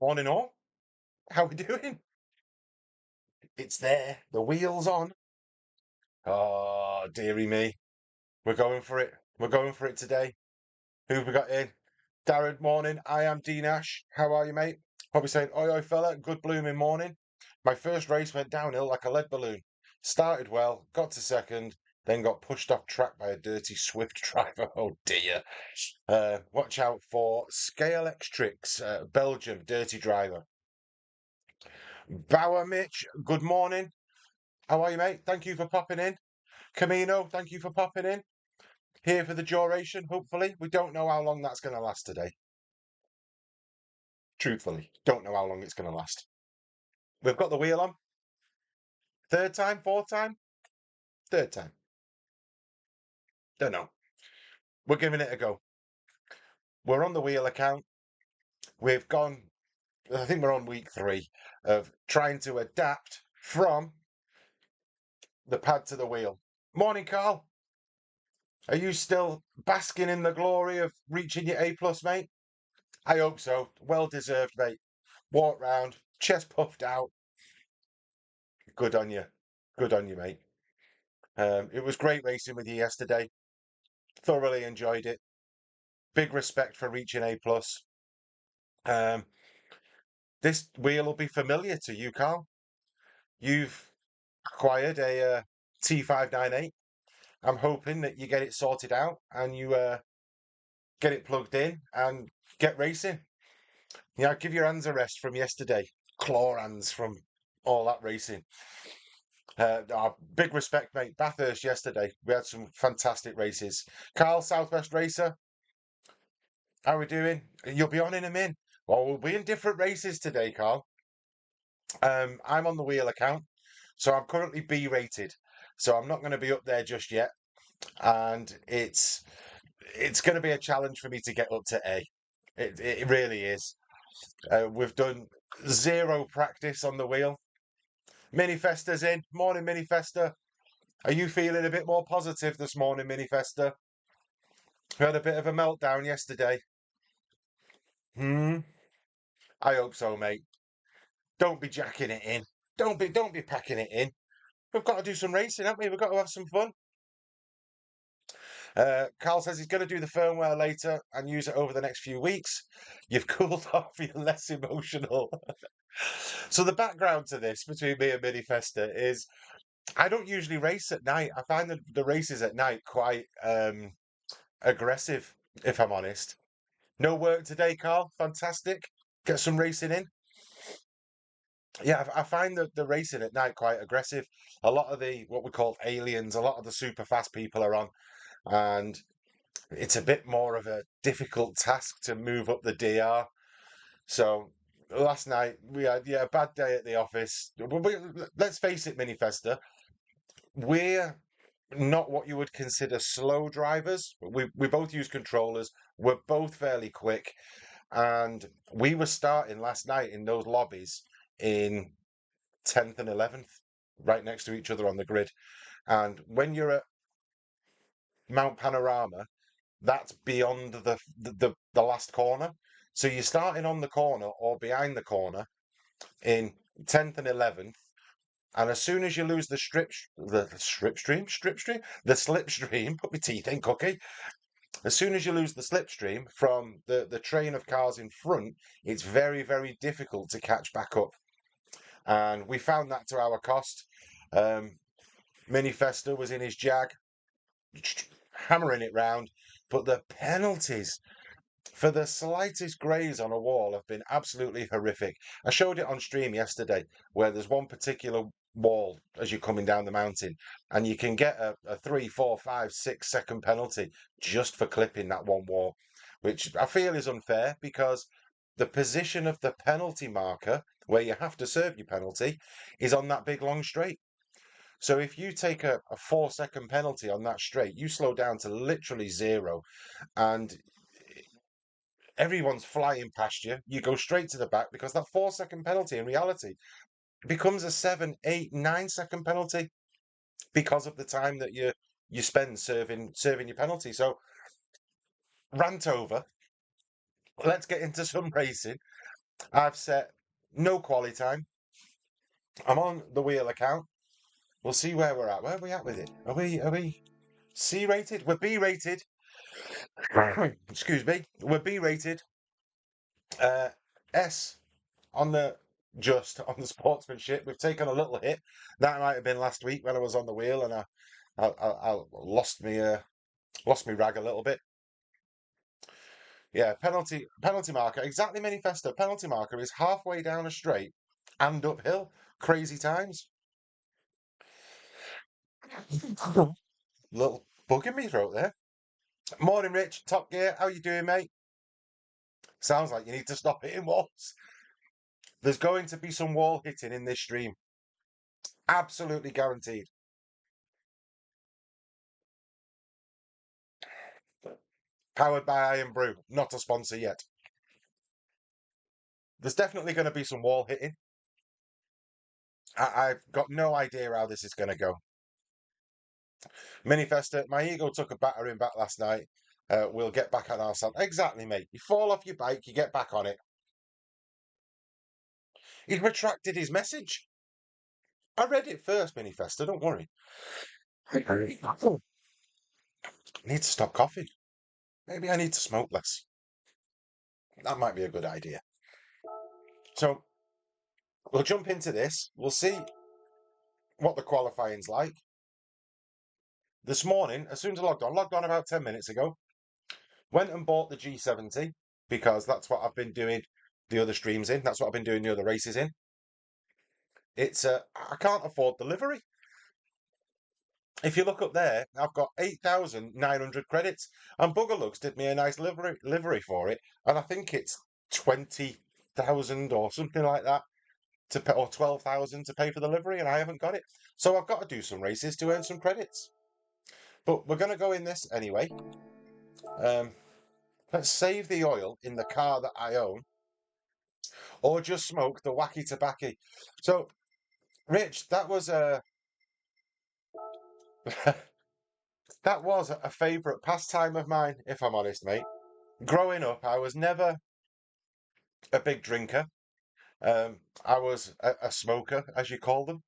Morning all. How we doing? It's there. The wheel's on. Oh, dearie me. We're going for it. We're going for it today. Who have we got in? Darren, morning. I am Dean Ash. How are you, mate? Probably saying, oi, oi, fella. Good blooming morning. My first race went downhill like a lead balloon. Started well, got to second, then got pushed off track by a dirty Swift driver. Oh, dear. Watch out for Scale X Tricks, Belgium, dirty driver. Bauer Mitch, good morning. How are you, mate? Thank you for popping in. Camino, thank you for popping in. Here for the duration, hopefully. We don't know how long that's going to last today. Truthfully, don't know how long it's going to last. We've got the wheel on. Third time, fourth time? Third time. Don't know. We're giving it a go. We're on the wheel account. We've gone, I think we're on week 3 of trying to adapt from the pad to the wheel. Morning, Carl. Are you still basking in the glory of reaching your A+, mate? I hope so. Well deserved, mate. Walk round, chest puffed out. Good on you. Good on you, mate. It was great racing with you yesterday. Thoroughly enjoyed it. Big respect for reaching A+. Um, this wheel will be familiar to you, Carl. You've acquired a T598. I'm hoping that you get it sorted out and you get it plugged in and get racing. Yeah, give your hands a rest from yesterday. Claw hands from all that racing. Big respect, mate. Bathurst yesterday. We had some fantastic races. Carl, Southwest Racer, how are we doing? You'll be on in a min. Well, we'll be in different races today, Carl. I'm on the wheel account, so I'm currently B rated. So I'm not going to be up there just yet. And it's going to be a challenge for me to get up to A. It really is. We've done 0 practice on the wheel. Minifesta's in. Morning, Minifesta. Are you feeling a bit more positive this morning, Minifesta? We had a bit of a meltdown yesterday. I hope so, mate. Don't be jacking it in. Don't be packing it in. We've got to do some racing, haven't we? We've got to have some fun. Carl says he's going to do the firmware later and use it over the next few weeks. You've cooled off, you're less emotional. So the background to this between me and Minifesta is I don't usually race at night. I find the races at night quite aggressive, if I'm honest. No work today, Carl. Fantastic. Get some racing in. Yeah, I find the racing at night quite aggressive. A lot of the what we call aliens, a lot of the super fast people are on, and it's a bit more of a difficult task to move up the DR. So last night we had a bad day at the office. Let's face it, Minifesta, we're not what you would consider slow drivers. We both use controllers. We're both fairly quick, and we were starting last night in those lobbies in 10th and 11th, right next to each other on the grid. And when you're at Mount Panorama, that's beyond the last corner. So you're starting on the corner or behind the corner in 10th and 11th. And as soon as you lose the slipstream, put my teeth in, cookie. As soon as you lose the slipstream from the train of cars in front, it's very, very difficult to catch back up. And we found that to our cost. Minifesta was in his Jag, hammering it round, but the penalties for the slightest graze on a wall have been absolutely horrific. I showed it on stream yesterday, where there's one particular wall as you're coming down the mountain, and you can get a 3, 4, 5, 6 second penalty just for clipping that one wall, which I feel is unfair because the position of the penalty marker, where you have to serve your penalty, is on that big long straight. So if you take a 4 second penalty on that straight, you slow down to literally 0, and everyone's flying past you. You go straight to the back because that 4 second penalty in reality becomes a 7, 8, 9 second penalty because of the time that you spend serving your penalty. So rant over. Let's get into some racing. I've set no quality time. I'm on the wheel account. We'll see where we're at. Where are we at with it? Are we C rated? We're B rated. Excuse me. We're B rated. S on the on the sportsmanship. We've taken a little hit. That might have been last week when I was on the wheel and I lost me rag a little bit. Yeah, penalty marker. Exactly, Manifesto. Penalty marker is halfway down a straight and uphill. Crazy times. Little bug in me throat there. Morning, Rich. Top Gear. How you doing, mate? Sounds like you need to stop hitting walls. There's going to be some wall hitting in this stream. Absolutely guaranteed. Powered by Iron Brew. Not a sponsor yet. There's definitely going to be some wall hitting. I've got no idea how this is going to go. Minifester, my ego took a battering back last night. We'll get back on our side. Exactly, mate. You fall off your bike, you get back on it. He's retracted his message. I read it first, Minifester, don't worry. I need to stop coughing. Maybe I need to smoke less. That might be a good idea. So, we'll jump into this. We'll see what the qualifying's like. This morning, as soon as I logged on about 10 minutes ago, went and bought the G70 because that's what I've been doing the other streams in. That's what I've been doing the other races in. It's I can't afford the livery. If you look up there, I've got 8,900 credits, and Buggerlugs did me a nice livery for it, and I think it's 20,000 or something like that to pay, or 12,000 to pay for the livery, and I haven't got it. So I've got to do some races to earn some credits. But we're going to go in this anyway. Let's save the oil in the car that I own, or just smoke the wacky tobacco. So, Rich, that was a that was a favourite pastime of mine, if I'm honest, mate. Growing up, I was never a big drinker. I was a smoker, as you call them,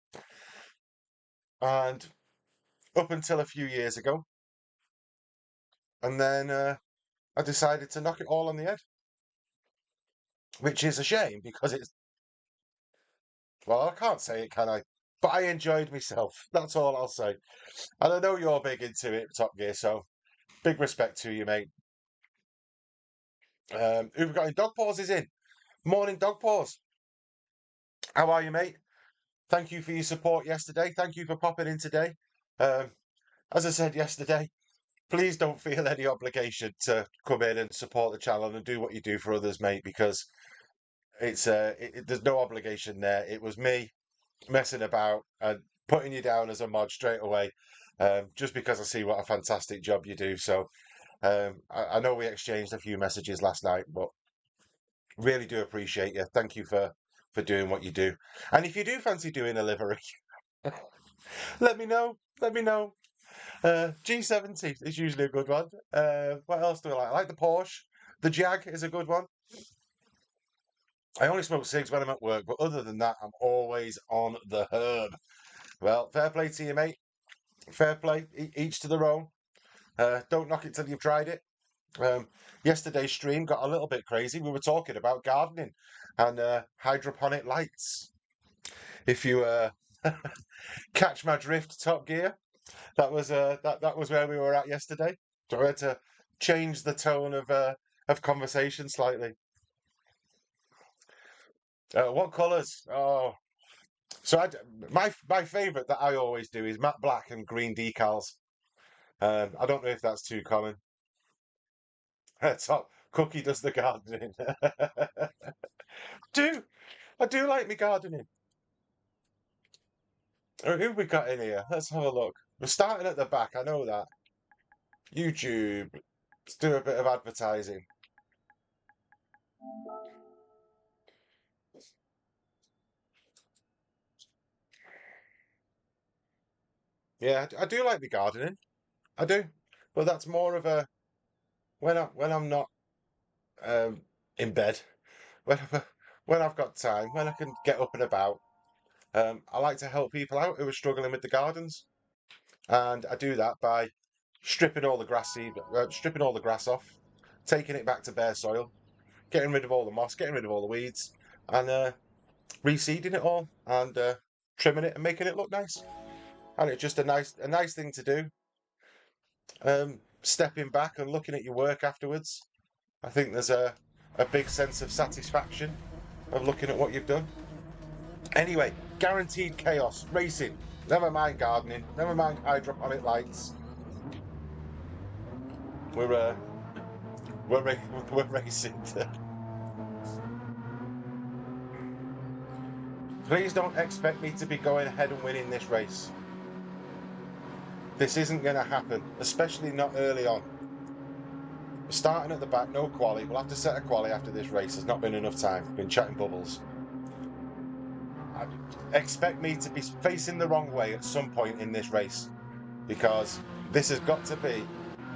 and up until a few years ago, and then I decided to knock it all on the head, which is a shame because it's well, I can't say it, can I? But I enjoyed myself. That's all I'll say. And I know you're big into it, Top Gear, so big respect to you, mate. Who we got in? Dog Paws is in. Morning, Dog Paws. How are you, mate? Thank you for your support yesterday. Thank you for popping in today. Um, as I said yesterday, please don't feel any obligation to come in and support the channel and do what you do for others, mate, because there's no obligation there. It was me messing about and putting you down as a mod straight away, just because I see what a fantastic job you do. So I know we exchanged a few messages last night, but really do appreciate you. Thank you for doing what you do. And if you do fancy doing a livery, let me know. Let me know. G70 is usually a good one. What else do I like? I like the Porsche. The Jag is a good one. I only smoke cigs when I'm at work, but other than that, I'm always on the herb. Well, fair play to you, mate. Fair play. Each to their own. Don't knock it till you've tried it. Yesterday's stream got a little bit crazy. We were talking about gardening and hydroponic lights. If you catch my drift, Top Gear, that was where we were at yesterday. So I had to change the tone of conversation slightly. What colours? Oh, so my favourite that I always do is matte black and green decals. I don't know if that's too common. Top Cookie does the gardening. do I do like me gardening? Who we got in here? Let's have a look. We're starting at the back. I know that. YouTube. Let's do a bit of advertising. Yeah, I do like the gardening. I do, but that's more of a when I'm not in bed. When I'm when I've got time, when I can get up and about, I like to help people out who are struggling with the gardens, and I do that by stripping all the stripping all the grass off, taking it back to bare soil, getting rid of all the moss, getting rid of all the weeds, and reseeding it all and trimming it and making it look nice. And it's just a nice thing to do. Stepping back and looking at your work afterwards, I think there's a big sense of satisfaction of looking at what you've done. Anyway, guaranteed chaos racing. Never mind gardening. Never mind hydroponic lights. We're racing. Please don't expect me to be going ahead and winning this race. This isn't going to happen, especially not early on. We're starting at the back, no quali. We'll have to set a quali after this race. There's not been enough time. Been chatting bubbles. Expect me to be facing the wrong way at some point in this race, because this has got to be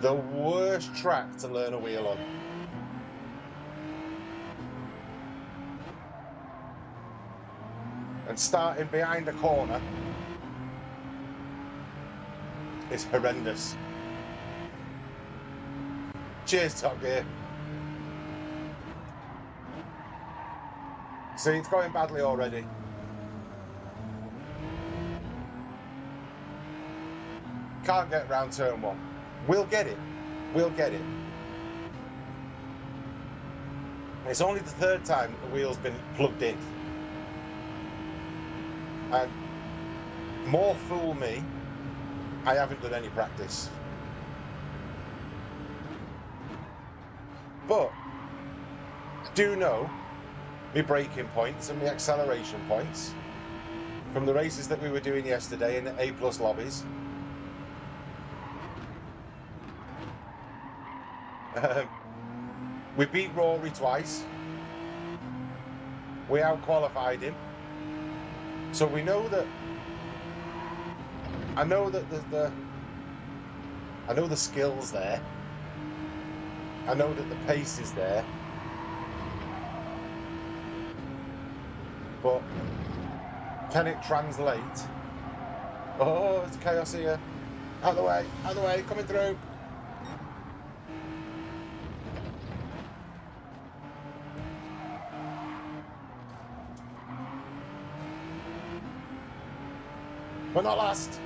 the worst track to learn a wheel on. And starting behind a corner is horrendous. Cheers, Top Gear. See, it's going badly already. Can't get round turn one. We'll get it. We'll get it. It's only the third time that the wheel's been plugged in. And more fool me, I haven't done any practice. But I do know my braking points and my acceleration points from the races that we were doing yesterday in the A+ lobbies. We beat Rory twice. We out-qualified him. So we know that. I know that I know the skills there. I know that the pace is there. But can it translate? Oh, it's chaos here. Out the way, coming through. We're not last.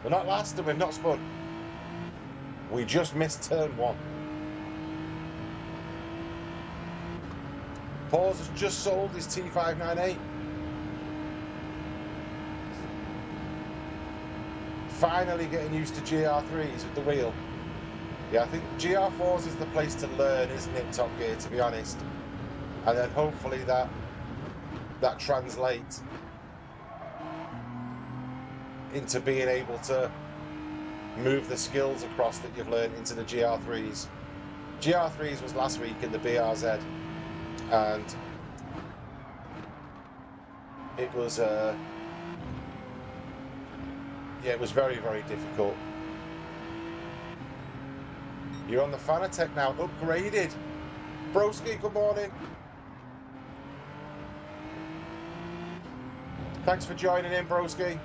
We're not last and we've not spun. We just missed turn one. Paul's has just sold his T598. Finally getting used to GR3s with the wheel. Yeah, I think GR4s is the place to learn, isn't it, Top Gear, to be honest? And then hopefully that translates into being able to move the skills across that you've learned into the GR3s. GR3s was last week in the BRZ, and it was it was very, very difficult. You're on the Fanatec now, upgraded. Broski, good morning. Thanks for joining in, Broski.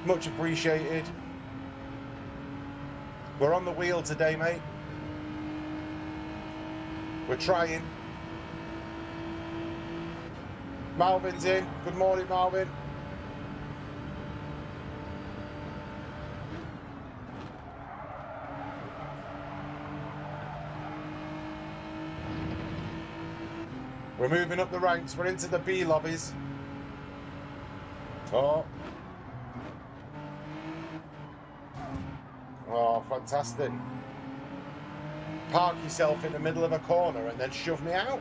Much appreciated. We're on the wheel today, mate. We're trying. Malvin's in. Good morning, Malvin. We're moving up the ranks. We're into the B lobbies. Oh. Oh, fantastic. Park yourself in the middle of a corner and then shove me out.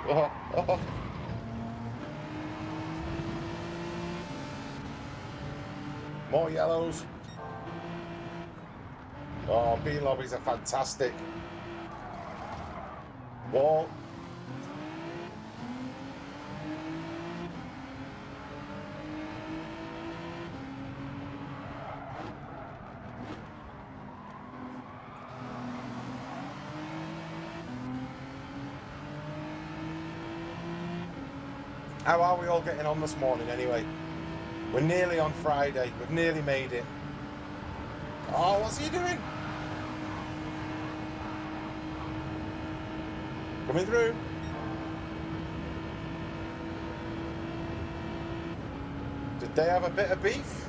Oh, oh. More yellows. Oh, B lobbies are fantastic. Wall. How are we all getting on this morning anyway? We're nearly on Friday. We've nearly made it. Oh, what's he doing? Coming through. Did they have a bit of beef?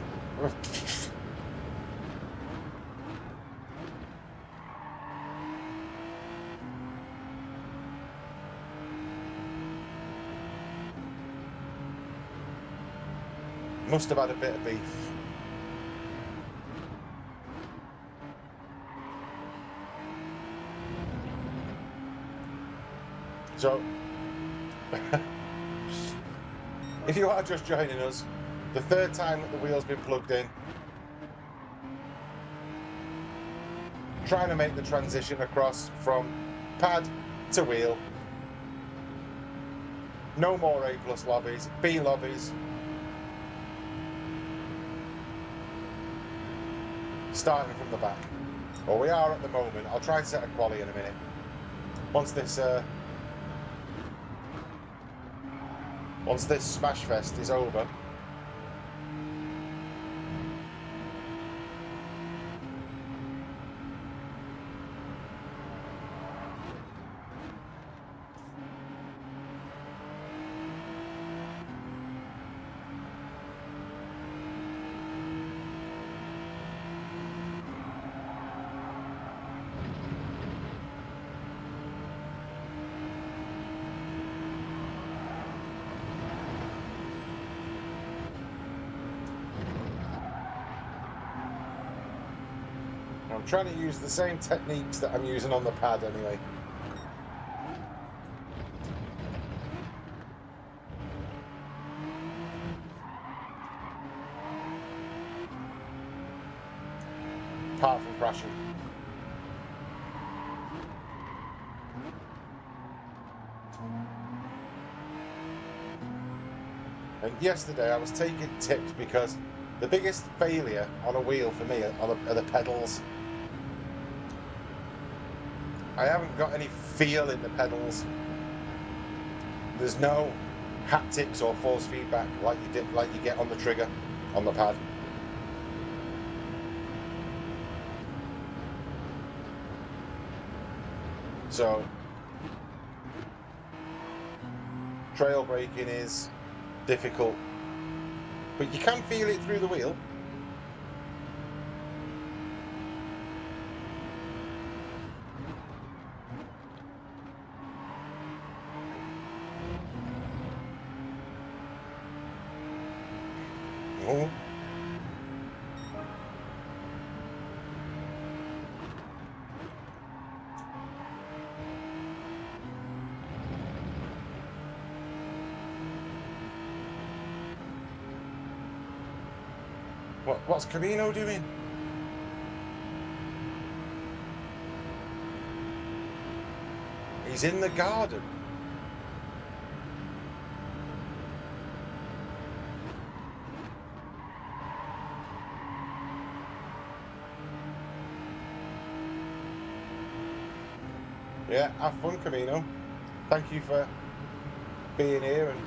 Must have had a bit of beef. So, if you are just joining us, the third time that the wheel's been plugged in, trying to make the transition across from pad to wheel. No more A+ lobbies, B lobbies. Starting from the back. Well, we are at the moment. I'll try and set a quali in a minute. Once this smash fest is over. I'm trying to use the same techniques that I'm using on the pad anyway. Apart from crashing. And yesterday I was taking tips because the biggest failure on a wheel for me are the pedals. I haven't got any feel in the pedals. There's no haptics or force feedback like you get on the trigger on the pad. So trail braking is difficult, but you can feel it through the wheel. Oh. What's Camino doing? He's in the garden. Yeah, have fun, Camino. Thank you for being here and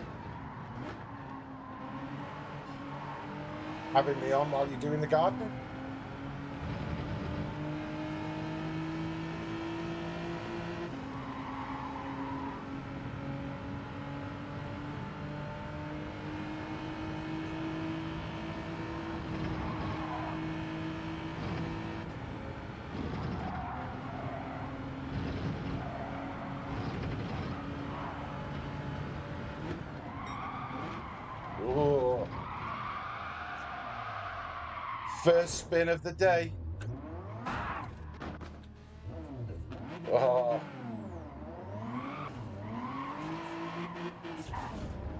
having me on while you're doing the gardening. Ooh. First spin of the day. Oh.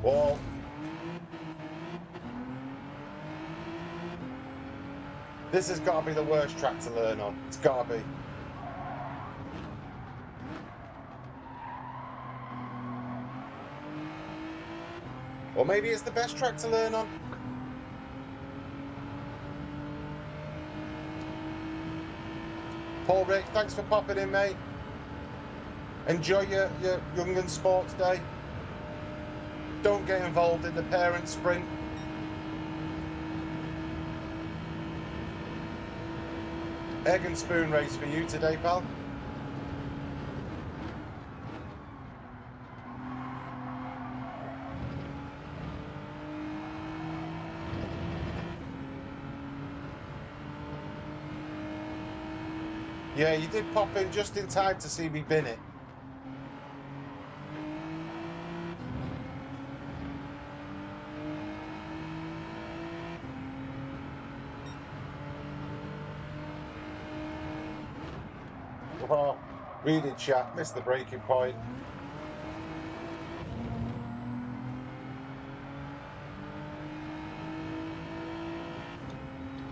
Wall. This has got to be the worst track to learn on. It's got to be. Or maybe it's the best track to learn on. Paul Rick, thanks for popping in, mate. Enjoy your young and sports day. Don't get involved in the parent sprint. Egg and spoon race for you today, pal. Yeah, you did pop in just in time to see me bin it. Oh, reading chat, missed the breaking point.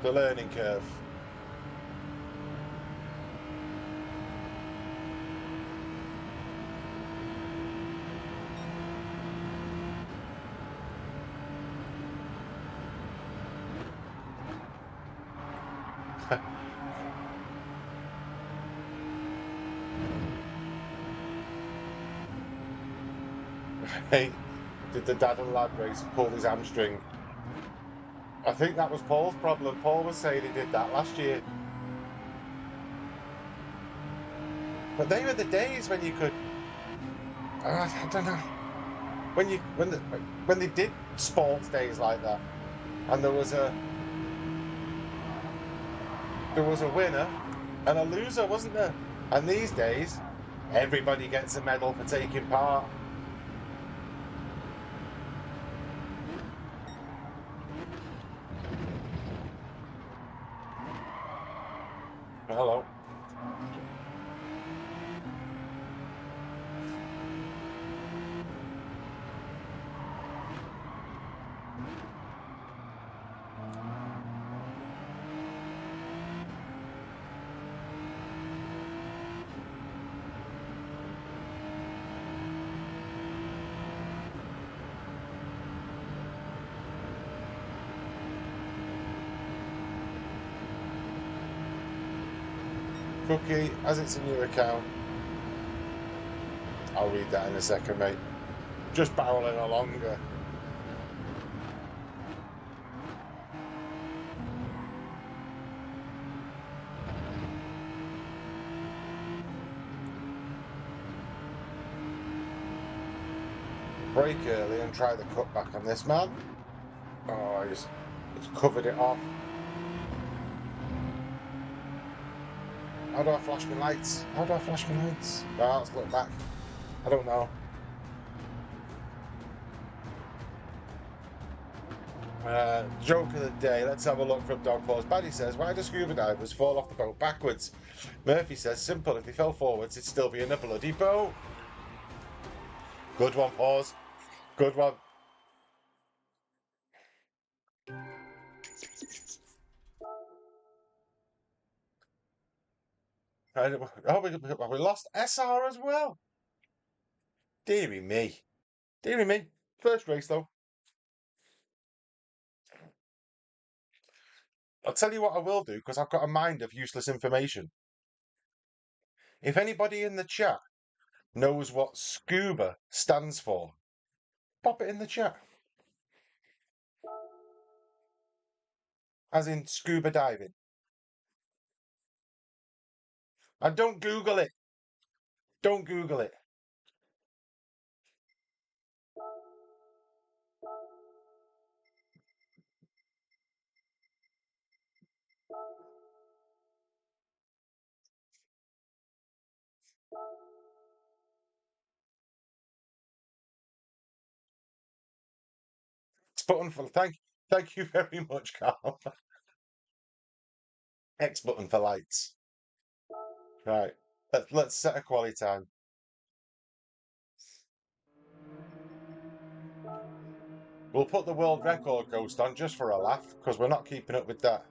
The learning curve. Hey, did the dad and lad race pull his hamstring? I think that was Paul's problem. Paul was saying he did that last year. But they were the days when you could. I don't know. When they did sports days like that, and there was a winner and a loser, wasn't there? And these days, everybody gets a medal for taking part. Hello. Cookie, as it's a new account. I'll read that in a second, mate. Just barreling along. Break early and try the cutback on this man. Oh, he's covered it off. How do I flash my lights? How do I flash my lights? Oh, let's look back. I don't know. Joke of the day. Let's have a look from Dog Paws. Baddy says, why do scuba divers fall off the boat backwards? Murphy says, simple. If they fell forwards, it'd still be in a bloody boat. Good one, Paws. Good one. Oh, we lost SR as well. Deary me. Deary me. First race, though. I'll tell you what I will do, because I've got a mind of useless information. If anybody in the chat knows what scuba stands for, pop it in the chat. As in scuba diving. And don't Google it. Don't Google it. X button for thank you very much, Carl. X button for lights. Right. Let's set a quality time. We'll put the world record ghost on just for a laugh, because we're not keeping up with that.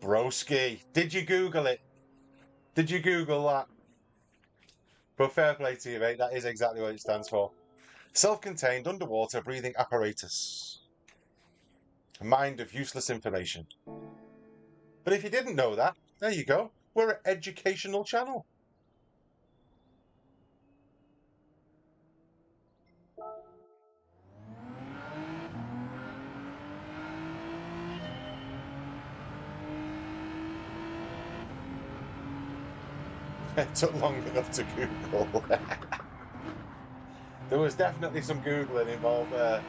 Broski. Did you Google it? Did you Google that? But fair play to you, mate. That is exactly what it stands for. Self-contained underwater breathing apparatus. A mind of useless information. But if you didn't know that, there you go. We're an educational channel. It took long enough to Google. There was definitely some Googling involved there.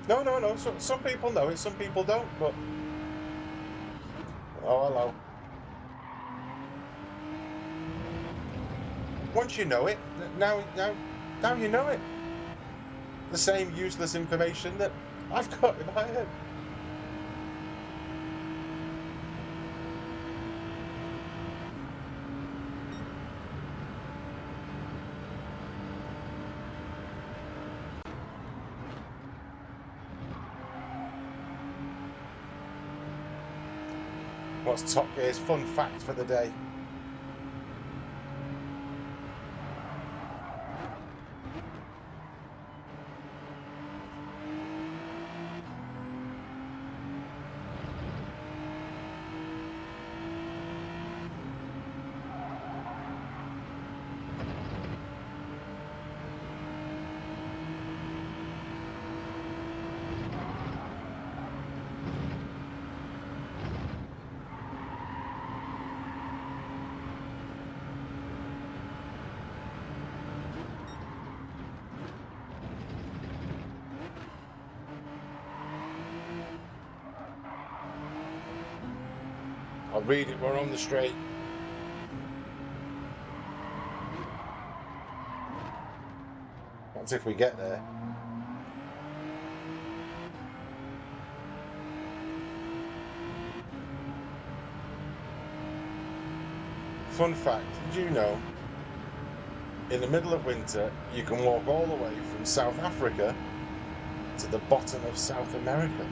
No. Some people know it, some people don't, but... Oh, hello. Once you know it, now you know it. The same useless information that I've got in my head. What's Top Gear's fun fact for the day? I'll read it, we're on the straight. That's if we get there. Fun fact, did you know, in the middle of winter, you can walk all the way from South Africa to the bottom of South America?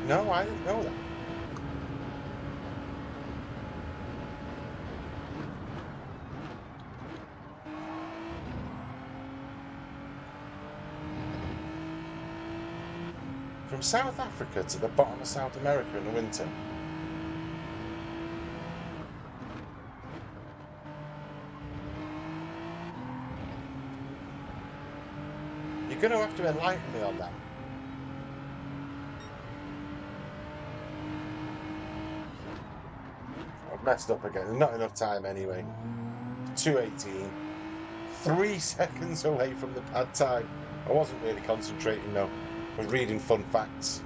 No, I didn't know that. From South Africa to the bottom of South America in the winter. You're going to have to enlighten me on that. I've messed up again. There's not enough time anyway. 2:18. 3 seconds away from the pad time. I wasn't really concentrating though. I was reading fun facts.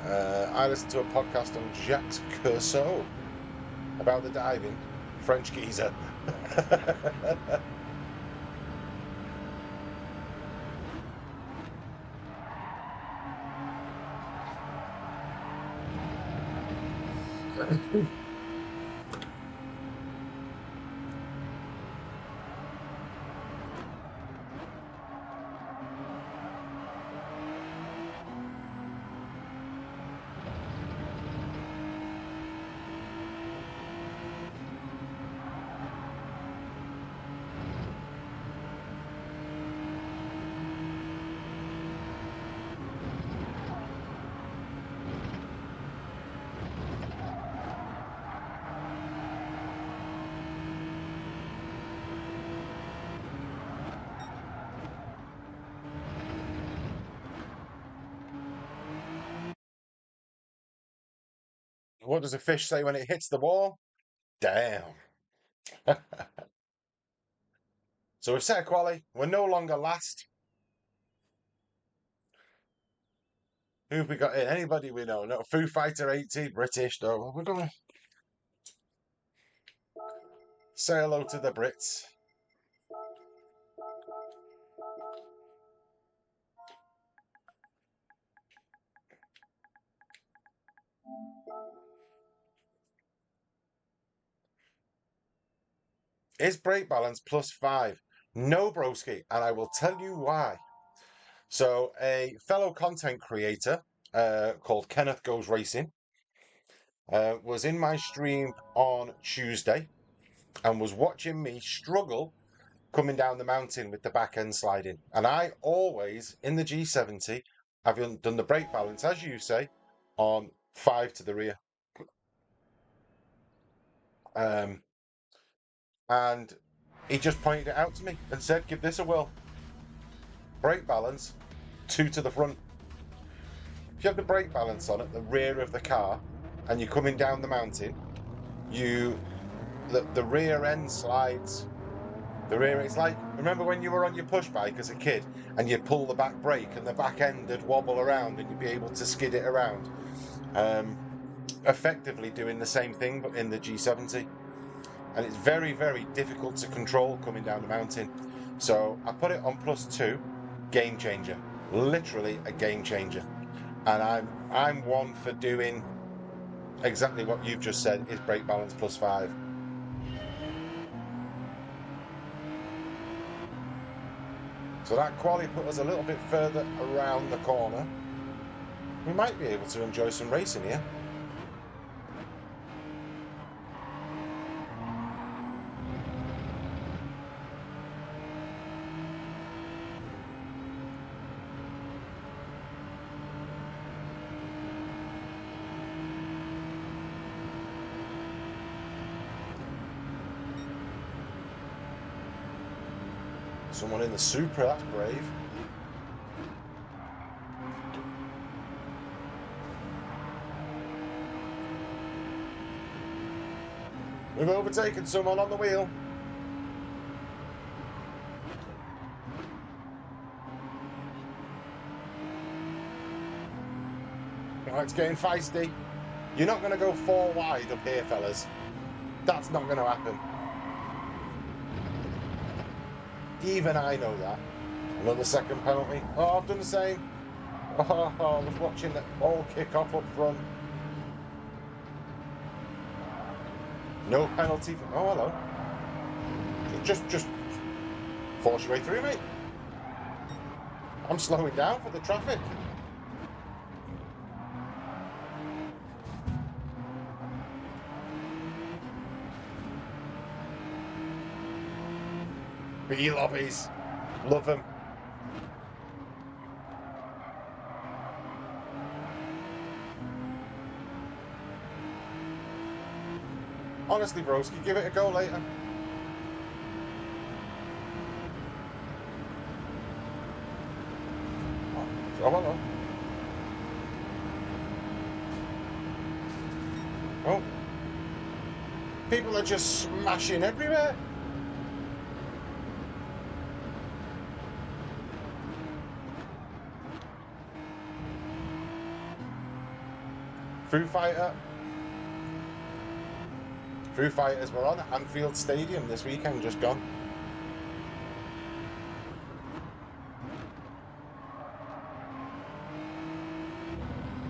I listened to a podcast on Jacques Curceau about the diving. French geezer. What does a fish say when it hits the wall? Damn. So we've set a quali. We're no longer last. Who have we got in? Anybody we know? No, Foo Fighter 80, British though. We're going to say hello to the Brits. Is brake balance +5? No, broski, and I will tell you why. So, a fellow content creator called Kenneth Goes Racing was in my stream on Tuesday and was watching me struggle coming down the mountain with the back end sliding. And I always, in the G70, have done the brake balance, as you say, on 5 to the rear. And he just pointed it out to me and said, give this a whirl. Brake balance, 2 to the front. If you have the brake balance on at the rear of the car and you're coming down the mountain, the rear end slides. The rear, it's like, remember when you were on your push bike as a kid and you'd pull the back brake and the back end would wobble around and you'd be able to skid it around? Effectively doing the same thing but in the G70. And it's very, very difficult to control coming down the mountain. So I put it on +2, game changer. Literally a game changer. And I'm one for doing exactly what you've just said, is brake balance +5. So that quali put us a little bit further around the corner. We might be able to enjoy some racing here. Someone in the Supra, that's brave. We've overtaken someone on the wheel. Oh, it's getting feisty. You're not going to go 4 wide up here, fellas. That's not going to happen. Even I know that. Another second penalty. Oh, I've done the same. Oh, I was watching the ball kick off up front. No penalty. Oh, hello. Just force your way through, mate. I'm slowing down for the traffic. B lobbies. Love them. Honestly, broski, give it a go later. Oh, hello. Oh. People are just smashing everywhere. Foo Fighters were on at Anfield Stadium this weekend, just gone.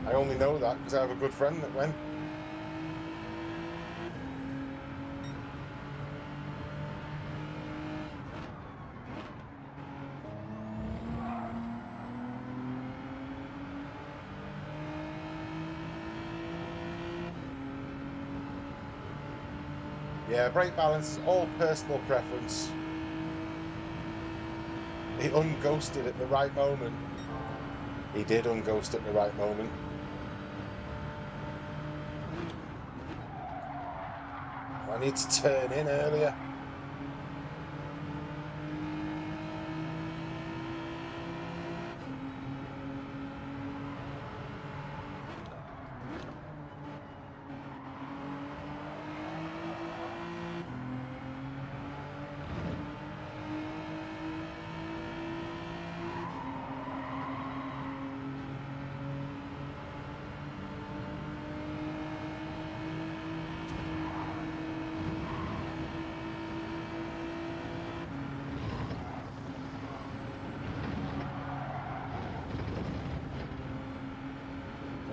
I only know that because I have a good friend that went. Yeah, brake balance, all personal preference. He unghosted at the right moment. He did unghost at the right moment. I need to turn in earlier.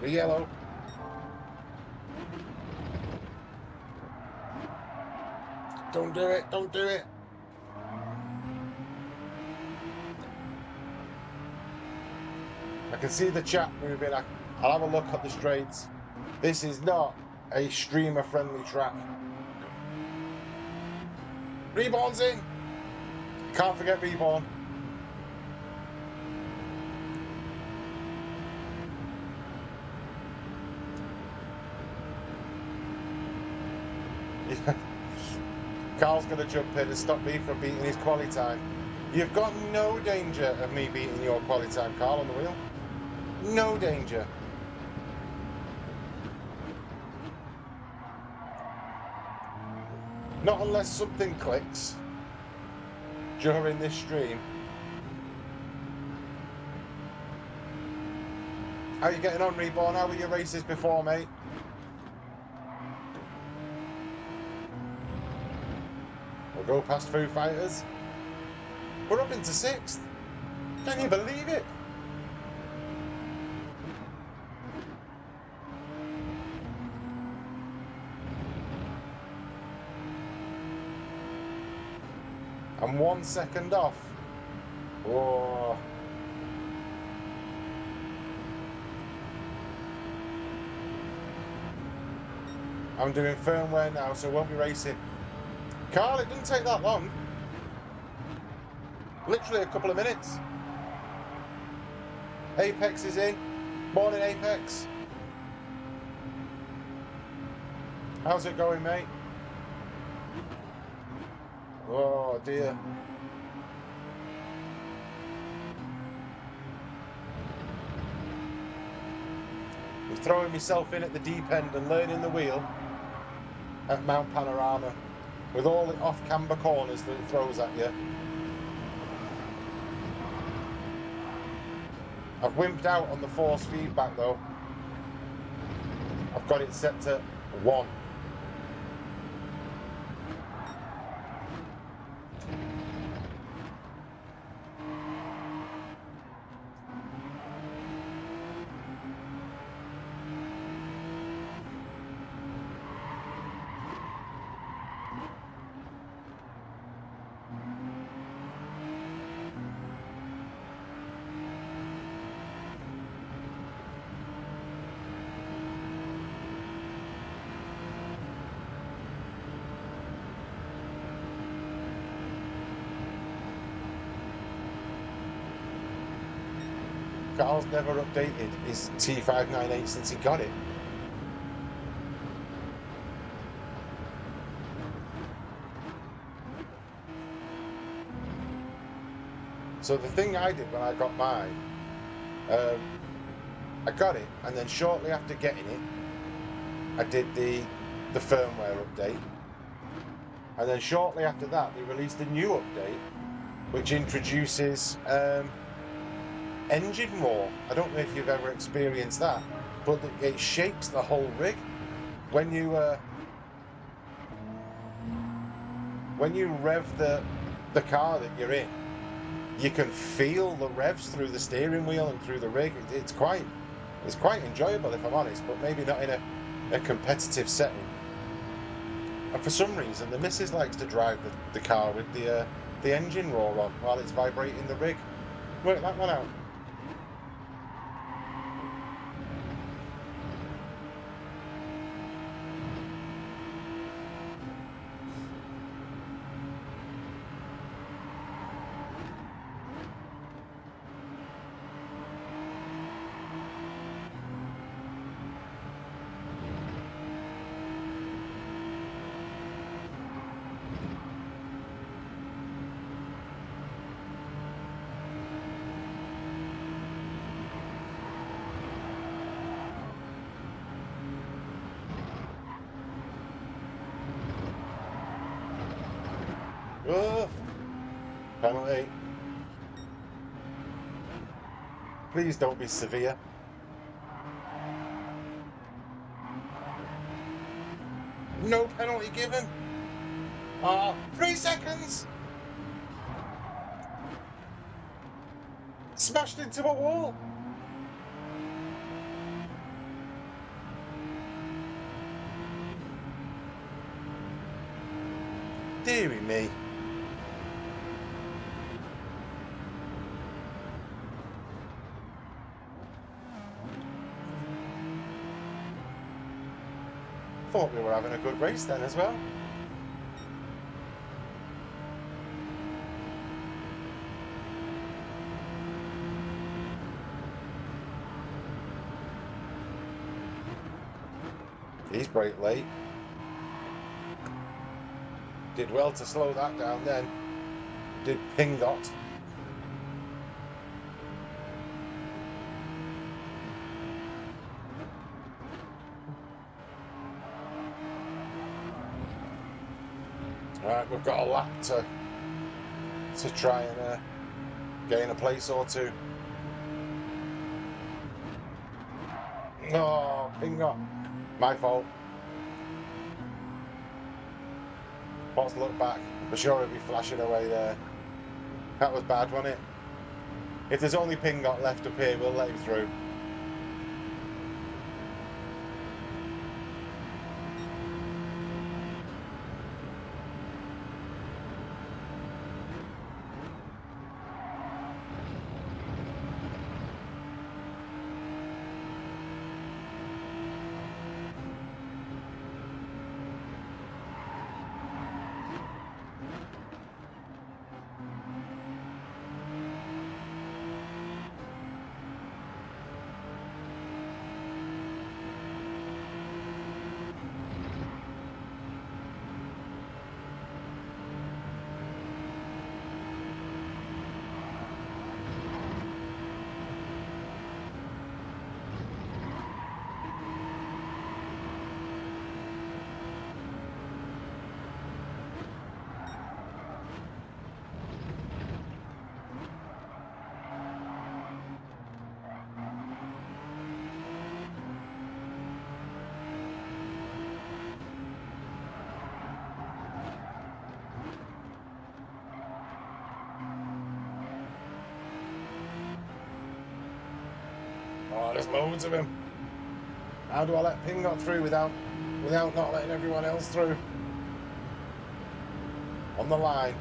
The yellow. Don't do it. Don't do it. I can see the chat moving. I'll have a look at the straights. This is not a streamer-friendly track. Reborn's in. Can't forget Reborn. Carl's going to jump in and stop me from beating his quali time. You've got no danger of me beating your quali time, Carl, on the wheel. No danger. Not unless something clicks during this stream. How are you getting on, Reborn? How were your races before, mate? We'll go past Foo Fighters. We're up into 6th. Can you believe it? I'm 1 second off. Whoa. I'm doing firmware now, so I won't be racing. Carl, it didn't take that long. Literally a couple of minutes. Apex is in. Morning, Apex. How's it going, mate? Oh, dear. I'm throwing myself in at the deep end and learning the wheel at Mount Panorama with all the off-camber corners that it throws at you. I've wimped out on the force feedback though. I've got it set to 1. Carl's never updated his T598 since he got it. So the thing I did when I got mine, I got it, and then shortly after getting it, I did the firmware update. And then shortly after that, they released a new update, which introduces engine roar. I don't know if you've ever experienced that, but it shakes the whole rig when you rev the car that you're in. You can feel the revs through the steering wheel and through the rig. It's quite enjoyable, if I'm honest, but maybe not in a competitive setting. And for some reason, the missus likes to drive the car with the engine roar on while it's vibrating the rig. Work that one out. Penalty. Please don't be severe. No penalty given. 3 seconds. Smashed into a wall. Deary me. Thought we were having a good race then as well. He's brake late. Did well to slow that down then. Did Pingot. Right, we've got a lap to try and gain a place or two. Oh, Pingot. My fault. Let's look back. I'm sure he'll be flashing away there. That was bad, wasn't it? If there's only Pingot left up here, we'll let him through. Oh, there's loads of him. How do I let Pingot through without not letting everyone else through? On the line.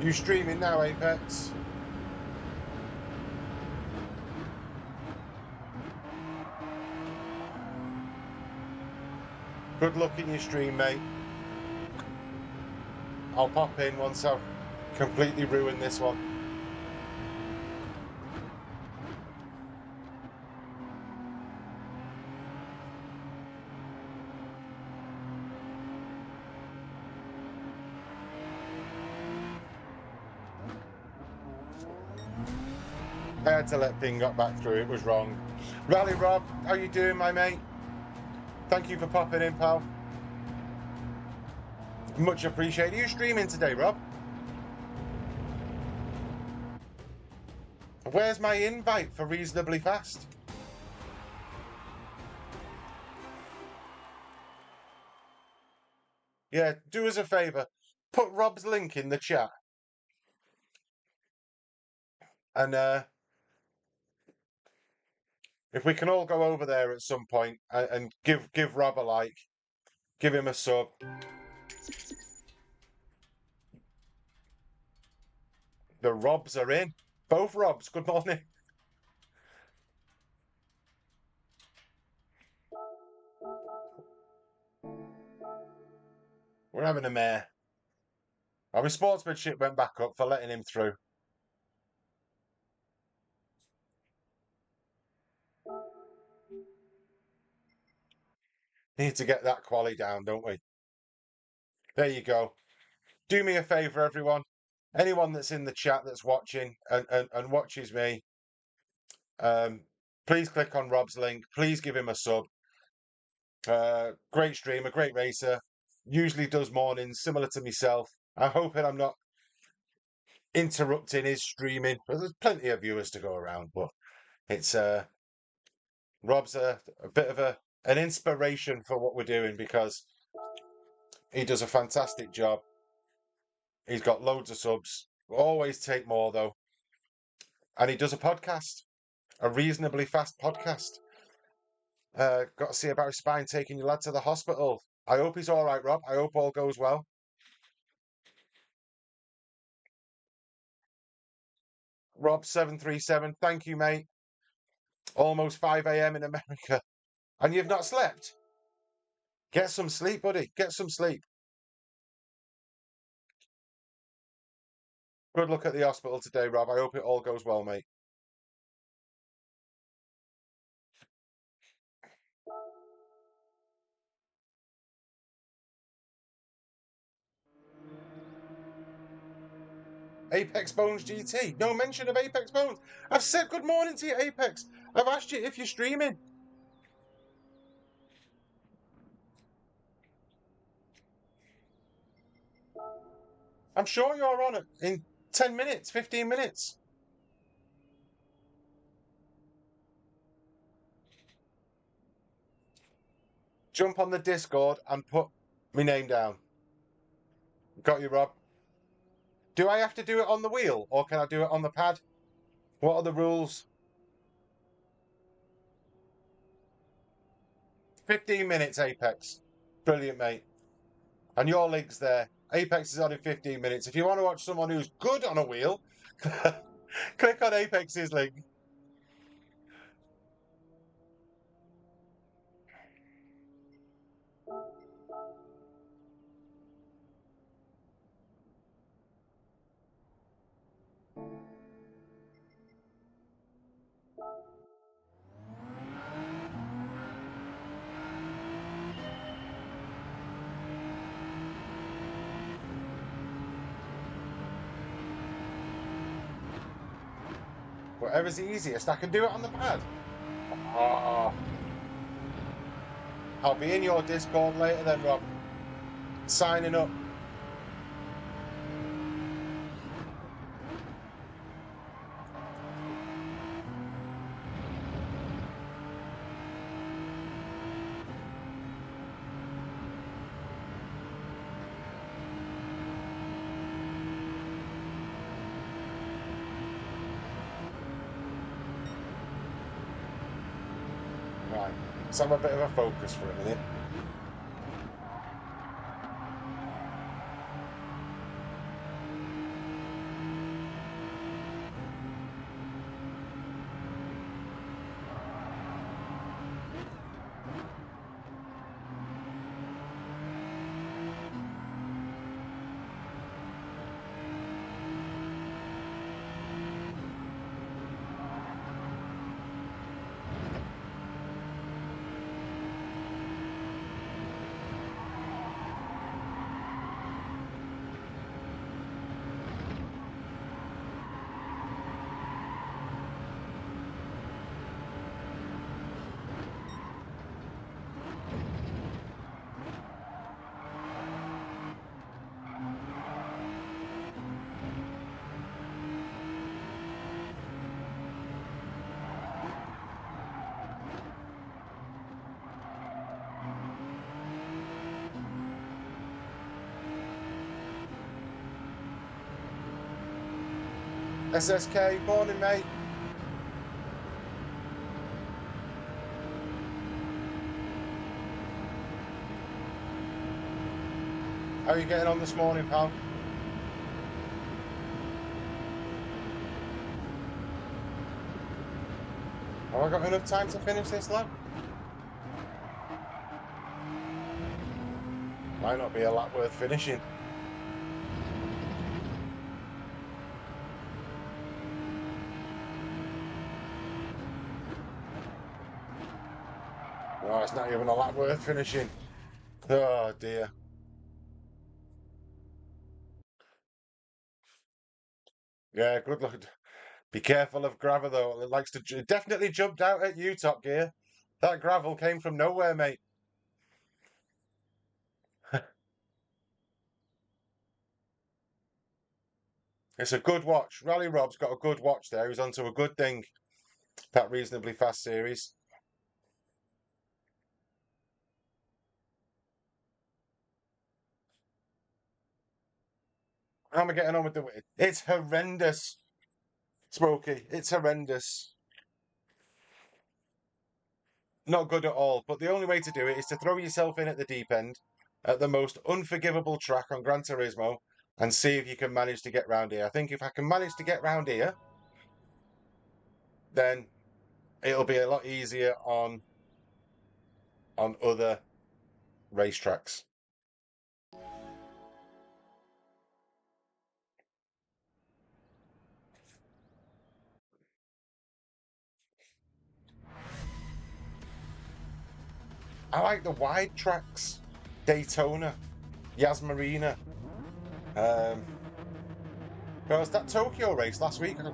You streaming now, Apex? Good luck in your stream, mate. I'll pop in once I've completely ruined this one. I had to let Pingot back through, it was wrong. Rally Rob, how you doing, my mate? Thank you for popping in, pal. Much appreciated. Are you streaming today, Rob? Where's my invite for reasonably fast? Yeah, do us a favour. Put Rob's link in the chat. And if we can all go over there at some point and give Rob a like, give him a sub. The Robs are in. Both Robs, good morning. We're having a mare. Our sportsmanship went back up for letting him through. Need to get that quali down, don't we? There you go. Do me a favour, everyone. Anyone that's in the chat that's watching and watches me, please click on Rob's link. Please give him a sub. Great streamer, great racer. Usually does mornings, similar to myself. I'm hoping I'm not interrupting his streaming. But there's plenty of viewers to go around, but it's Rob's a bit of an inspiration for what we're doing because he does a fantastic job. He's got loads of subs. We'll always take more though. And he does a podcast, a reasonably fast podcast. Got to see about his spine taking your lad to the hospital. I hope he's all right, Rob. I hope all goes well. Rob737, thank you, mate. Almost 5 a.m. in America. And you've not slept? Get some sleep, buddy. Get some sleep. Good luck at the hospital today, Rob. I hope it all goes well, mate. Apex Bones GT. No mention of Apex Bones. I've said good morning to you, Apex. I've asked you if you're streaming. I'm sure you're on it in 10 minutes, 15 minutes. Jump on the Discord and put my name down. Got you, Rob. Do I have to do it on the wheel or can I do it on the pad? What are the rules? 15 minutes, Apex. Brilliant, mate. And your link's there. Apex is on in 15 minutes. If you want to watch someone who's good on a wheel, click on Apex's link. Whatever's easiest, I can do it on the pad. Oh. I'll be in your Discord later then, Rob. Signing up. Right. Let's have a bit of a focus for a minute. SSK, morning, mate. How are you getting on this morning, pal? Have I got enough time to finish this lap? Might not be a lap worth finishing. No, it's not even a lap worth finishing. Oh dear. Yeah, good luck. Be careful of gravel though. It likes to it definitely jumped out at you, Top Gear. That gravel came from nowhere, mate. It's a good watch. Rally Rob's got a good watch there. He's onto a good thing. That reasonably fast series. How am I getting on with the? It's horrendous. Smoky. It's horrendous. Not good at all. But the only way to do it is to throw yourself in at the deep end at the most unforgivable track on Gran Turismo and see if you can manage to get round here. I think if I can manage to get round here, then it'll be a lot easier on other racetracks. I like the wide tracks. Daytona, Yas Marina. Whereas that Tokyo race last week, I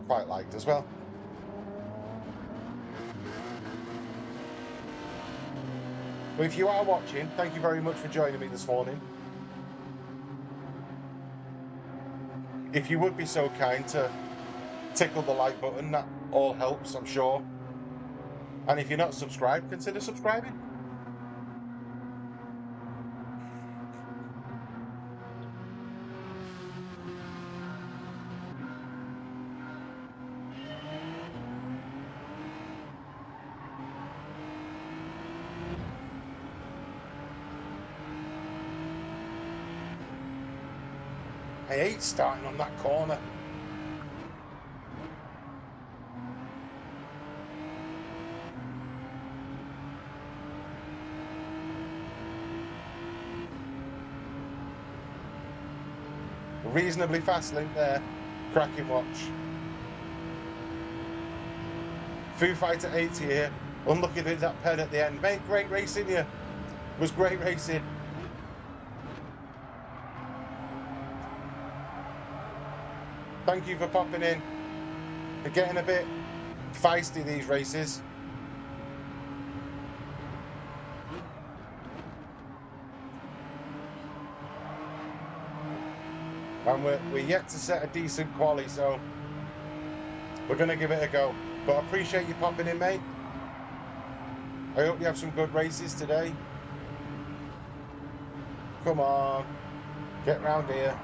quite liked as well. But if you are watching, thank you very much for joining me this morning. If you would be so kind to tickle the like button, that all helps, I'm sure. And if you're not subscribed, consider subscribing. I hate starting on that corner. Reasonably fast link there. Cracking watch. Foo Fighter 80 here. Unlucky to hit that pen at the end. Mate, great racing here. It was great racing. Thank you for popping in. They're getting a bit feisty, these races. And we're yet to set a decent quali, so we're going to give it a go. But I appreciate you popping in, mate. I hope you have some good races today. Come on. Get round here.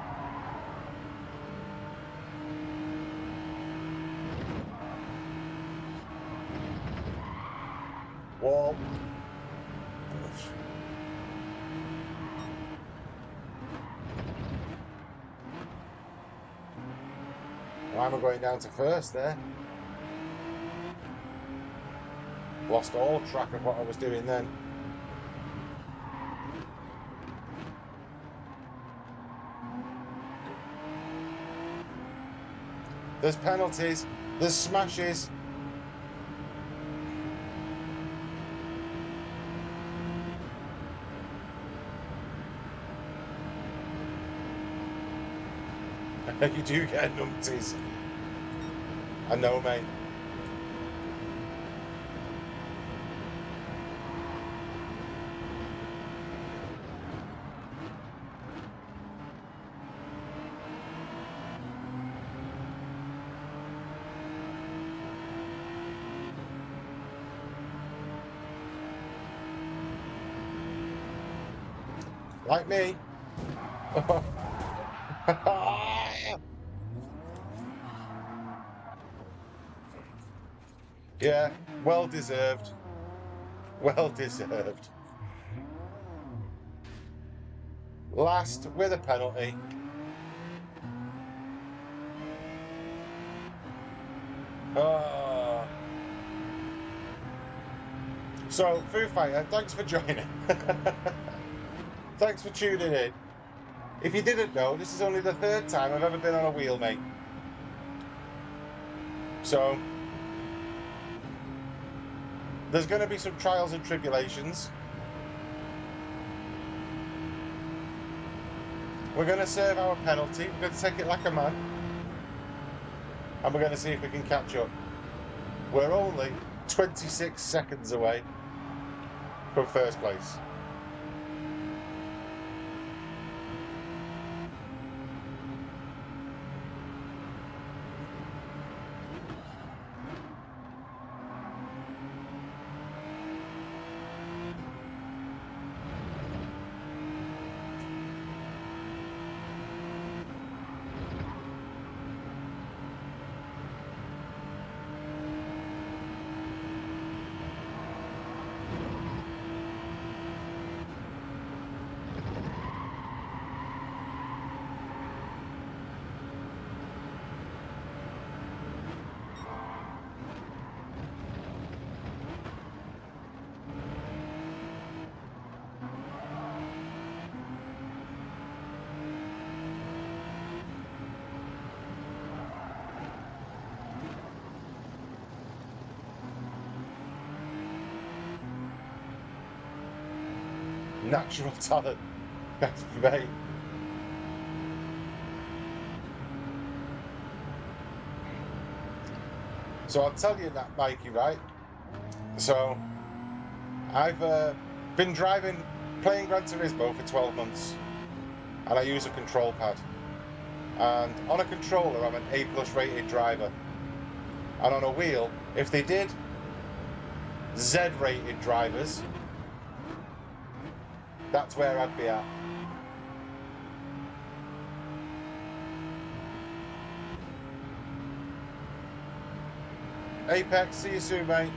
Wall. Why am I going down to first there? Lost all track of what I was doing then. There's penalties, there's smashes. You do get numpties. I know, mate. Like me. Yeah, well deserved. Well deserved. Last with a penalty. Oh. So, Foo Fighter, thanks for joining. Thanks for tuning in. If you didn't know, this is only the third time I've ever been on a wheel, mate. So, there's going to be some trials and tribulations. We're going to serve our penalty. We're going to take it like a man. And we're going to see if we can catch up. We're only 26 seconds away from first place. natural talent. Mate. So I'll tell you that, Mikey, right? So I've been playing Gran Turismo for 12 months, and I use a control pad. And on a controller, I'm an A+ rated driver. And on a wheel, if they did Z rated drivers, that's where I'd be at. Apex, see you soon, mate.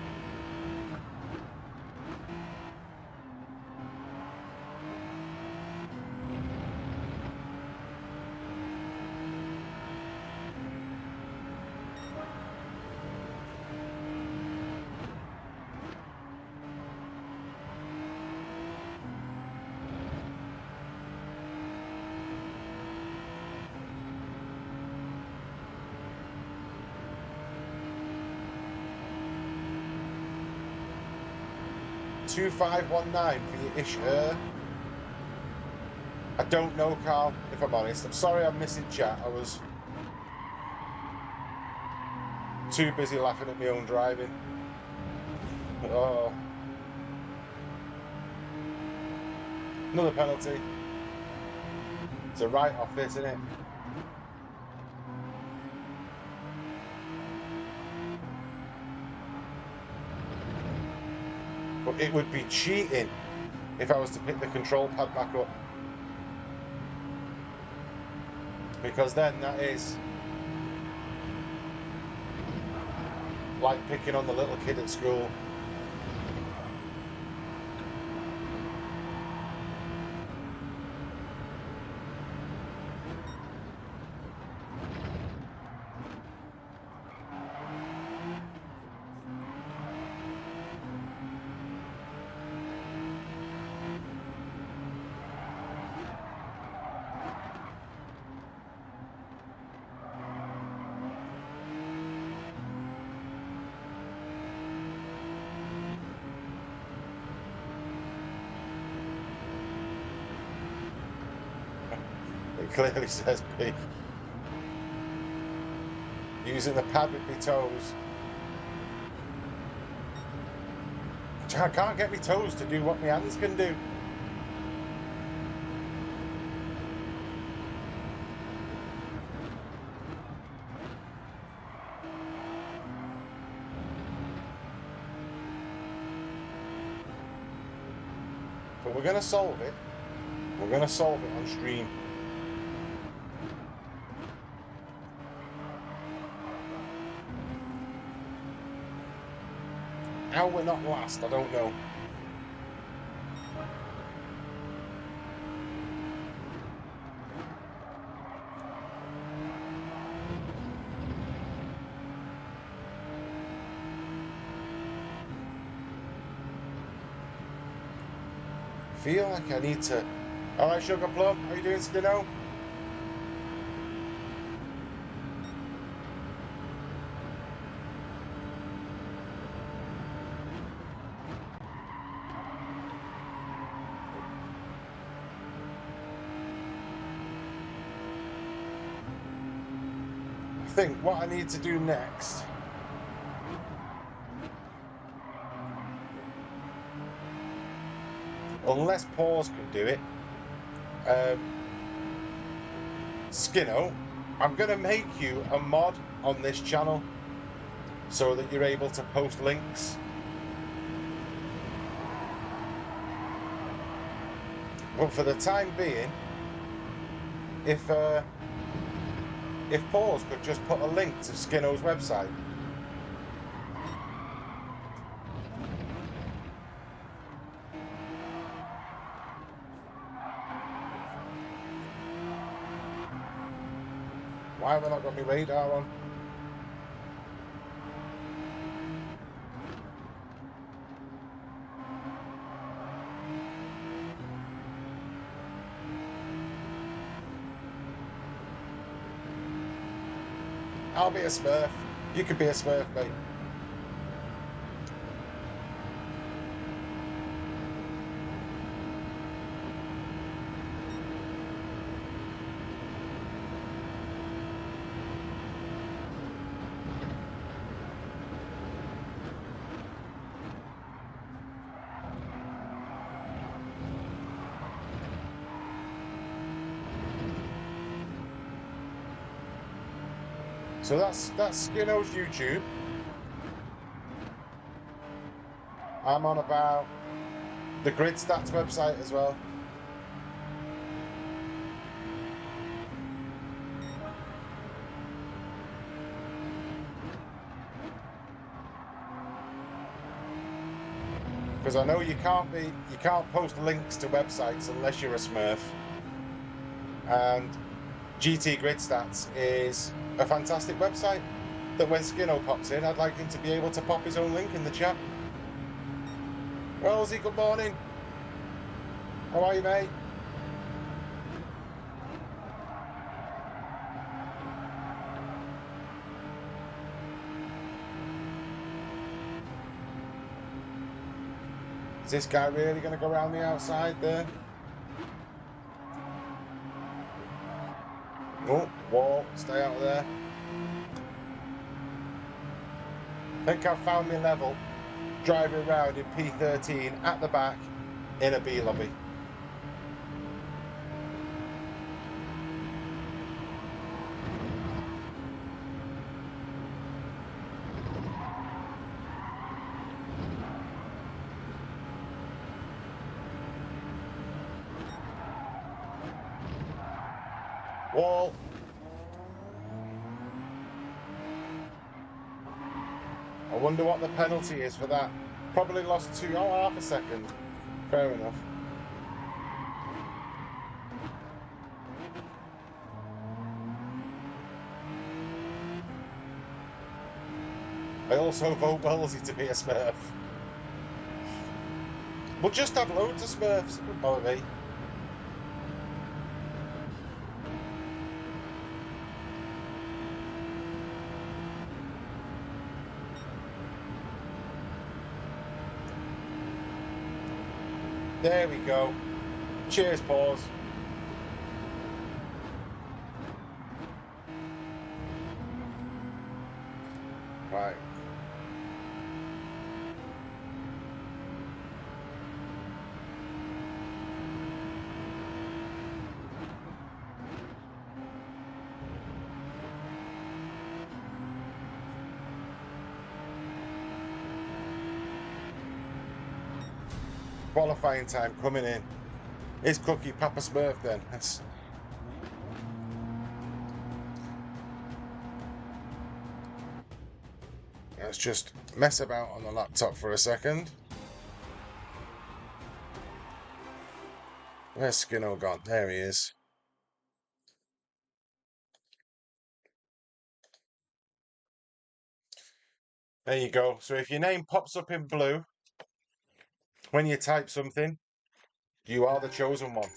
$2519 for your ish. I don't know, Carl, if I'm honest. I'm sorry I'm missing chat. I was too busy laughing at my own driving. Oh. Another penalty. It's a write-off, this, isn't it? But it would be cheating if I was to pick the control pad back up. Because then that is like picking on the little kid at school. It clearly says P. Using the pad with my toes. I can't get my toes to do what my hands can do. But we're going to solve it. We're going to solve it on stream. How we're not last, I don't know. Feel like I need to. All right, Sugar Plum, how you doing, Skino? I think what I need to do next. Unless Paws can do it. Skino, I'm going to make you a mod on this channel so that you're able to post links. But for the time being, if Paws could just put a link to Skino's website. Why have I not got my radar on? I'll be a smurf. You could be a smurf, mate. So that's Skino's YouTube. I'm on about the Grid Stats website as well. Because I know you can't post links to websites unless you're a Smurf. And GT Grid Stats is a fantastic website that when Skino pops in, I'd like him to be able to pop his own link in the chat. Rosie, good morning. How are you, mate? Is this guy really going to go around the outside there? Oh, wall, stay out of there. I think I've found my level. Driving around in P13 at the back in a B lobby. Wall. I wonder what the penalty is for that. Probably lost half a second. Fair enough. I also vote Wellesley to be a Smurf. We'll just have loads of Smurfs, it wouldn't bother me. There we go. Cheers, pause. Right. Qualifying time coming in. Is Cookie Papa Smurf then? Let's just mess about on the laptop for a second. Where's Skino gone? There he is. There you go. So if your name pops up in blue when you type something, you are the chosen one.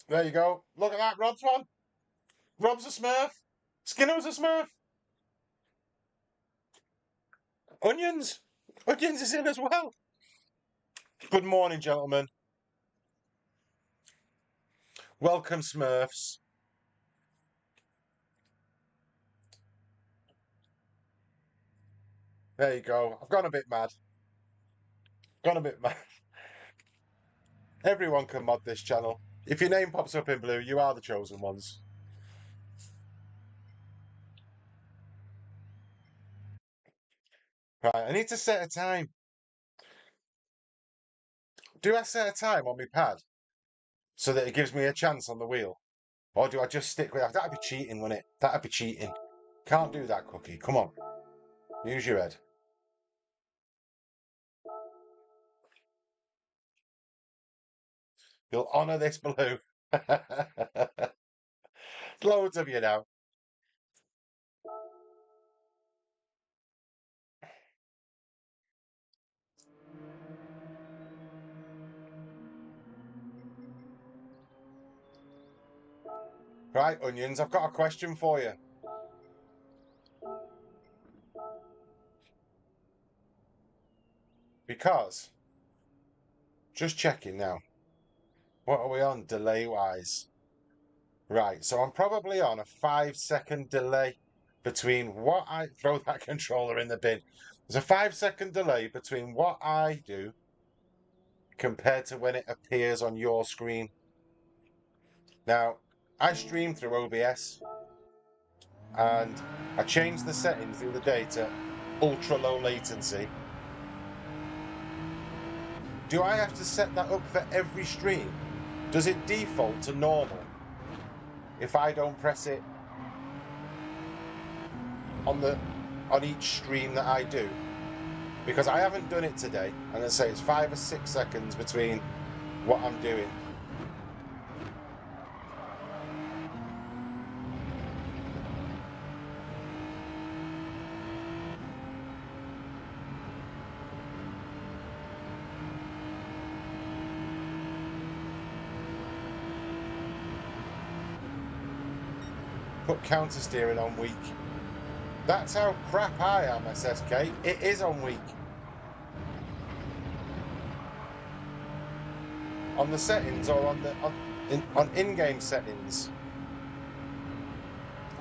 There you go. Look at that, Rob's one. Rob's a Smurf. Skino's a Smurf. Onions. Onions is in as well. Good morning, gentlemen. Welcome, Smurfs. There you go. I've gone a bit mad. Gone a bit mad. Everyone can mod this channel. If your name pops up in blue, you are the chosen ones. Right, I need to set a time. Do I set a time on my pad so that it gives me a chance on the wheel? Or do I just stick with that? That'd be cheating, wouldn't it? That'd be cheating. Can't do that, Cookie. Come on. Use your head. You'll honour this blue. Loads of you now. Right, Onions, I've got a question for you. Because, just checking now. What are we on delay-wise? Right, so I'm probably on a 5-second delay between what I throw that controller in the bin. There's a 5-second delay between what I do compared to when it appears on your screen. Now, I stream through OBS and I changed the settings the other day to ultra low latency. Do I have to set that up for every stream? Does it default to normal if I don't press it on each stream that I do? Because I haven't done it today, and I say it's 5 or 6 seconds between what I'm doing. Put counter steering on weak. That's how crap I am, SSK. It is on weak. On the settings or on in-game settings.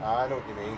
I know what you mean.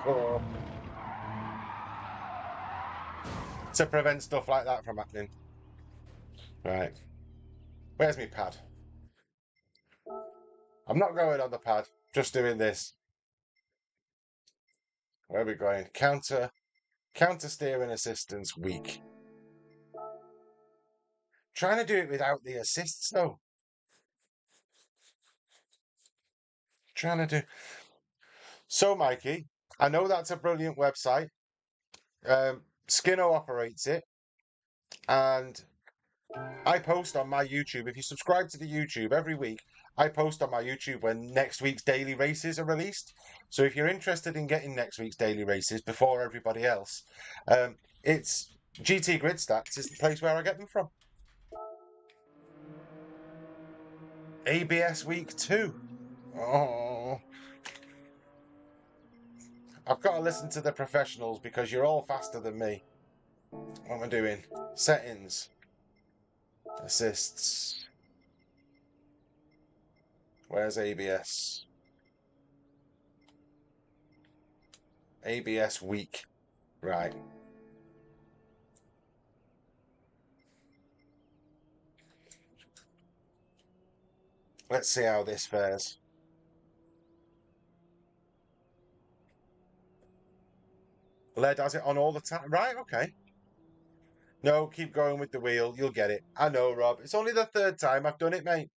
Oh. To prevent stuff like that from happening. Right. Where's my pad? I'm not going on the pad. Just doing this. Where are we going? Counter steering assistance weak. Trying to do it without the assists though. Trying to do. So, Mikey, I know that's a brilliant website. Skinno operates it, and I post on my YouTube. If you subscribe to the YouTube every week, I post on my YouTube when next week's daily races are released. So if you're interested in getting next week's daily races before everybody else, it's GT Grid Stats is the place where I get them from. ABS week 2. Oh. I've got to listen to the professionals because you're all faster than me. What am I doing? Settings. Assists. Where's ABS? ABS weak. Right. Let's see how this fares. Lead has it on all the time. Right, okay. No, keep going with the wheel. You'll get it. I know, Rob. It's only the 3rd time I've done it, mate.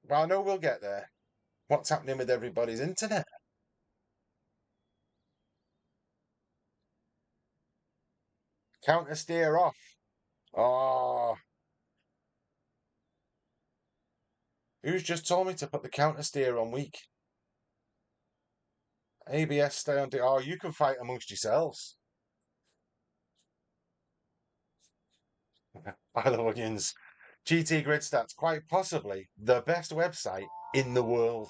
Well, I know we'll get there. What's happening with everybody's internet? Counter steer off. Oh, who's just told me to put the counter steer on weak? ABS stay on. Oh, you can fight amongst yourselves. I love onions. GT Grid Stats, quite possibly the best website in the world.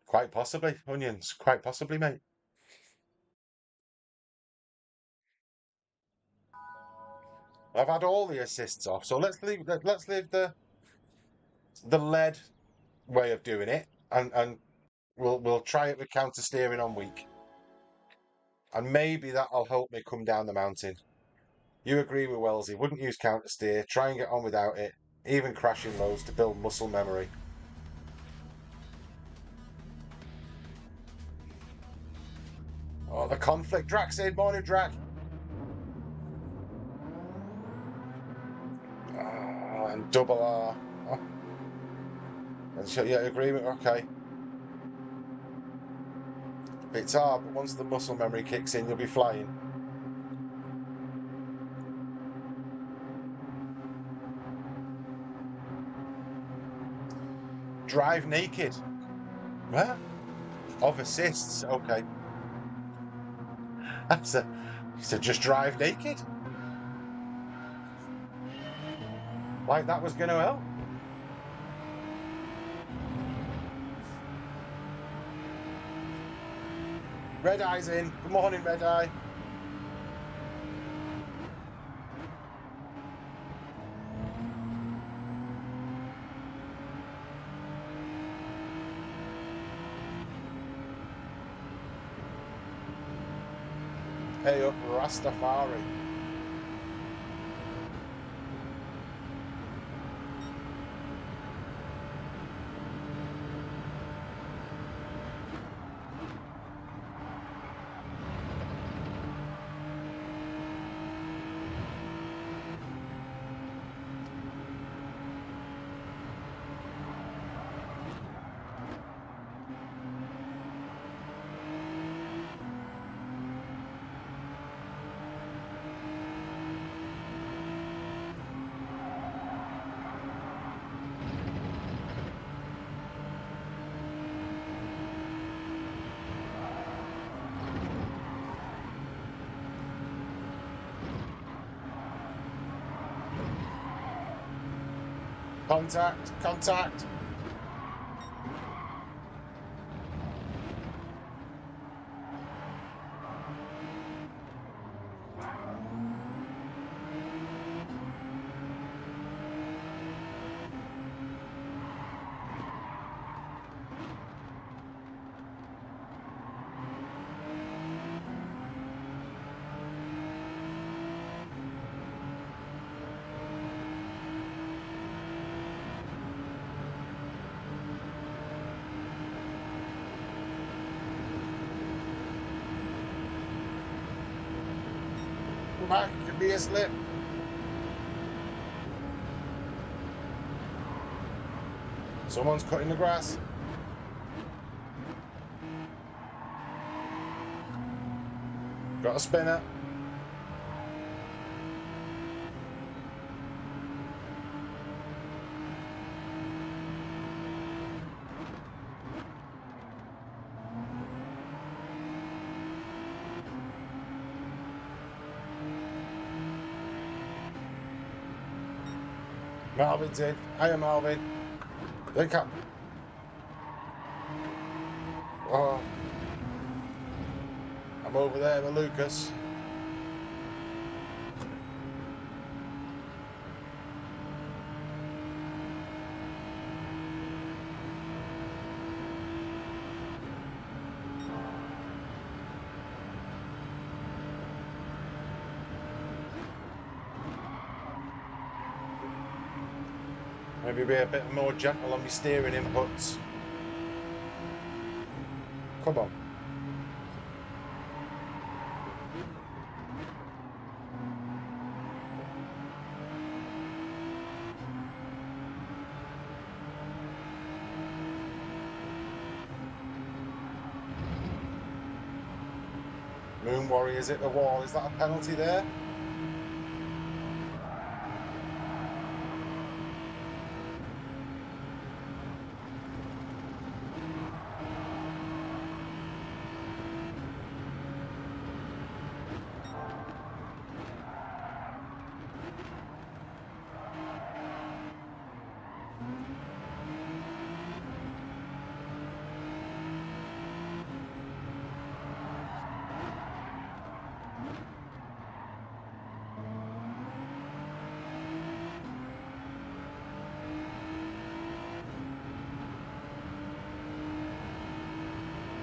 Quite possibly, onions. Quite possibly, mate. I've had all the assists off, so let's leave the lead way of doing it, and we'll try it with counter steering on weak, and maybe that'll help me come down the mountain. You agree with Wellesley? Wouldn't use counter steer. Try and get on without it, even crashing loads to build muscle memory. Oh, the conflict. Drac said, morning, Drac. Oh, and double R. Oh. Yeah, agreement. Okay. It's hard, but once the muscle memory kicks in, you'll be flying. Drive naked. What? Of assists. Okay. That's a. He said just drive naked. Like that was going to help. Red Eye's in. Good morning, Red Eye. Hey up, Rastafari. Contact, contact. Back, could be a slip. Someone's cutting the grass. Got a spinner. Marvin's in. Hiya, Marvin. Wake up. Oh. I'm over there with Lucas. Maybe be a bit more gentle on my steering inputs. Come on. Moon Warriors hit the wall. Is that a penalty there?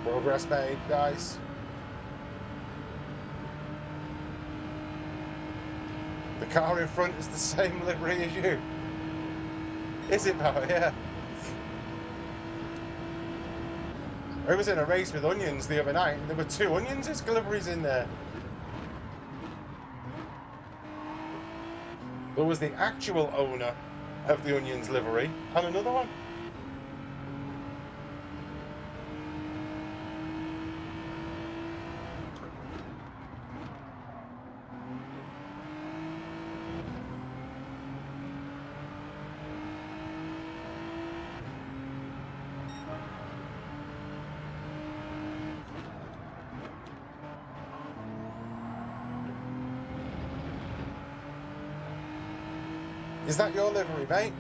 Progress made, guys. The car in front is the same livery as you. Is it, pal? Yeah. I was in a race with onions the other night, and there were 2 onions as liveries in there. There was the actual owner of the onions livery and another one. Is that your livery, mate?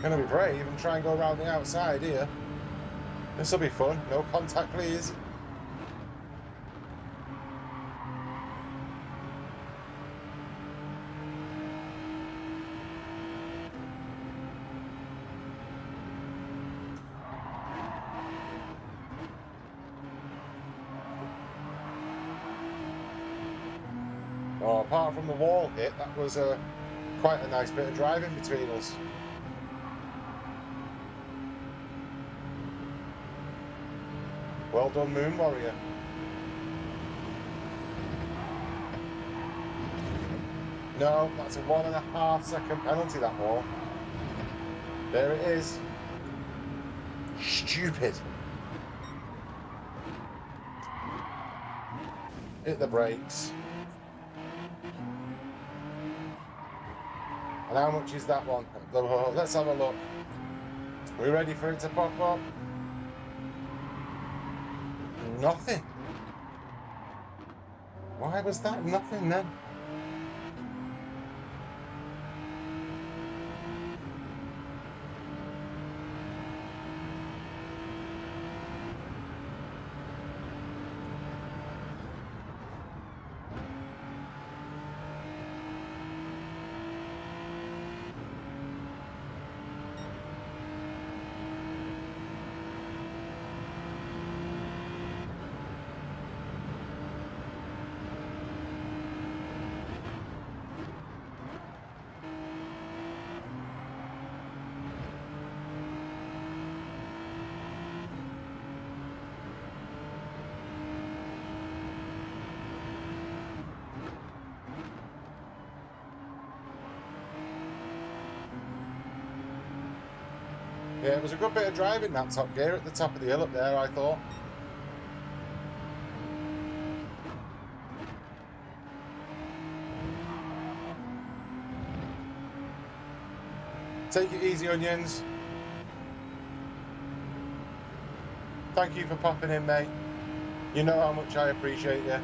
Gonna be brave and try and go around the outside here. This will be fun. No contact, please. Oh, apart from the wall hit, that was quite a nice bit of driving between us. Well done, Moon Warrior. No, that's a 1.5 second penalty, that wall. There it is. Stupid. Hit the brakes. And how much is that one? Let's have a look. Are we ready for it to pop up? Nothing. Why was that nothing then? Yeah, it was a good bit of driving, that top gear at the top of the hill up there, I thought. Take it easy, Onions. Thank you for popping in, mate. You know how much I appreciate you.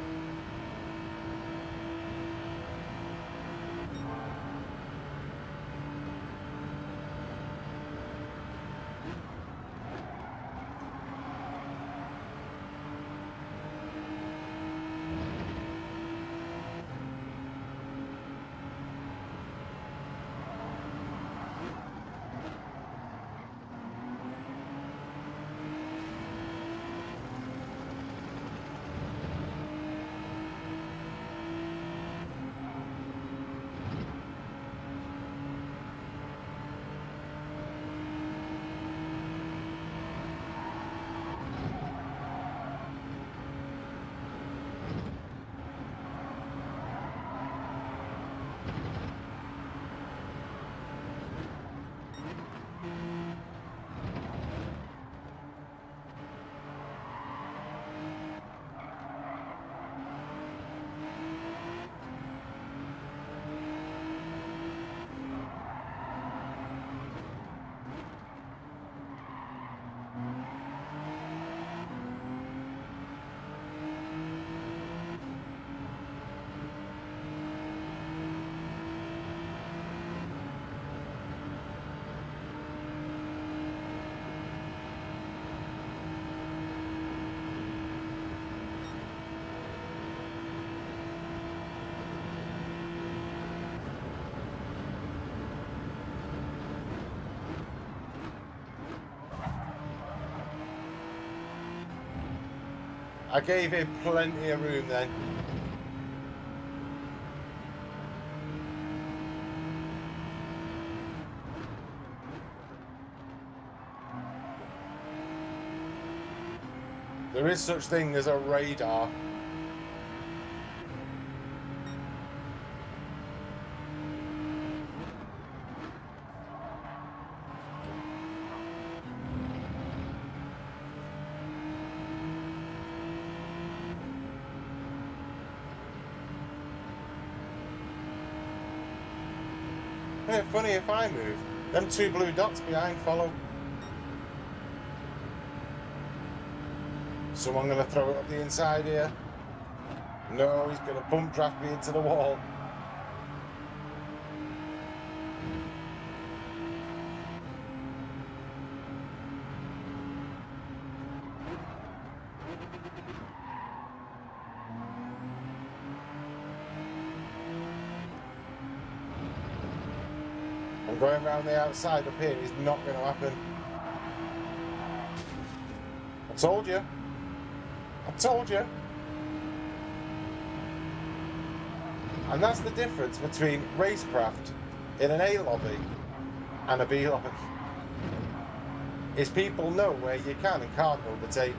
I gave him plenty of room then. There is such thing as a radar. Yeah, funny if I move. Them two blue dots behind follow. Someone going to throw it up the inside here? No, he's going to pump draft me into the wall. And going around the outside up here is not going to happen. I told you. I told you. And that's the difference between racecraft in an A lobby and a B lobby. Is people know where you can and can't overtake.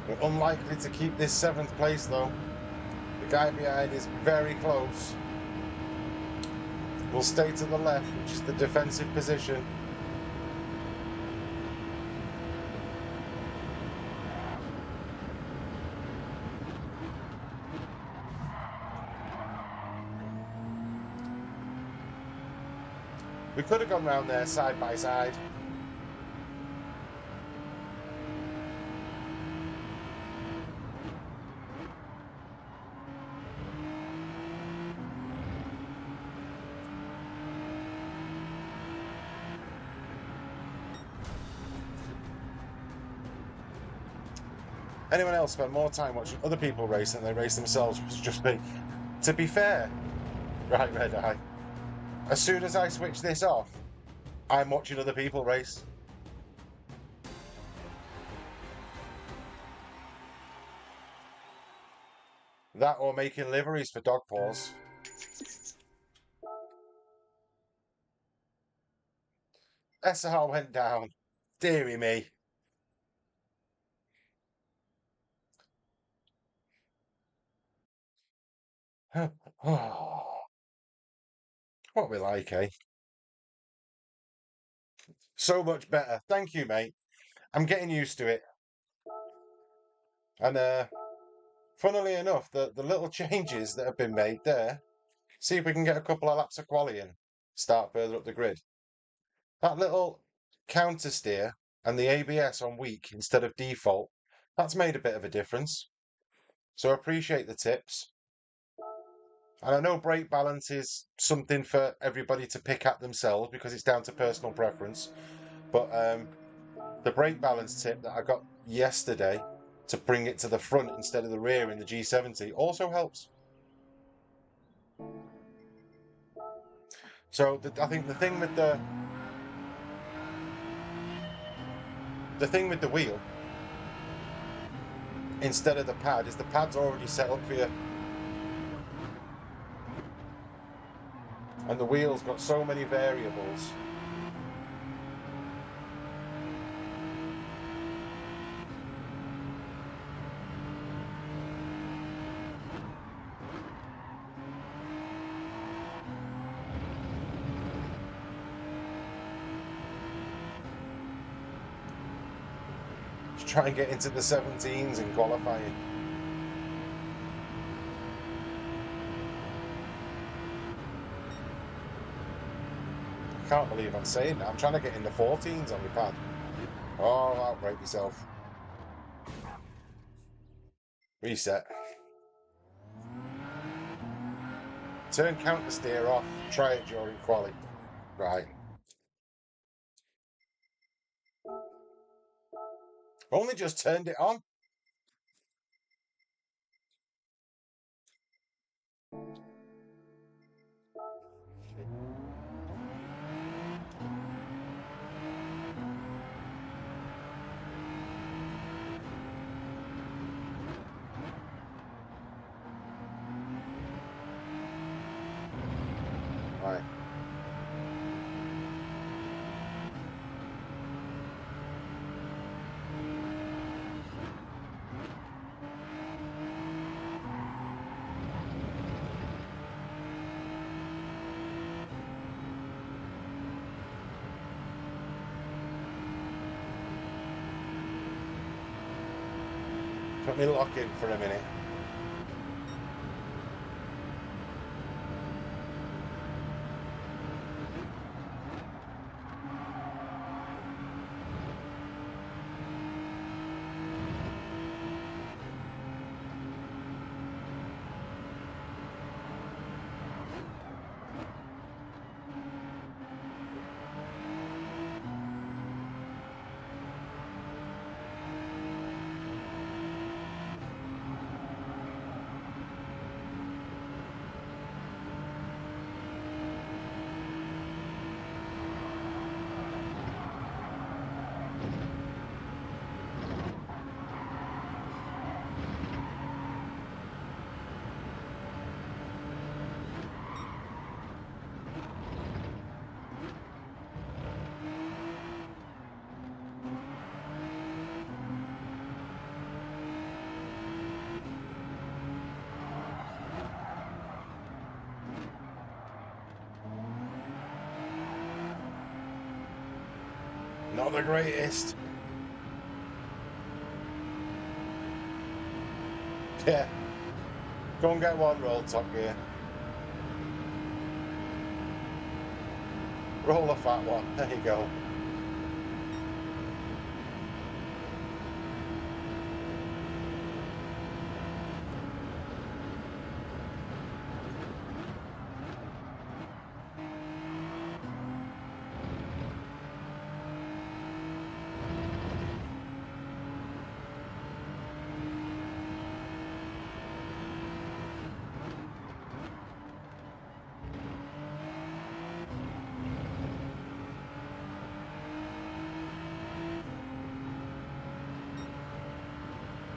We're unlikely to keep this 7th place though. The guy behind is very close. We'll stay to the left, which is the defensive position. We could have gone round there side by side. Anyone else spend more time watching other people race than they race themselves? It's just me. To be fair, right, Red Eye, as soon as I switch this off, I'm watching other people race. That or making liveries for dog paws. SR went down. Deary me. What we like, eh? So much better. Thank you, mate. I'm getting used to it. And funnily enough, the little changes that have been made there, see if we can get a couple of laps of quali in, start further up the grid. That little counter steer and the ABS on weak instead of default, that's made a bit of a difference. So I appreciate the tips. And I know brake balance is something for everybody to pick at themselves because it's down to personal preference. But the brake balance tip that I got yesterday to bring it to the front instead of the rear in the G70 also helps. So I think the thing with the wheel instead of the pad is the pad's already set up for you. And the wheel's got so many variables. Just try and get into the 17s in qualifying. I can't believe I'm saying that. I'm trying to get in the 14s on my pad. Oh, outright yourself. Reset. Turn counter steer off. Try it during quali. Right. Only just turned it on. Right. Let me lock in for a minute. Not the greatest. Yeah. Go and get one roll, Top Gear. Roll a fat one. There you go.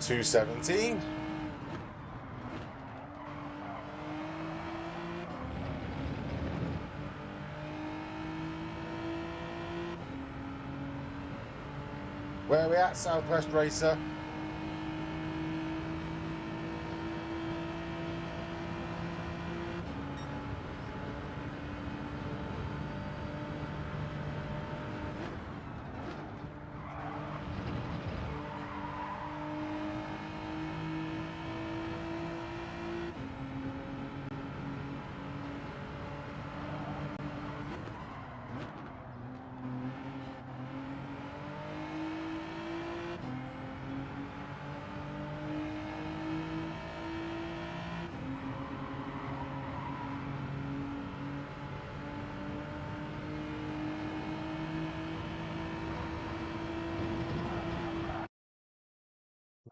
$2.17. Where are we at, Southwest Racer?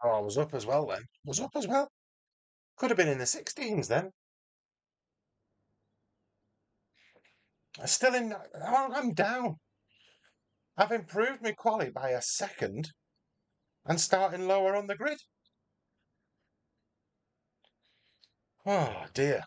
Oh, I was up as well then. Was up as well. Could have been in the 16s then. Still in. Oh, I'm down. I've improved my quali by a second and starting lower on the grid. Oh dear.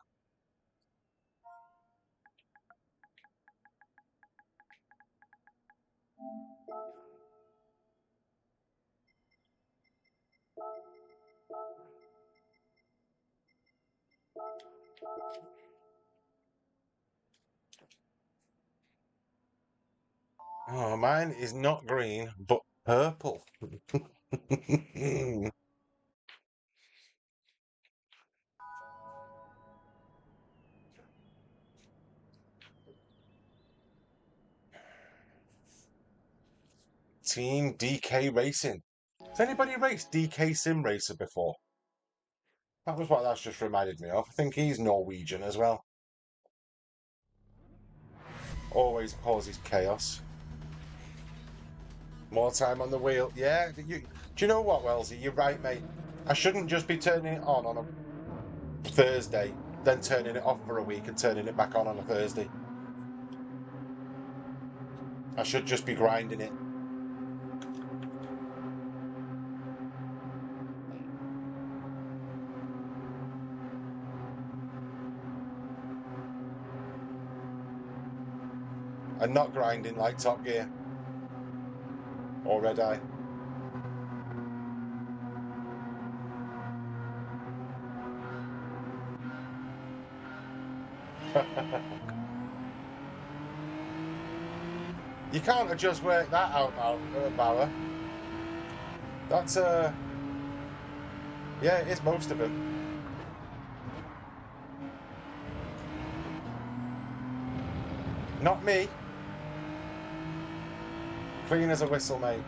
Oh, mine is not green, but purple. Team DK Racing. Has anybody raced DK Sim Racer before? That was what that's just reminded me of. I think he's Norwegian as well. Always causes chaos. More time on the wheel. Yeah, do you know what, Wellesley? You're right, mate. I shouldn't just be turning it on a Thursday, then turning it off for a week and turning it back on a Thursday. I should just be grinding it. And not grinding like Top Gear or Red Eye. You can't just work that out, Bauer. That's Yeah, it is most of them. Not me. Clean as a whistle, mate.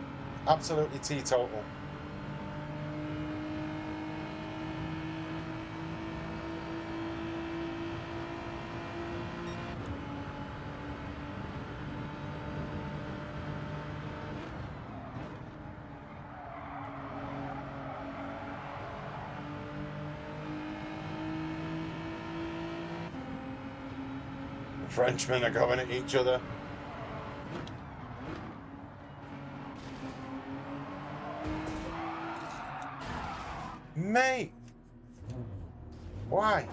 Absolutely teetotal. Frenchmen are going at each other. Mate! Why?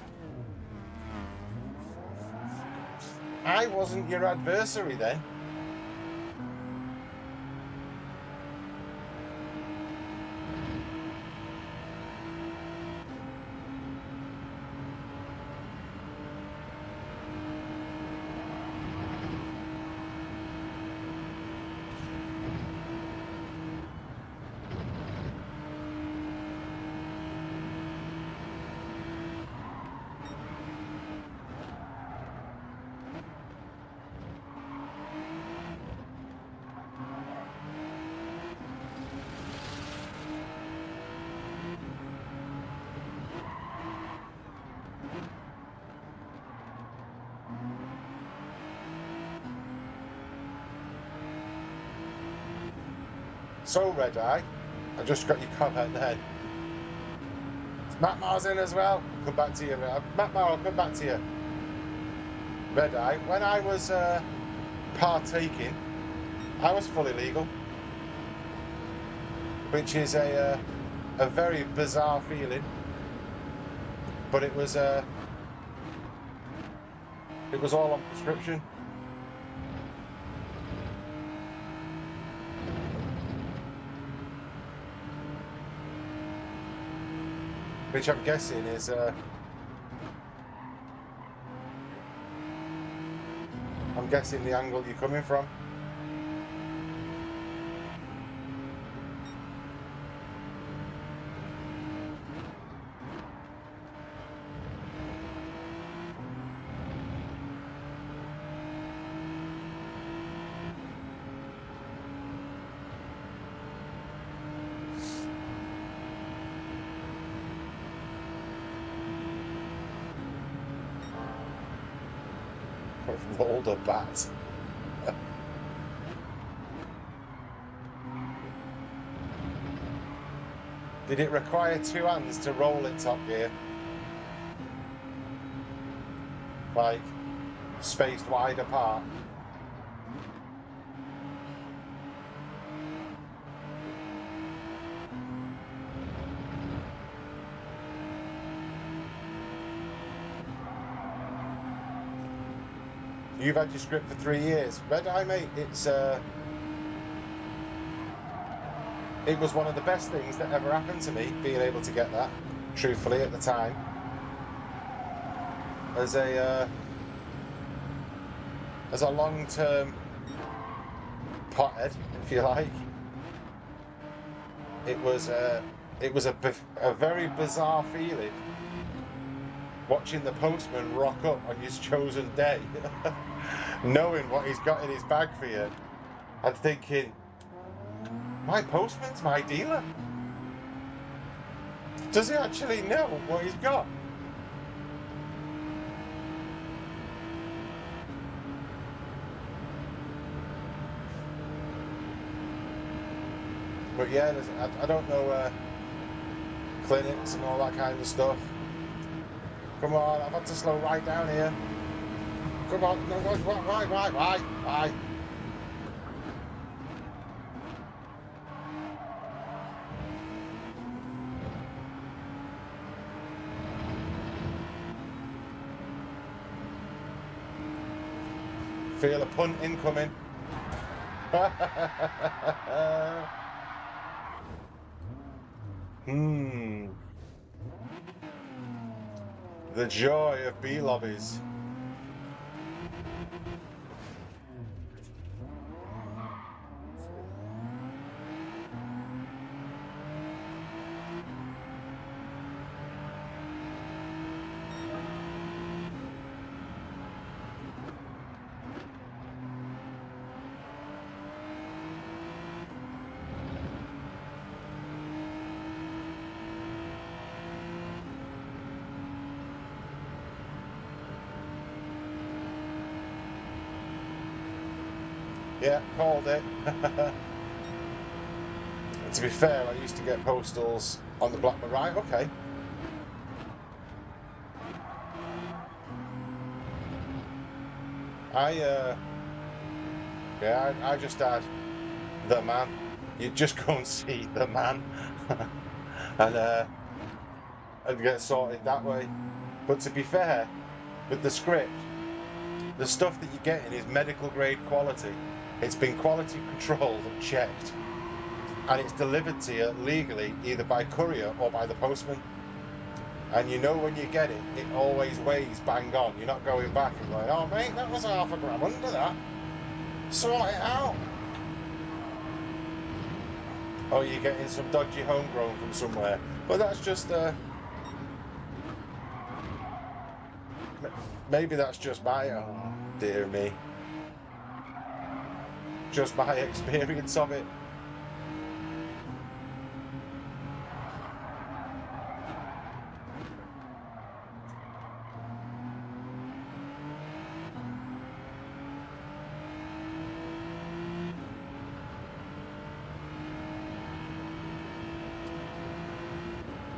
I wasn't your adversary then. So, Red Eye, I just got your comment then. Matt Mar's in as well. I'll come back to you. Matt Mar, I'll come back to you. Red Eye, when I was partaking, I was fully legal, which is a very bizarre feeling. But it was all on prescription. Which I'm guessing is I'm guessing the angle you're coming from. Rolled a bat. Did it require two hands to roll it, Top Gear? Like, spaced wide apart? You've had your script for 3 years. Red Eye, mate, it was one of the best things that ever happened to me, being able to get that, truthfully, at the time. As a long-term pothead, if you like. It was a very bizarre feeling watching the postman rock up on his chosen day, knowing what he's got in his bag for you, and thinking, my postman's my dealer. Does he actually know what he's got? But yeah, I don't know clinics and all that kind of stuff. Come on, I've had to slow right down here. Come on, no, why? Feel a punt incoming. The joy of B lobbies. Yeah, called it. To be fair, I used to get postals on the Blackman. Right, okay. I just had the man. You just go and see the man, and get sorted that way. But to be fair, with the script, the stuff that you're getting is medical grade quality. It's been quality controlled and checked, and it's delivered to you legally either by courier or by the postman. And you know when you get it, it always weighs bang on. You're not going back and going, oh mate, that was half a gram under that. Sort it out. Oh, you're getting some dodgy homegrown from somewhere. But that's just maybe that's just my, oh dear me, just my experience of it.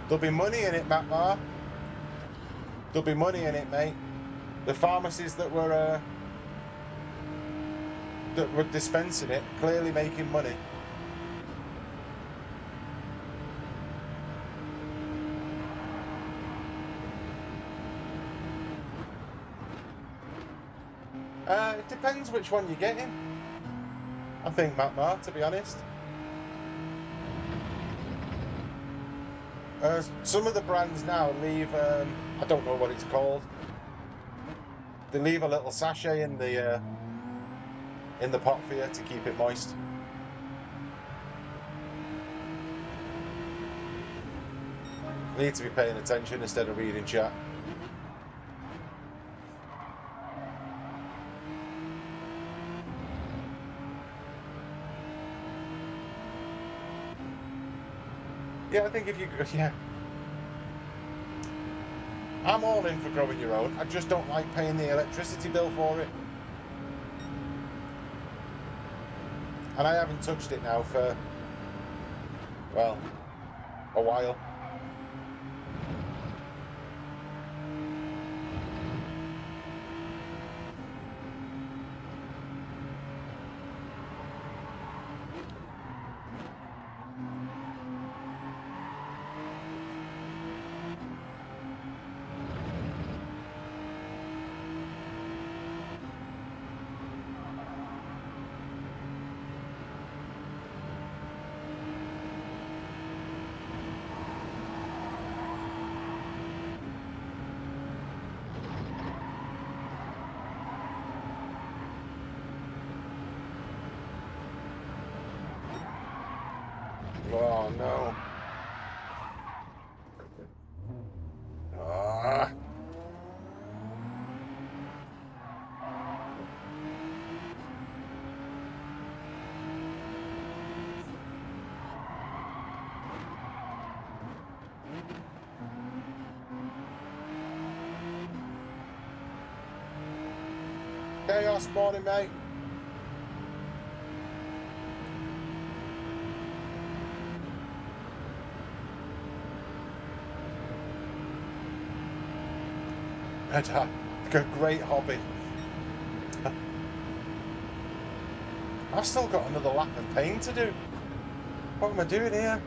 There'll be money in it, Matt Marr. There'll be money in it, mate. The pharmacies that were dispensing it, clearly making money. It depends which one you're getting. I think, Matt Marr, to be honest. Some of the brands now leave, I don't know what it's called. They leave a little sachet in the pot for you to keep it moist. You need to be paying attention instead of reading chat. Yeah, I think if you, yeah. I'm all in for growing your own. I just don't like paying the electricity bill for it. And I haven't touched it now for, well, a while. Oh no. Ah. Chaos morning, mate. A great hobby. I've still got another lap of pain to do. What am I doing here?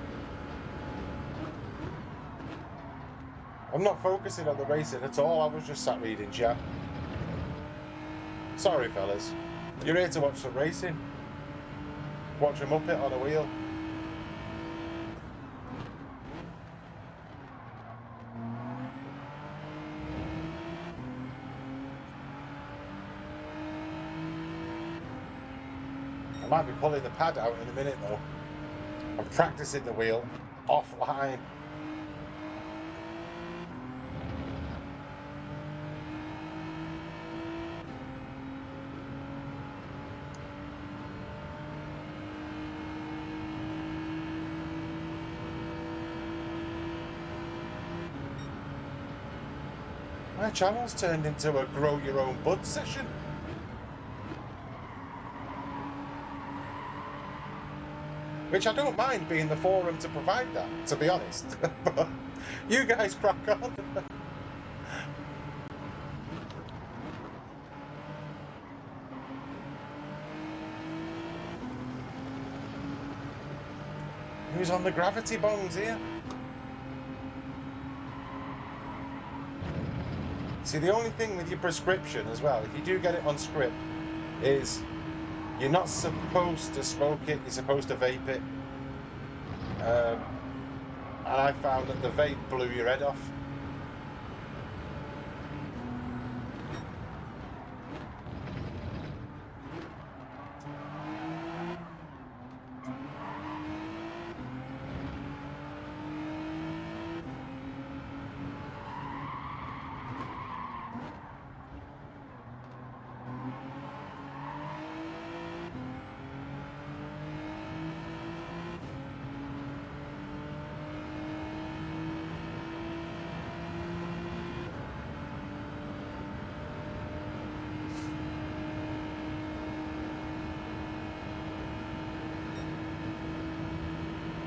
I'm not focusing on the racing at all. I was just sat reading chat. Sorry, fellas. You're here to watch some racing. Watch a Muppet on a wheel. I might be pulling the pad out in a minute though. I'm practicing the wheel offline. My channel's turned into a grow your own bud session. Which I don't mind being the forum to provide that, to be honest. But you guys crack on. Who's on the gravity bones here? See, the only thing with your prescription as well, if you do get it on script, is you're not supposed to smoke it, you're supposed to vape it. And I found that the vape blew your head off.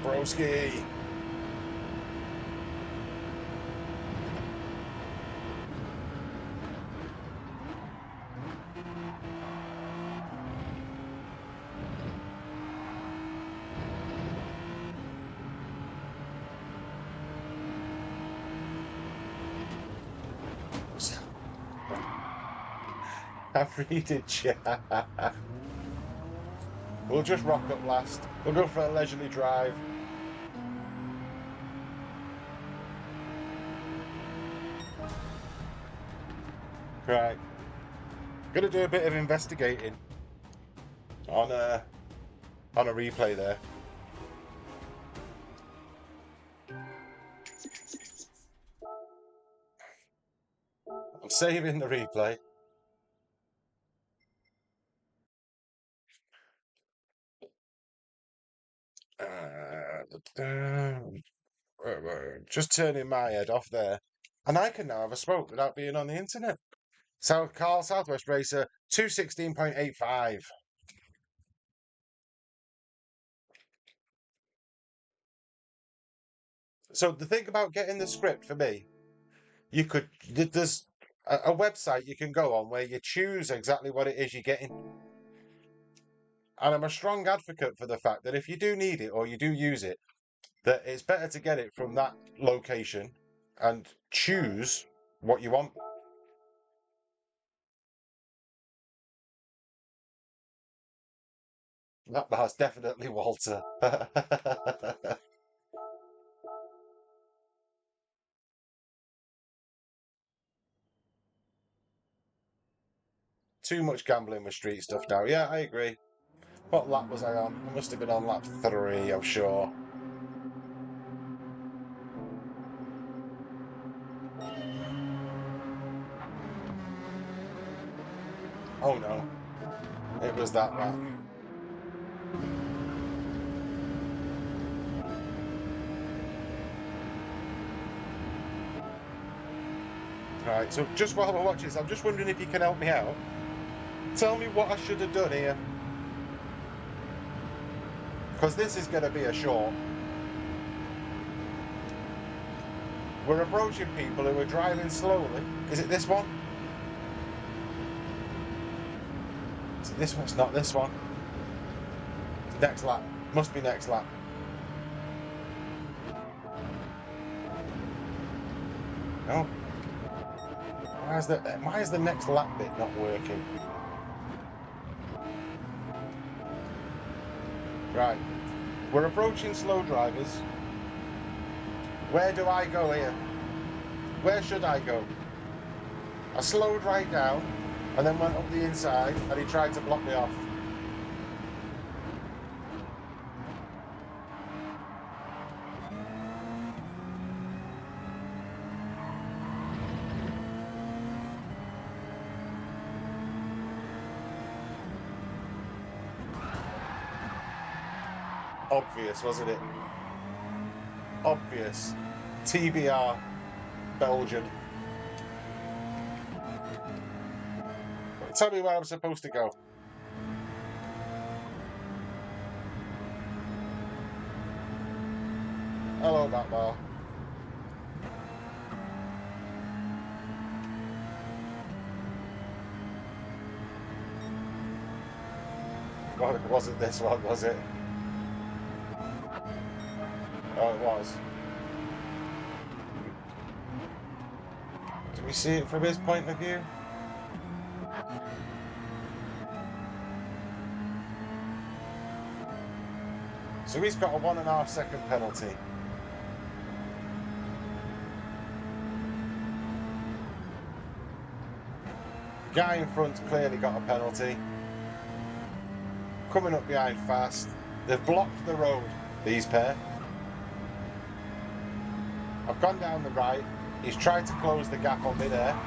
Broski. I've read chat. We'll just rock up last. We'll go for a leisurely drive. Right. Gonna do a bit of investigating on a replay there. I'm saving the replay. Just turning my head off there. And I can now have a smoke without being on the internet. Southwest Racer 216.85. So the thing about getting the script for me, there's a website you can go on where you choose exactly what it is you're getting. And I'm a strong advocate for the fact that if you do need it or you do use it, that it's better to get it from that location and choose what you want. That's definitely Walter. Too much gambling with street stuff now. Yeah, I agree. What lap was I on? I must have been on lap 3, I'm sure. Oh no. It was that lap. Right, so just while we're watching this, I'm just wondering if you can help me out. Tell me what I should have done here. Because this is going to be a short. We're approaching people who are driving slowly. Is it this one? Is it this one? It's not this one. Next lap. Must be next lap. No. Why is the next lap bit not working? Right. We're approaching slow drivers. Where do I go here? Where should I go? I slowed right down and then went up the inside and he tried to block me off. Obvious, wasn't it? Obvious. TBR, Belgian. Tell me where I'm supposed to go. Hello, back bar. Well, it wasn't this one, was it? Oh, it was. Do we see it from his point of view? So he's got a 1.5 second penalty. Guy in front's clearly got a penalty. Coming up behind fast. They've blocked the road, these pair. I've gone down the right. He's tried to close the gap on mid-air.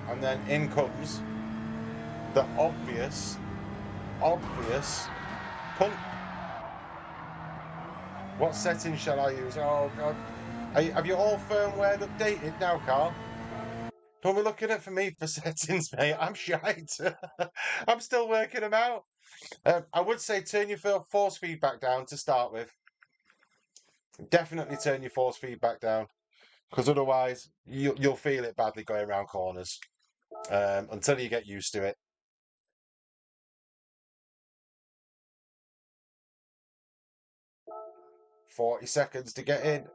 And then in comes the obvious punt. What settings shall I use? Oh, God. Have you all firmware updated now, Carl? Don't be looking at for me for settings, mate. I'm shite. I'm still working them out. I would say turn your force feedback down to start with. Definitely turn your force feedback down, because otherwise you'll feel it badly going around corners until you get used to it. 40 seconds to get in.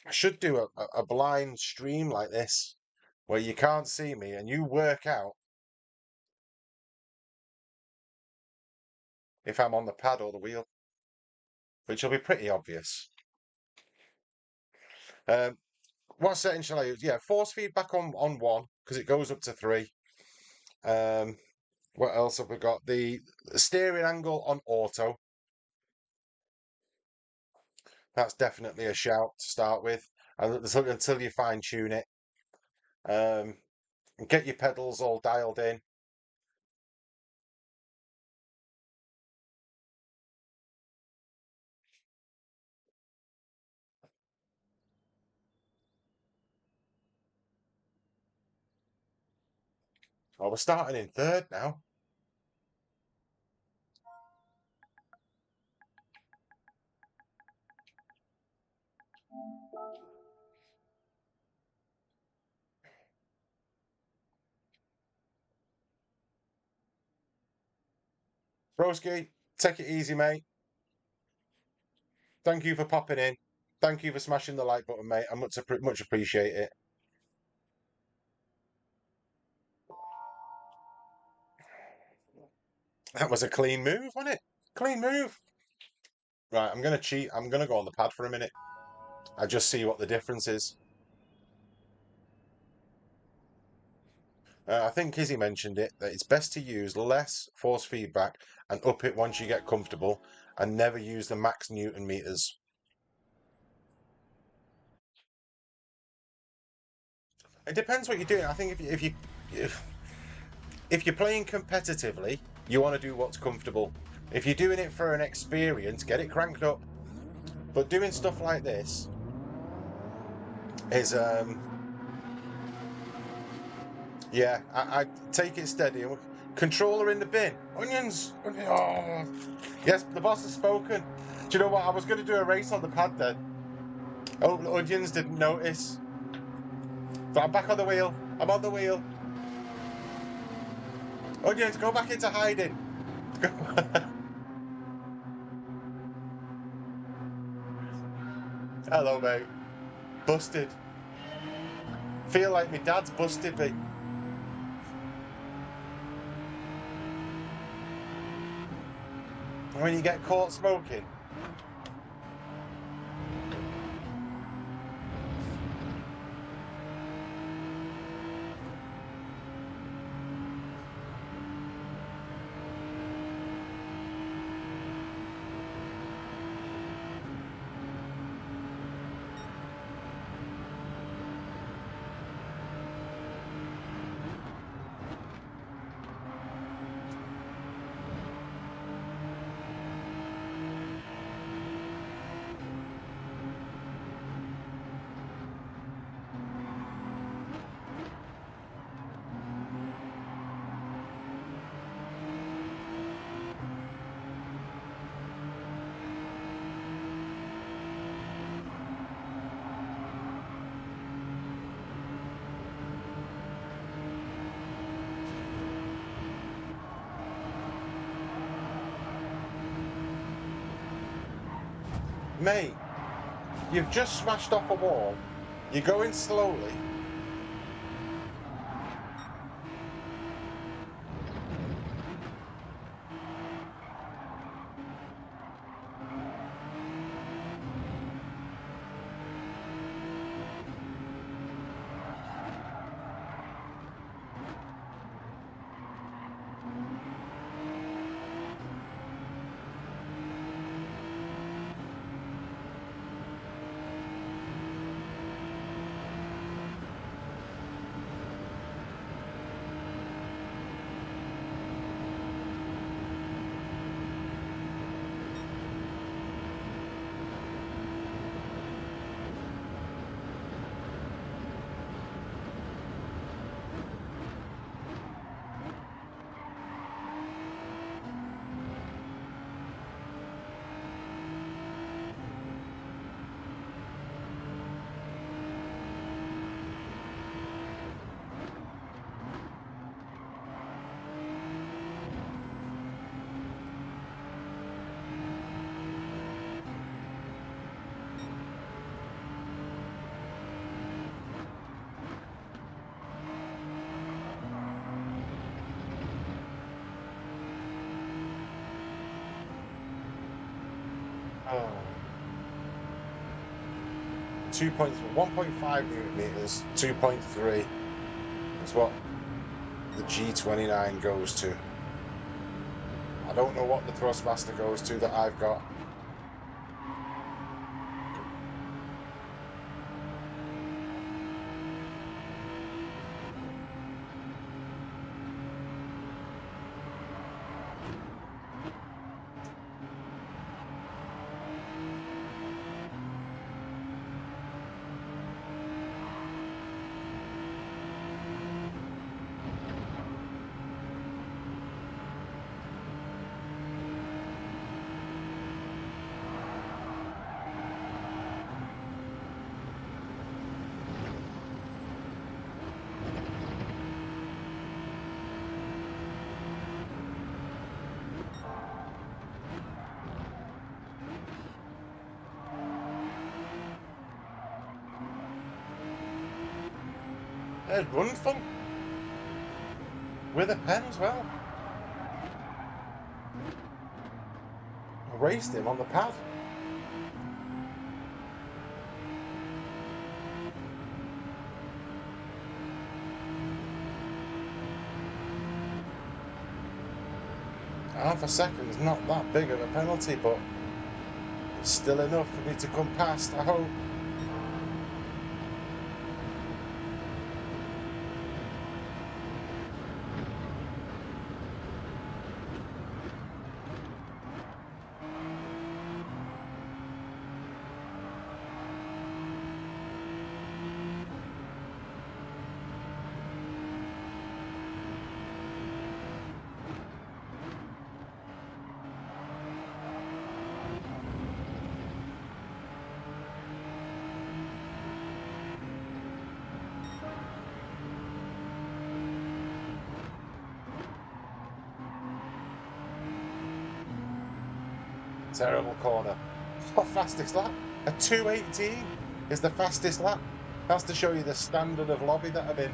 I should do a blind stream like this, where you can't see me and you work out if I'm on the pad or the wheel, which will be pretty obvious. What setting shall I use? Yeah, force feedback on 1, because it goes up to 3. What else have we got? The steering angle on auto. That's definitely a shout to start with, until you fine tune it. Get your pedals all dialed in. Oh, we're starting in third now. Broski, take it easy, mate. Thank you for popping in. Thank you for smashing the like button, mate. I much appreciate it. That was a clean move, wasn't it? Clean move. Right, I'm going to cheat. I'm going to go on the pad for a minute. I just see what the difference is. I think Kizzy mentioned it, that it's best to use less force feedback and up it once you get comfortable, and never use the max Newton meters. It depends what you're doing. I think if you're playing competitively, you want to do what's comfortable. If you're doing it for an experience, get it cranked up. But doing stuff like this is yeah, I take it steady. Controller in the bin. Onions. Oh. Yes, the boss has spoken. Do you know what? I was going to do a race on the pad then. Oh, the onions didn't notice. But I'm back on the wheel. I'm on the wheel. Onions, go back into hiding. Hello, mate. Busted. Feel like my dad's busted me. When you get caught smoking. Mate, you've just smashed off a wall. You're going slowly. Oh. 1.5 newton meters, 2.3 is what the G29 goes to. I don't know what the Thrustmaster goes to that I've got. There's Run Fun with a pen as well. I raced him on the pad. Half a second's not that big of a penalty, but it's still enough for me to come past, I hope. Terrible corner. What fastest lap? A 2:18 is the fastest lap. That's to show you the standard of lobby that I'm in.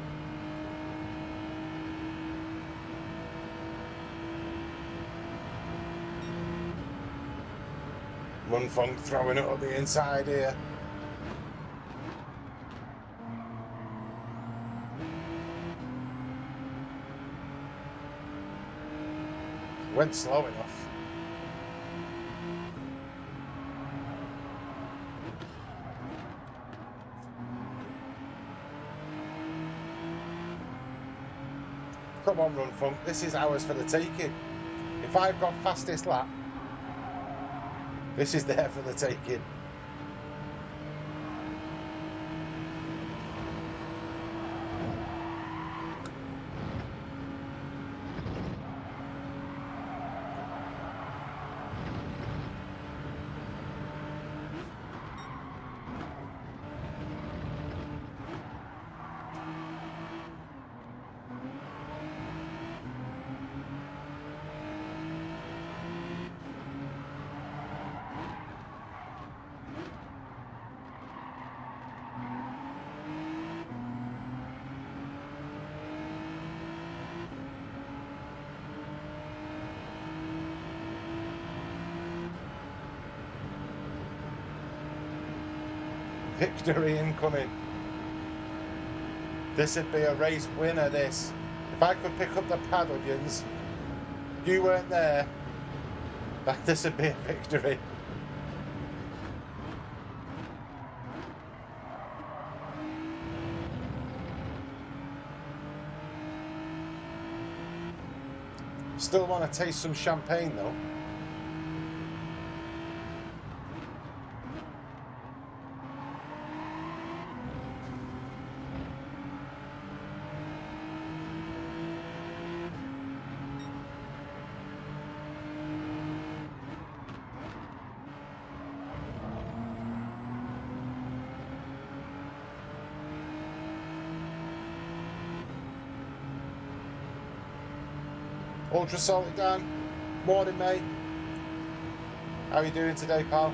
Run Funk throwing it up the inside here. Went slow enough. Come on, Run Funk, this is ours for the taking. If I've got fastest lap, this is there for the taking. Victory incoming. This would be a race winner, this. If I could pick up the pad, Onions, you weren't there, this would be a victory. Still want to taste some champagne though. Ultra Salty Dan, morning mate. How are you doing today, pal?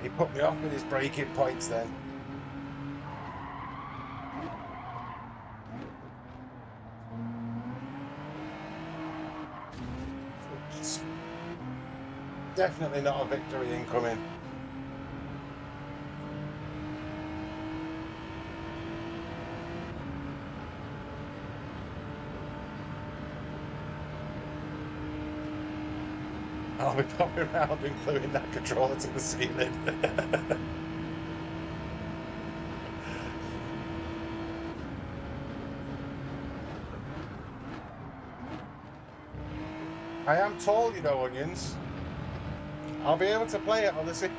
He put me off with his braking points then. Definitely not a victory incoming. I'll be popping around and gluing that controller to the ceiling. I am tall, you know, Onions. I'll be able to play it on the ceiling.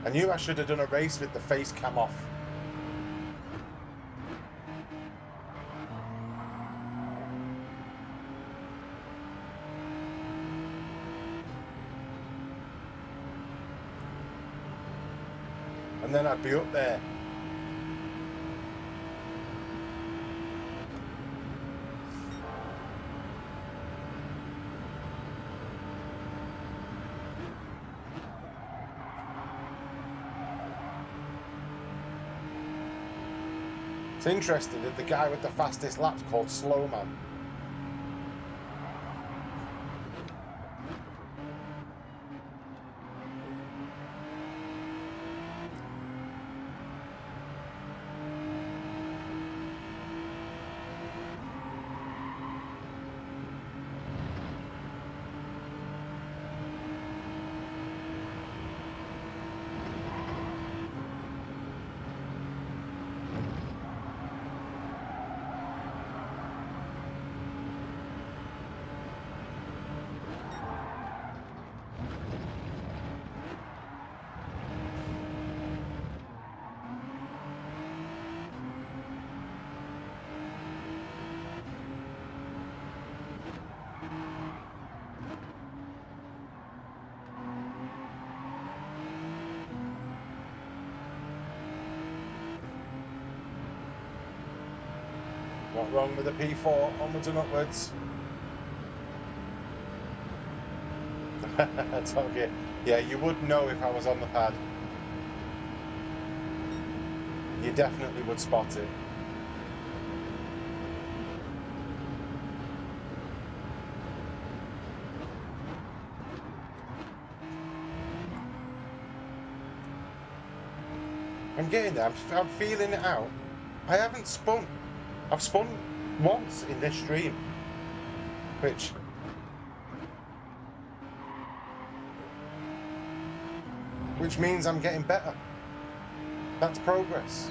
I knew I should have done a race with the face cam off. And then I'd be up there. It's interesting that the guy with the fastest lap's called Slow Man. What wrong with the P4? Onwards and upwards. I told you. Yeah, you would know if I was on the pad. You definitely would spot it. I'm getting there. I'm feeling it out. I haven't spun. I've spun once in this stream, which means I'm getting better. That's progress.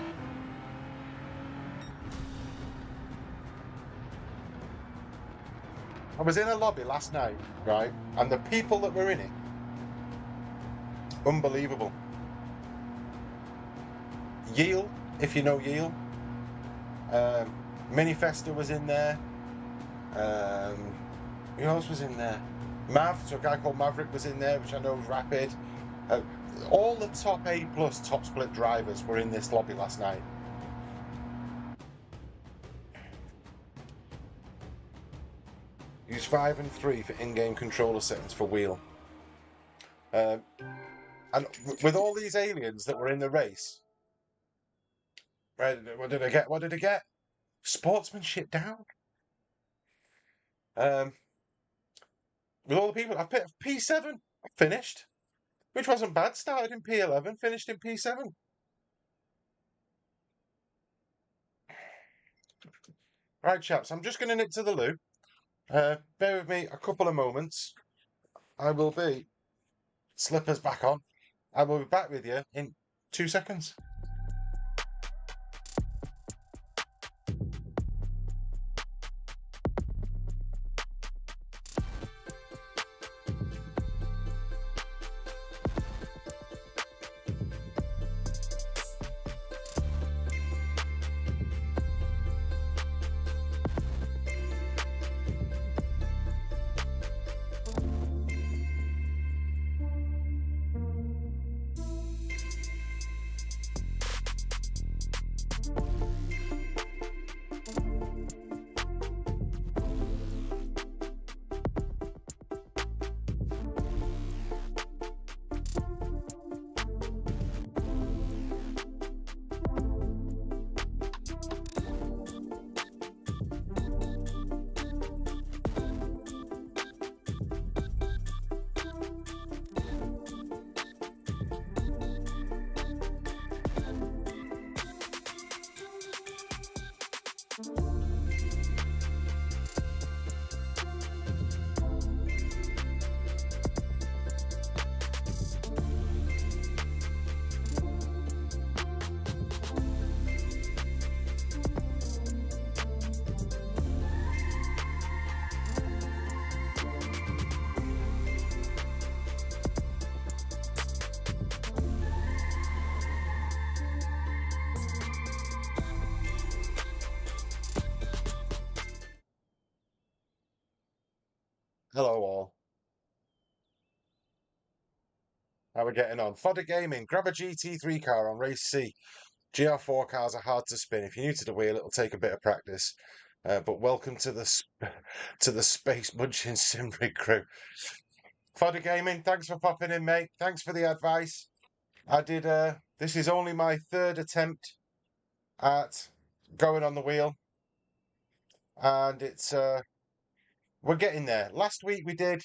I was in a lobby last night, right? And the people that were in it, unbelievable. Yield, if you know Yield. Minifesta was in there. Who else was in there? So a guy called Maverick was in there, which I know is rapid. All the top A plus top split drivers were in this lobby last night. Use 5 and 3 for in-game controller settings for wheel. And with all these aliens that were in the race, what did I get? What did I get? Sportsmanship down. With all the people, I've picked P7. I finished, which wasn't bad. Started in P11, finished in P7. Right, chaps, I'm just going to nip to the loo. Bear with me a couple of moments. I will be slippers back on. I will be back with you in 2 seconds. Hello all. How are we getting on? Fodder Gaming, grab a GT3 car on race C. GR4 cars are hard to spin. If you're new to the wheel, it'll take a bit of practice. But welcome to the to the Space Munching Simrig crew. Fodder Gaming, thanks for popping in, mate. Thanks for the advice. I did. This is only my third attempt at going on the wheel, and it's we're getting there. Last week we did.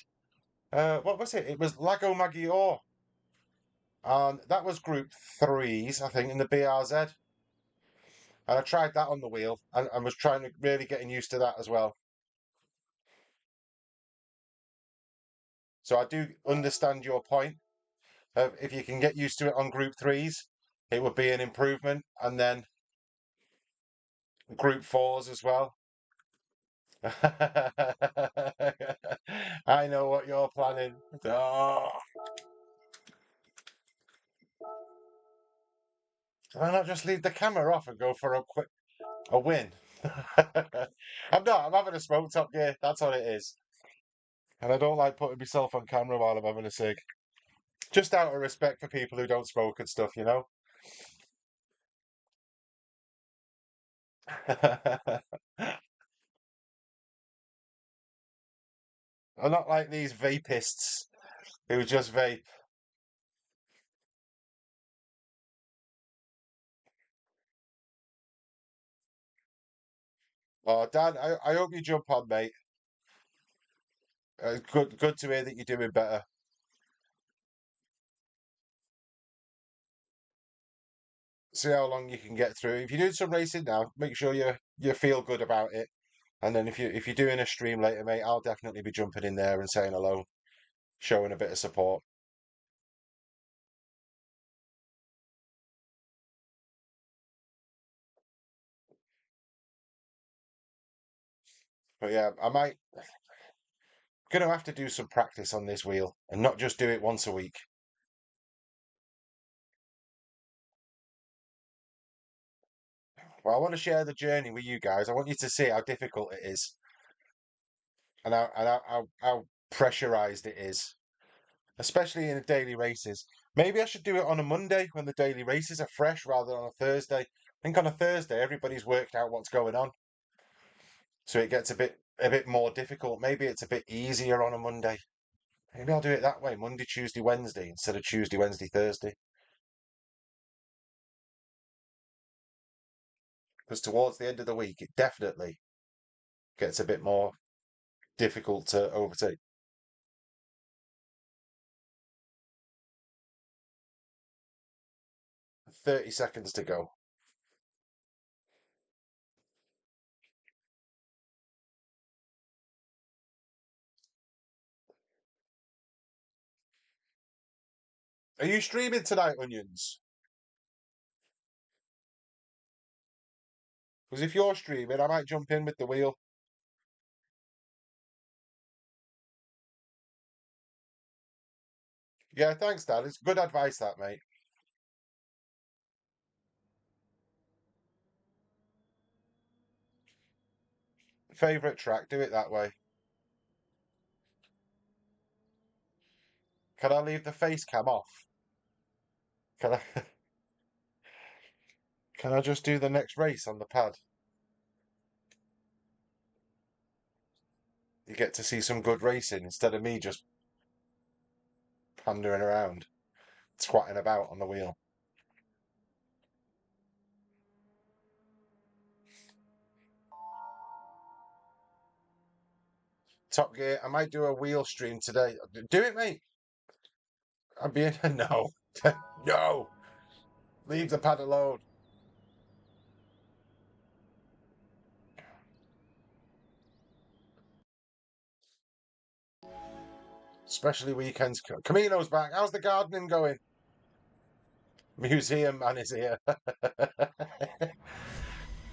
What was it? It was Lago Maggiore, and that was Group Threes, I think, in the BRZ. And I tried that on the wheel and was trying to really getting used to that as well. So I do understand your point. If you can get used to it on Group Threes, it would be an improvement. And then Group Fours as well. I know what you're planning. Oh. Why not just leave the camera off and go for a win? I'm not. I'm having a smoke top gear. That's all it is. And I don't like putting myself on camera while I'm having a cig. Just out of respect for people who don't smoke and stuff, you know? I'm not like these vapists who just vape. Oh, Dan, I hope you jump on, mate. Good to hear that you're doing better. See how long you can get through. If you're doing some racing now, make sure you feel good about it. And then if you're doing a stream later, mate, I'll definitely be jumping in there and saying hello, showing a bit of support. But yeah, I might gonna have to do some practice on this wheel and not just do it once a week. Well, I want to share the journey with you guys. I want you to see how difficult it is and how pressurized it is, especially in the daily races. Maybe I should do it on a Monday when the daily races are fresh rather than on a Thursday. I think on a Thursday everybody's worked out what's going on, so it gets a bit more difficult. Maybe it's a bit easier on a Monday. Maybe I'll do it that way: Monday, Tuesday, Wednesday instead of Tuesday, Wednesday, Thursday. Because towards the end of the week, it definitely gets a bit more difficult to overtake. 30 seconds to go. Are you streaming tonight, Onions? Because if you're streaming, I might jump in with the wheel. Yeah, thanks, Dad. It's good advice, that, mate. Favourite track, do it that way. Can I leave the face cam off? Can I can I just do the next race on the pad? You get to see some good racing instead of me just pandering around, squatting about on the wheel. Top Gear, I might do a wheel stream today. Do it, mate. I'm being no. No. Leave the pad alone. Especially weekends. Camino's back. How's the gardening going? Museum man is here.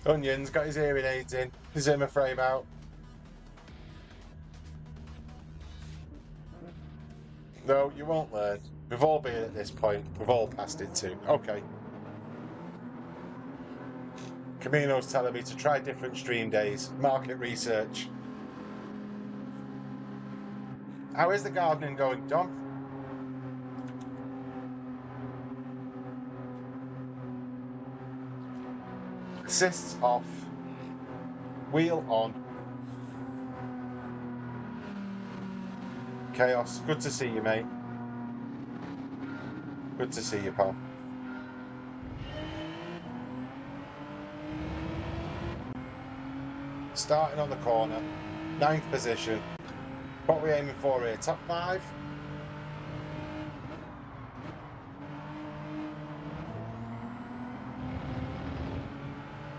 Onion's got his hearing aids in. His Zimmer frame out. No, you won't learn. We've all been at this point. We've all passed it too. Okay. Camino's telling me to try different stream days. Market research. How is the gardening going, Dom? Assists off. Wheel on. Chaos. Good to see you, mate. Good to see you, pal. Starting on the corner. 9th position. What are we aiming for here? Top 5?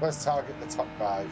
Let's target the top 5.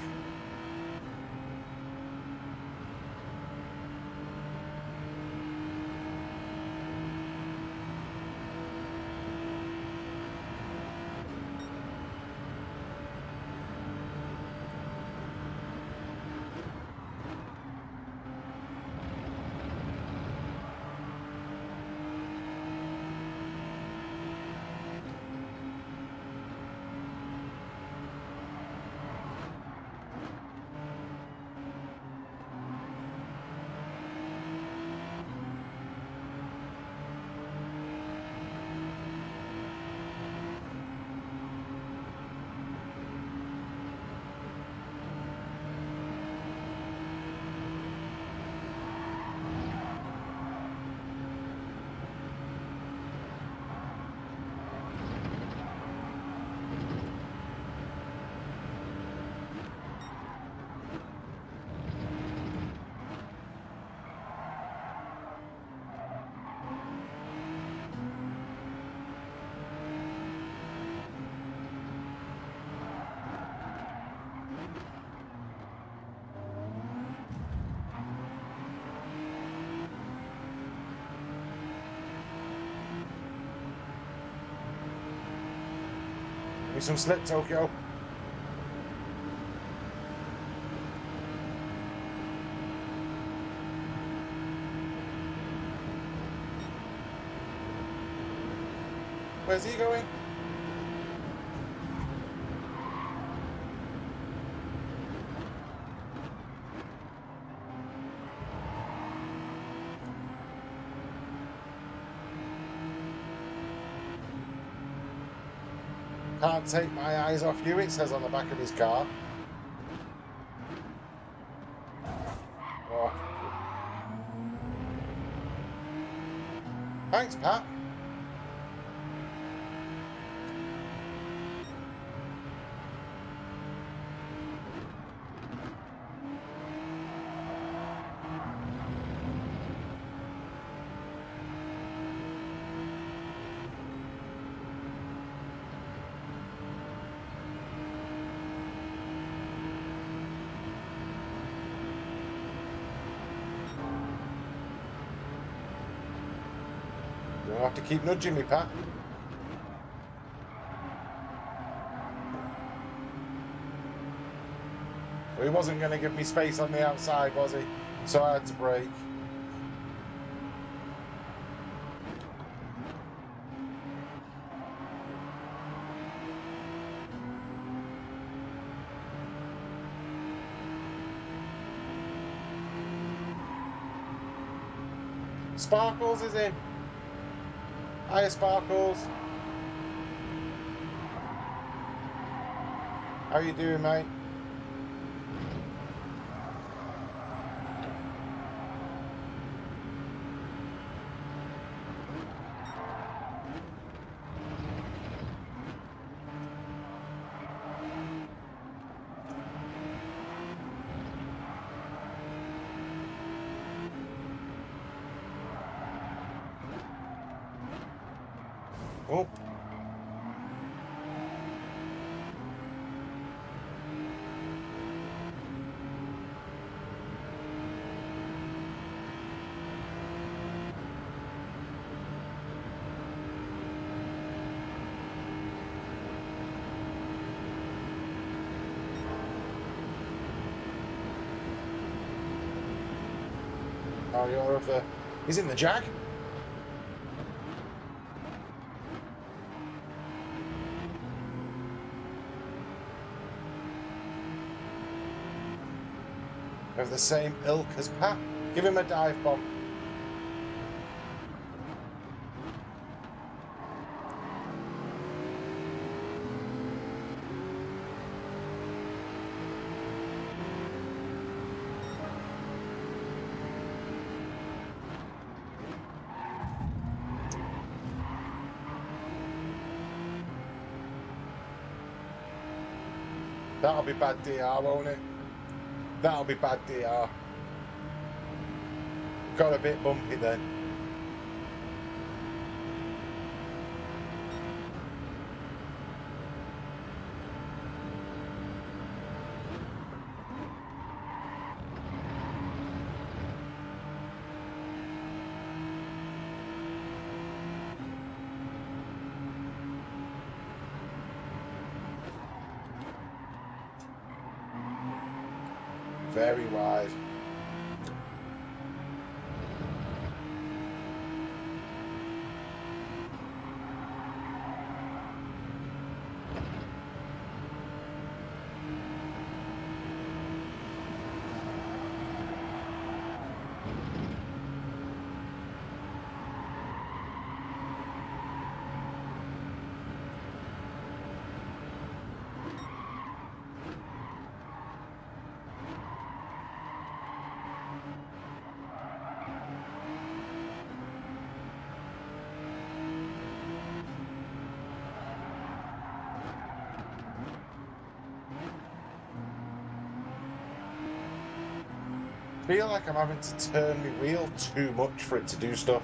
me some slip, Tokyo. Where's he going? Can't take my eyes off you, it says on the back of his car. Oh. Thanks, Pat. You'll have to keep nudging me, Pat. Well, he wasn't going to give me space on the outside, was he? So I had to brake. Sparkles is in. Hiya, Sparkles. How you doing, mate? Oh. Oh, you're over. He's in the Jag. Of the same ilk as Pat. Give him a dive bomb. That'll be bad DR, won't it? That'll be bad DR. Got a bit bumpy then. Very wide. I feel like I'm having to turn my wheel too much for it to do stuff.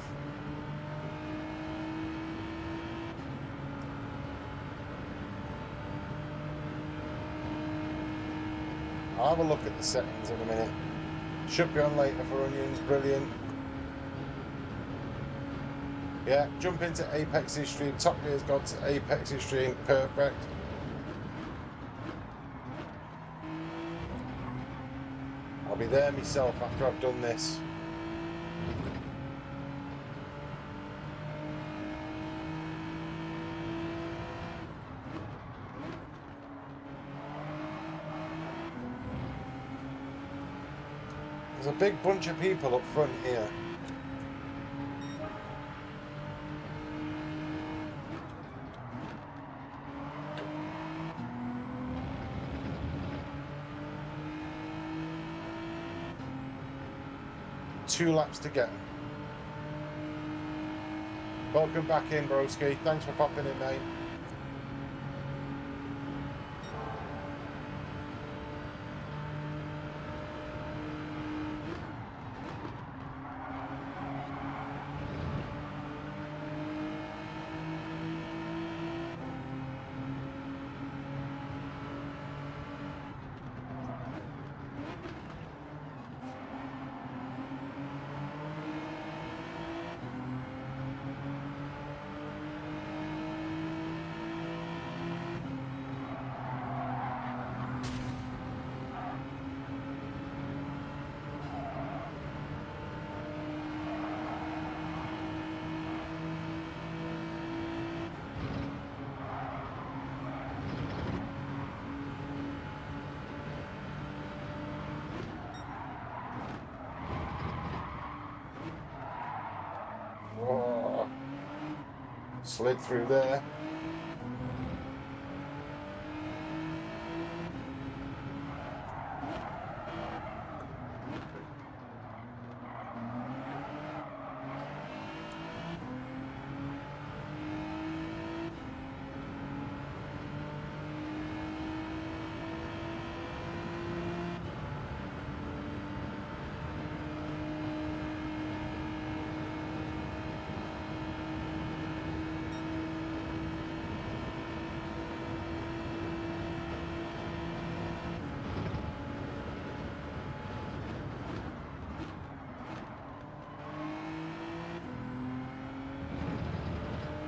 I'll have a look at the settings in a minute. Should be on later for onions, brilliant. Yeah, jump into Apex Extreme, top gear's got to Apex Extreme, perfect. be there myself after I've done this. There's a big bunch of people up front here. Two laps to get. Welcome back in, broski. Thanks for popping in, mate. Oh, slid through there.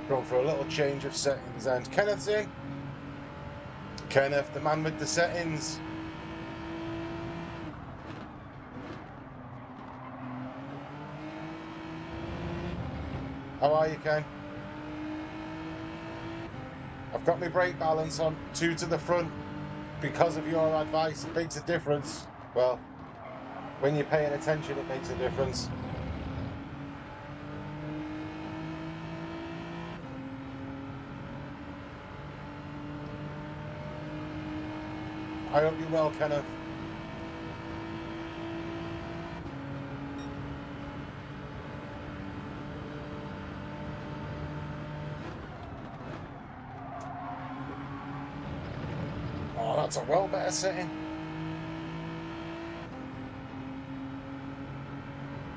Going for a little change of settings, and Kenneth's in. Kenneth, the man with the settings. How are you, Ken? I've got my brake balance on 2 to the front because of your advice. It makes a difference. Well, when you're paying attention, it makes a difference. I hope you're well, Kenneth. Oh, that's a well better setting.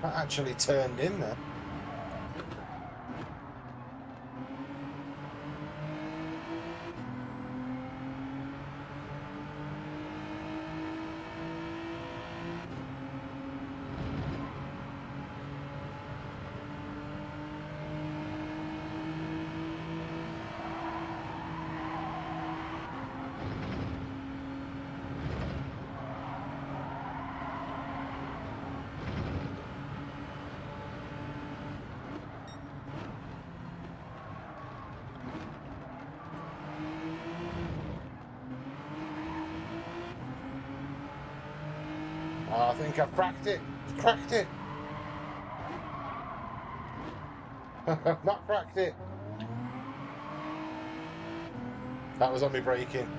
That actually turned in there. I think I've cracked it. Cracked it. Not cracked it. That was on me braking.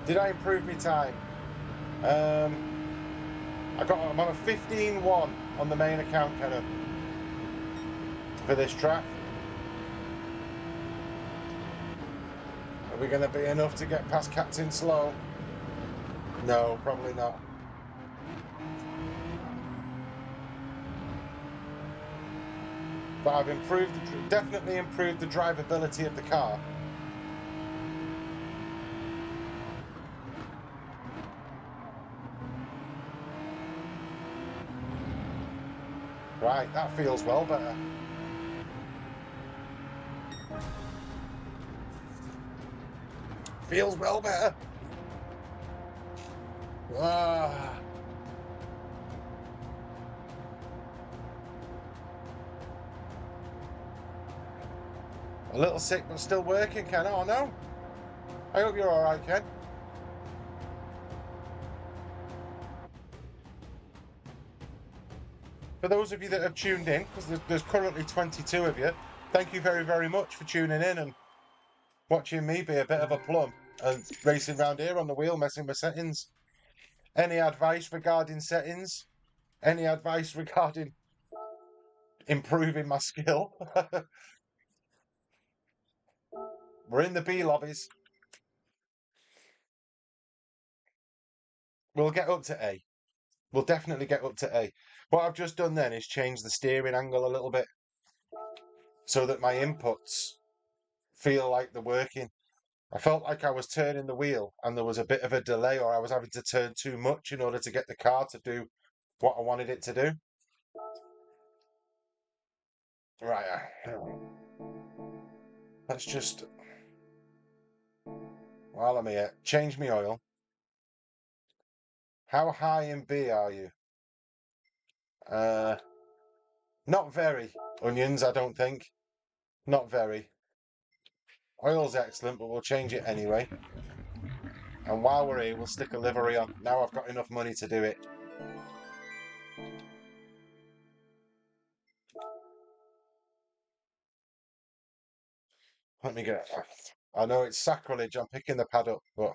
Did I improve my time? I'm on a 15-1 on the main account, kind of, for this track. Are we going to be enough to get past Captain Slow? No, probably not. But I've definitely improved the drivability of the car. Right, that feels well better. feels well better. Ah. A little sick, but still working, Ken. Oh, no. I hope you're all right, Ken. For those of you that have tuned in, because there's currently 22 of you, thank you very, very much for tuning in and watching me be a bit of a plum and racing around here on the wheel, messing with settings. Any advice regarding settings? Any advice regarding improving my skill? We're in the B lobbies. We'll get up to A. We'll definitely get up to A. What I've just done then is change the steering angle a little bit so that my inputs feel like they're working. I felt like I was turning the wheel and there was a bit of a delay, or I was having to turn too much in order to get the car to do what I wanted it to do. Right, let's just, while I'm here, change my oil. How high in B are you? Not very. Onions, I don't think. Not very. Oil's excellent, but we'll change it anyway. And while we're here, we'll stick a livery on. Now I've got enough money to do it. Let me get. I know it's sacrilege. I'm picking the pad up, but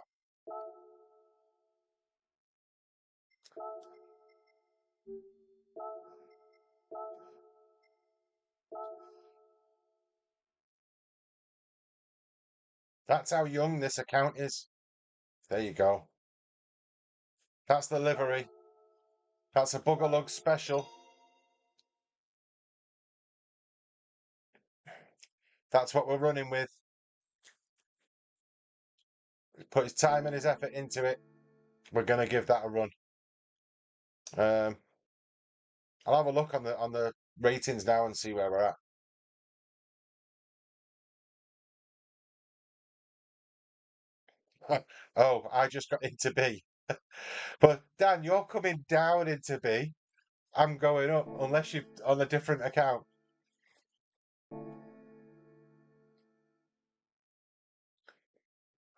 that's how young this account is. There you go. That's the livery. That's a Boogalug special. That's what we're running with. He's put his time and his effort into it. We're gonna give that a run. I'll have a look on the ratings now and see where we're at. Oh, I just got into B. But Dan, you're coming down into B. I'm going up, unless you're on a different account.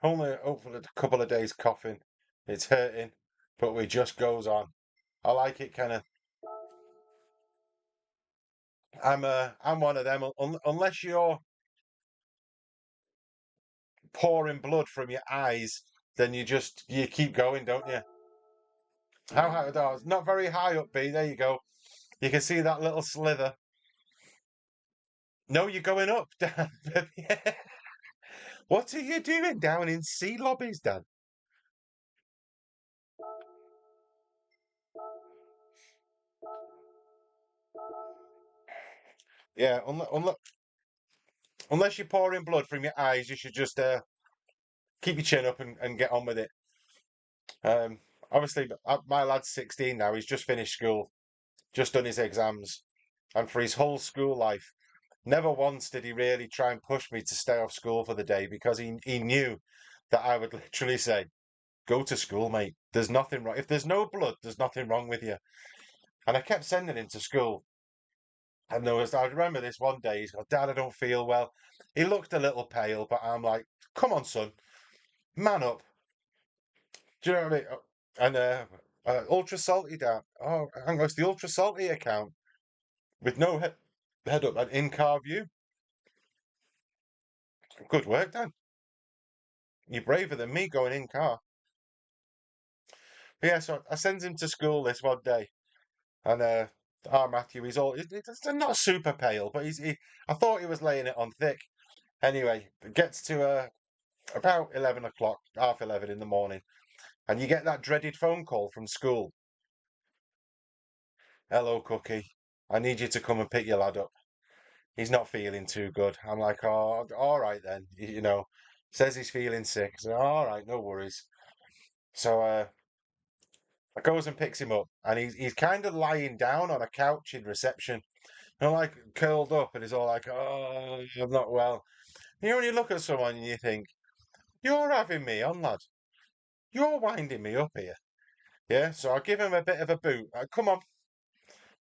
Only hopefully a couple of days coughing. It's hurting, but we just goes on. I like it kind of. I'm one of them. Unless you're pouring blood from your eyes, then you keep going, don't you? How high are those? Not very high up, B. There you go. You can see that little slither. No, you're going up, Dan. What are you doing down in C lobbies, Dan? Yeah, unless you're pouring blood from your eyes, you should just keep your chin up and get on with it. Um, Obviously, my lad's 16 now. He's just finished school, just done his exams, and for his whole school life, never once did he really try and push me to stay off school for the day because he knew that I would literally say, "Go to school, mate. There's nothing wrong. If there's no blood, there's nothing wrong with you." And I kept sending him to school. And I remember this one day, he's got, "Dad, I don't feel well." He looked a little pale, but I'm like, "Come on, son, man up." Do you know what I mean? And ultra salty down. Oh, hang on, it's the ultra salty account with no head up and in-car view. Good work, Dan. You're braver than me going in-car. But yeah, so I sent him to school this one day, and our Matthew, he's not super pale, but I thought he was laying it on thick. Anyway, it gets to about 11 o'clock, half 11 in the morning, and you get that dreaded phone call from school. "Hello, Cookie. I need you to come and pick your lad up. He's not feeling too good." I'm like, "Oh, all right then." Says he's feeling sick. So, all right, no worries. So I goes and picks him up, and he's kind of lying down on a couch in reception, like curled up, and he's all like, "Oh, I'm not well." When you look at someone and you think, You're having me on, lad. You're winding me up here. Yeah, so I give him a bit of a boot. Come on,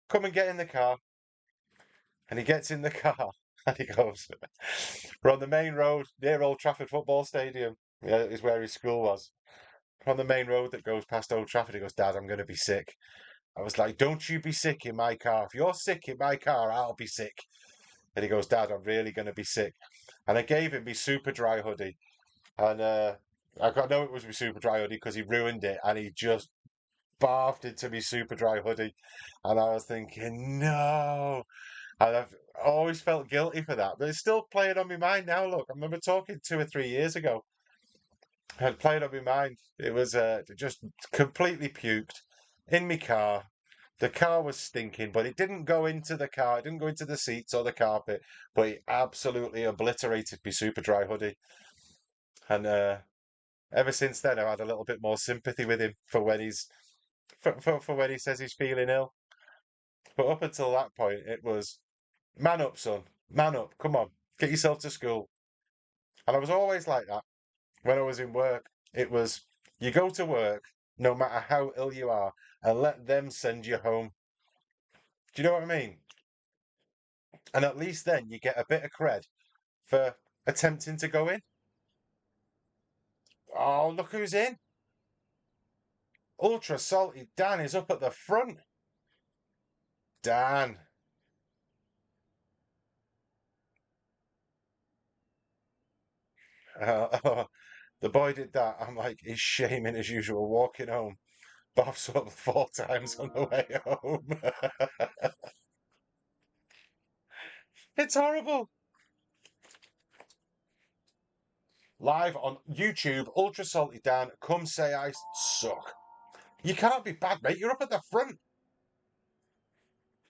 come and get in the car. And he gets in the car and he goes, we're on the main road near Old Trafford Football Stadium. Yeah, is where his school was. We're on the main road that goes past Old Trafford. He goes, Dad, I'm going to be sick. I was like, don't you be sick in my car. If you're sick in my car, I'll be sick. And he goes, Dad, I'm really going to be sick. And I gave him my super dry hoodie. And I know it was my super dry hoodie because he ruined it. And he just barfed into me super dry hoodie. And I was thinking, no. And I've always felt guilty for that. But it's still playing on my mind now. Look, I remember talking 2 or 3 years ago. I had played on my mind. It was just completely puked in my car. The car was stinking, but it didn't go into the car. It didn't go into the seats or the carpet. But it absolutely obliterated my super dry hoodie. And ever since then, I've had a little bit more sympathy with him for when for when he says he's feeling ill. But up until that point, it was man up, son. Man up. Come on, get yourself to school. And I was always like that when I was in work. It was you go to work no matter how ill you are, and let them send you home. Do you know what I mean? And at least then you get a bit of cred for attempting to go in. Oh, look who's in. Ultra Salty Dan is up at the front. Dan. The boy did that. I'm like, he's shaming as usual, walking home. Bob's up 4 times on the way home. It's horrible. Live on YouTube, Ultra Salty Dan, come say I suck. You can't be bad, mate. You're up at the front.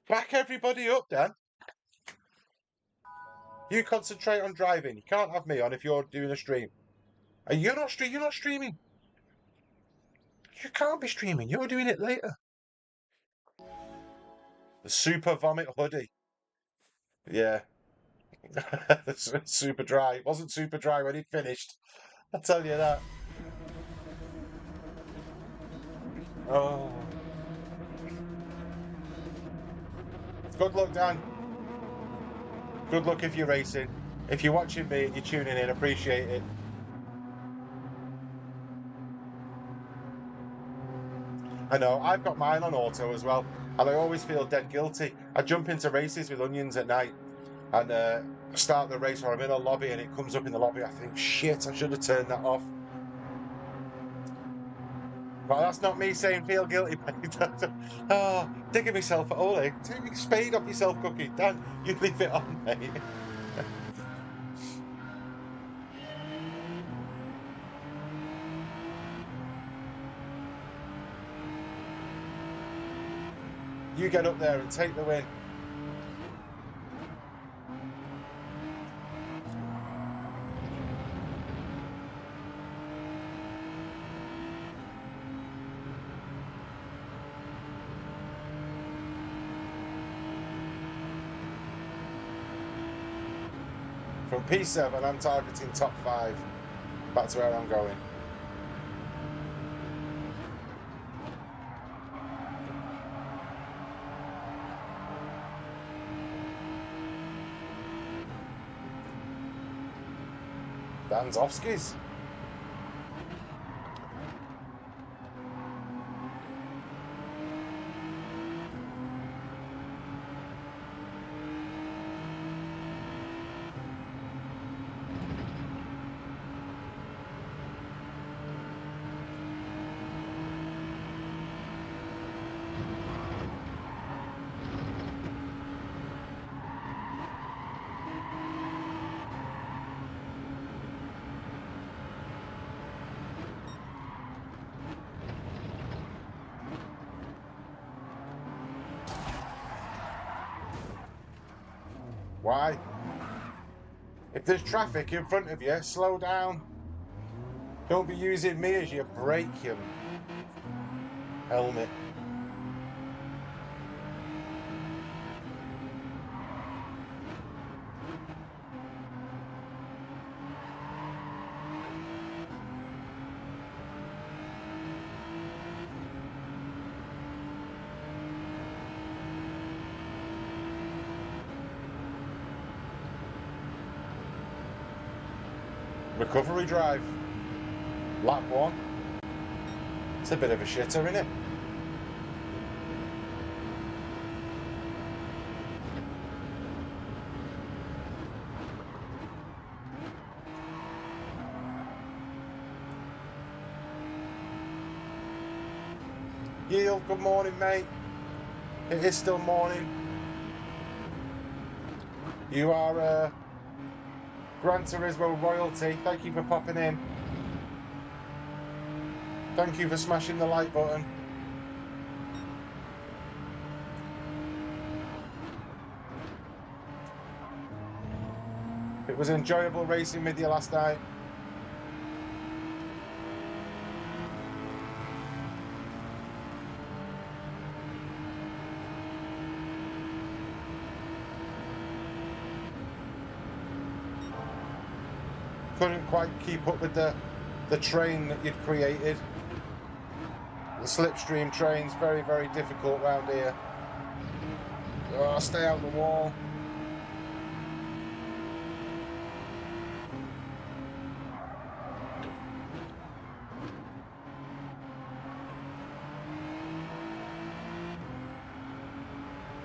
Back everybody up, Dan. You concentrate on driving. You can't have me on if you're doing a stream. And you're not streaming. You're not streaming. You can't be streaming. You're doing it later. The super vomit hoodie. Yeah. It's super dry. It wasn't super dry when it finished. I'll tell you that. Oh. Good luck, Dan. Good luck if you're racing. If you're watching me and you're tuning in, appreciate it. I know, I've got mine on auto as well, and I always feel dead guilty. I jump into races with onions at night, and start the race, or I'm in a lobby and it comes up in the lobby. I think, shit, I should have turned that off. But that's not me saying feel guilty, mate. Oh, digging myself at Ole. Take your spade off yourself, Cookie. Dan, you leave it on, mate. You get up there and take the win. From P7, I'm targeting top 5. That's where I'm going. Dan's Offskis. Why? If there's traffic in front of you, slow down. Don't be using me as your brake, you helmet. Recovery drive. Lap 1. It's a bit of a shitter, isn't it? Yield, good morning, mate. It is still morning. You are Gran Turismo royalty. Thank you for popping in. Thank you for smashing the like button. It was enjoyable racing with you last night. Couldn't quite keep up with the train that you'd created. The slipstream train's very, very difficult round here. Oh, stay out the wall.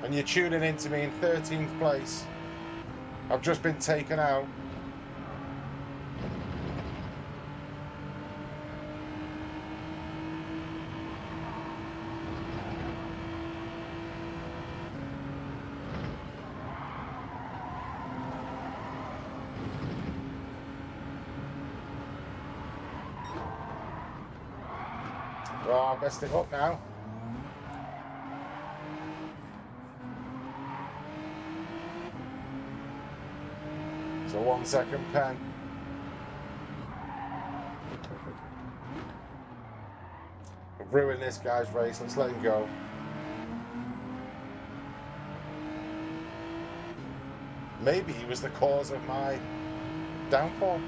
And you're tuning in to me in 13th place. I've just been taken out. Oh, I messed it up now. It's a 1 second pen. I've ruined this guy's race. Let's let him go. Maybe he was the cause of my downfall.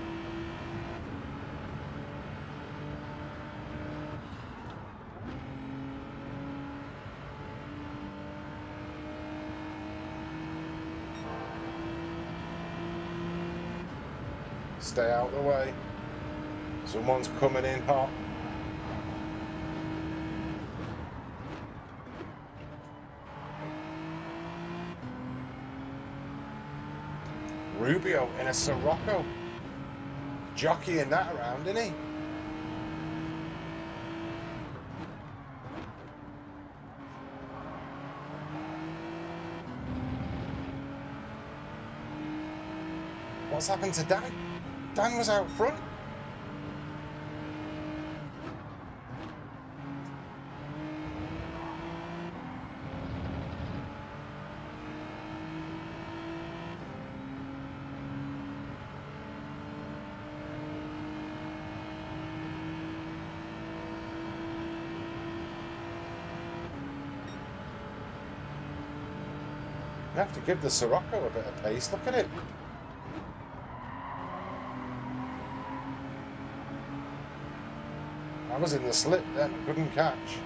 Stay out of the way. Someone's coming in hot. Rubio in a Sirocco. Jockeying that around, isn't he? What's happened to Dan? Dan was out front. You have to give the Sirocco a bit of pace. Look at it. I was in the slip then, couldn't catch.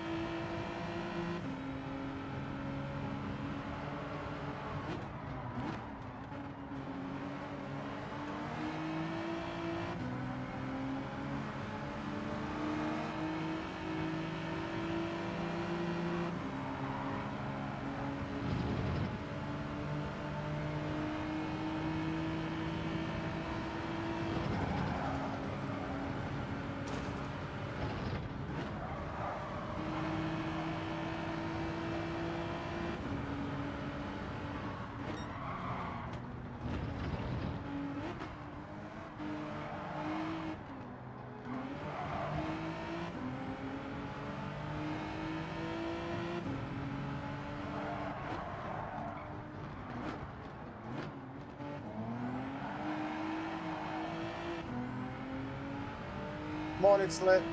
Morning, Slip.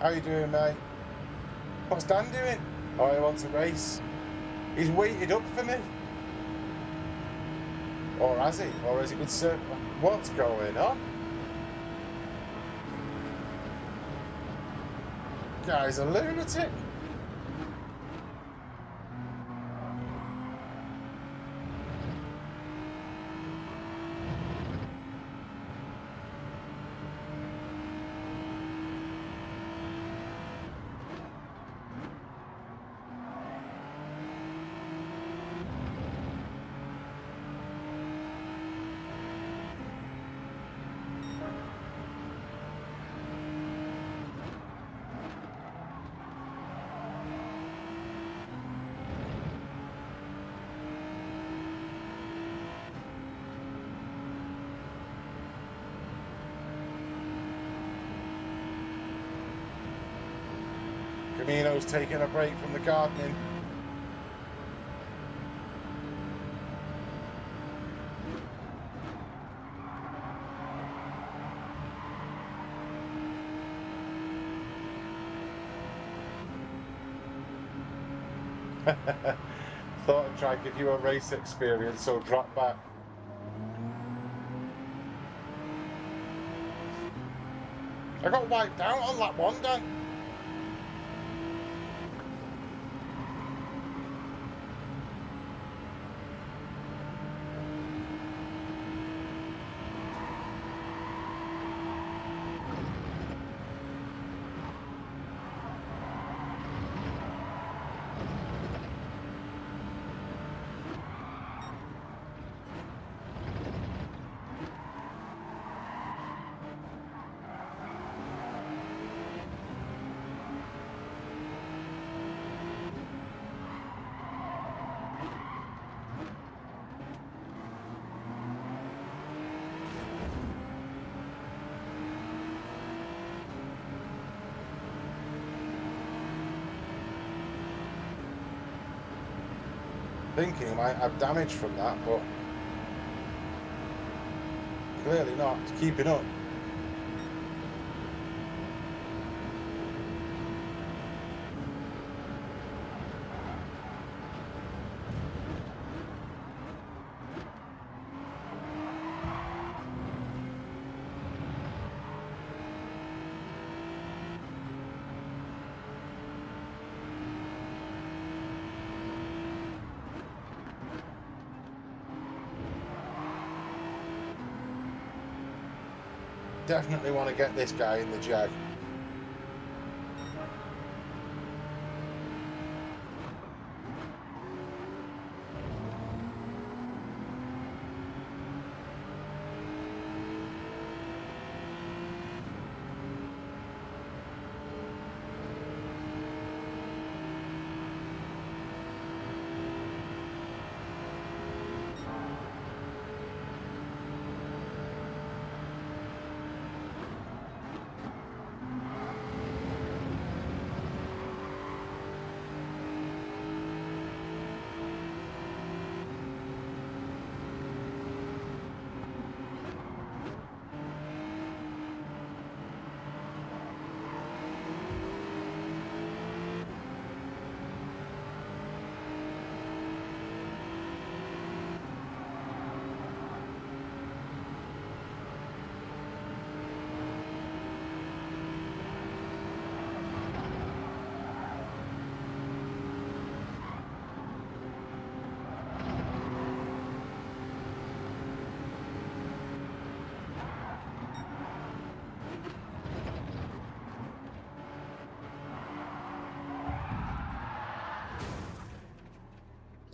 How you doing, mate? What's Dan doing? Oh, he wants a race. He's waited up for me. Or has he? Or has he been certain? What's going on? Guy's a lunatic. Camino's taking a break from the gardening. Thought I'd try and give you a race experience, so drop back. I got wiped out on lap one, Dan. Thinking I might have damage from that, but clearly not. It's keeping up. Definitely want to get this guy in the Jag.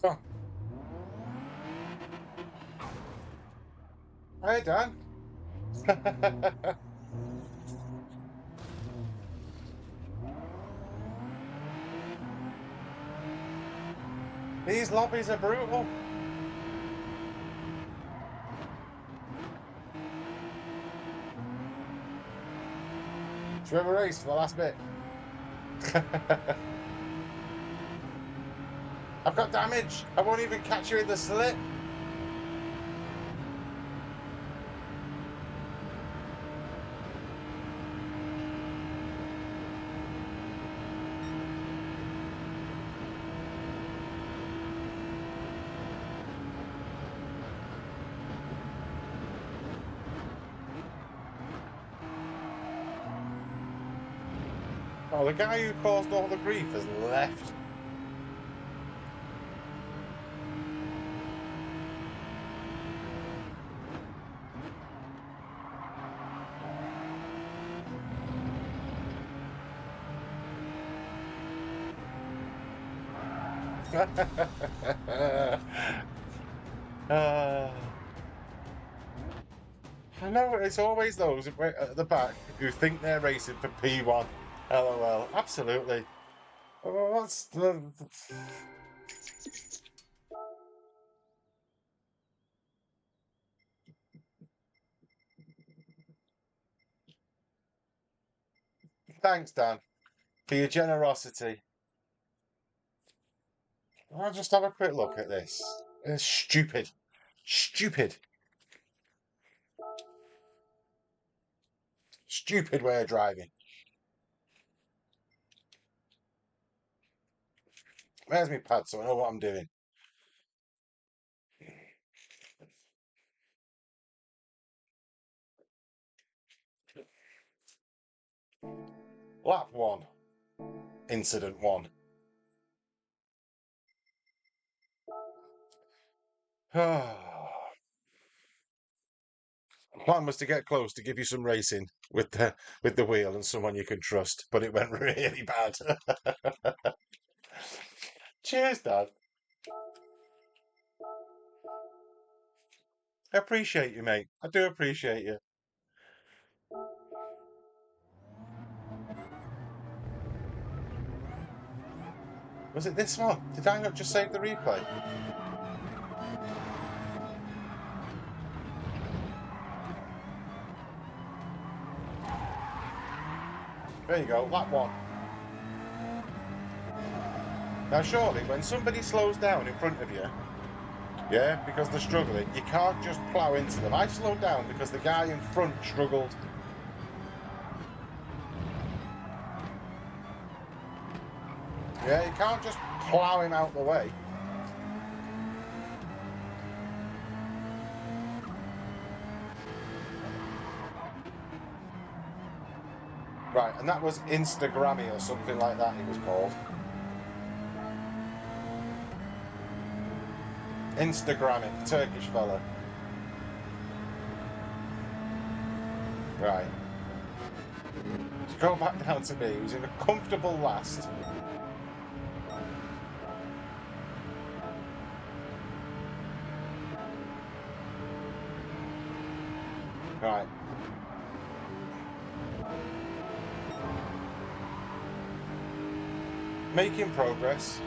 Oh. Hey, Dan. These lobbies are brutal. Should we have a race for the last bit? I've got damage. I won't even catch you in the slip. Oh, the guy who caused all the grief has left. uh, I know it's always those at the back who think they're racing for P1. LOL. Absolutely. What's the? Thanks, Dan. for your generosity. I'll just have a quick look at this. It's stupid. Stupid. Stupid way of driving. Where's my pad so I know what I'm doing? Lap 1. Incident 1. Plan was to get close to give you some racing with the wheel and someone you can trust, but it went really bad. Cheers, Dad. I appreciate you, mate. I do appreciate you. Was it this one? Did I not just save the replay? There you go, lap 1. Now surely, when somebody slows down in front of you, yeah, because they're struggling, you can't just plough into them. I slowed down because the guy in front struggled. Yeah, you can't just plough him out the way. Right, and that was Instagrammy or something like that he was called. Instagrammy, Turkish fella. Right. Let's go back down to me, who's in a comfortable last. Right. Making progress.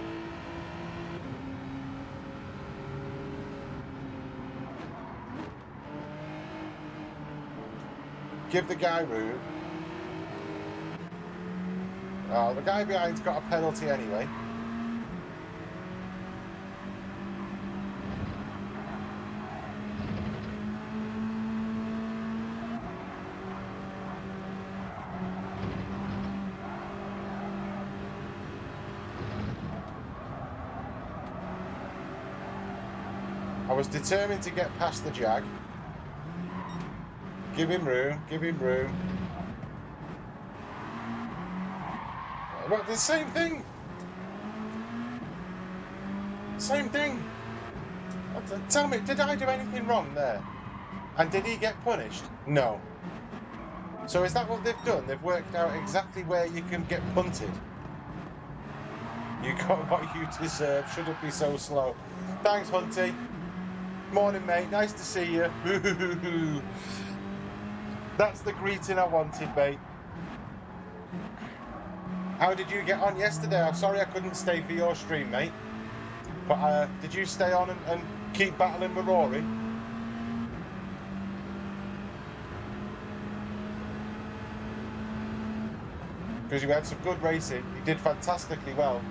Give the guy room. Oh, the guy behind's got a penalty anyway. I was determined to get past the Jag. Give him room, give him room. But the same thing. Same thing. Tell me, did I do anything wrong there? And did he get punished? No. So is that what they've done? They've worked out exactly where you can get punted. You got what you deserve. Shouldn't be so slow. Thanks, Hunty. Morning, mate. Nice to see you. That's the greeting I wanted, mate. How did you get on yesterday? I'm sorry I couldn't stay for your stream, mate. But did you stay on and keep battling with Rory? Because you had some good racing. You did fantastically well.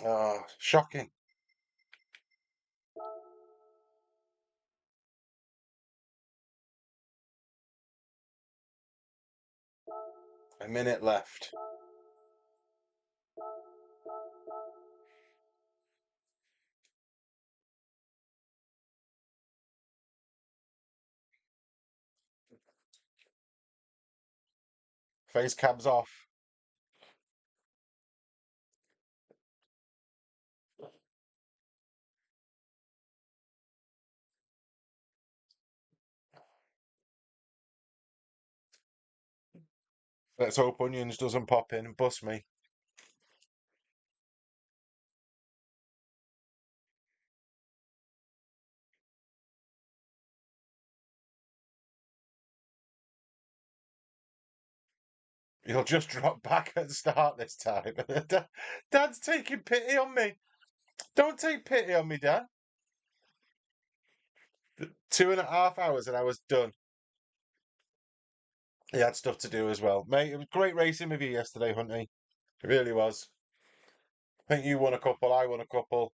Oh, shocking. A minute left. Face cabs off. Let's hope Onions doesn't pop in and bust me. You'll just drop back at the start this time. Dad's taking pity on me. Don't take pity on me, Dad. 2.5 hours and I was done. He had stuff to do as well. Mate, it was great racing with you yesterday, Hunty. It really was. I think you won a couple, I won a couple.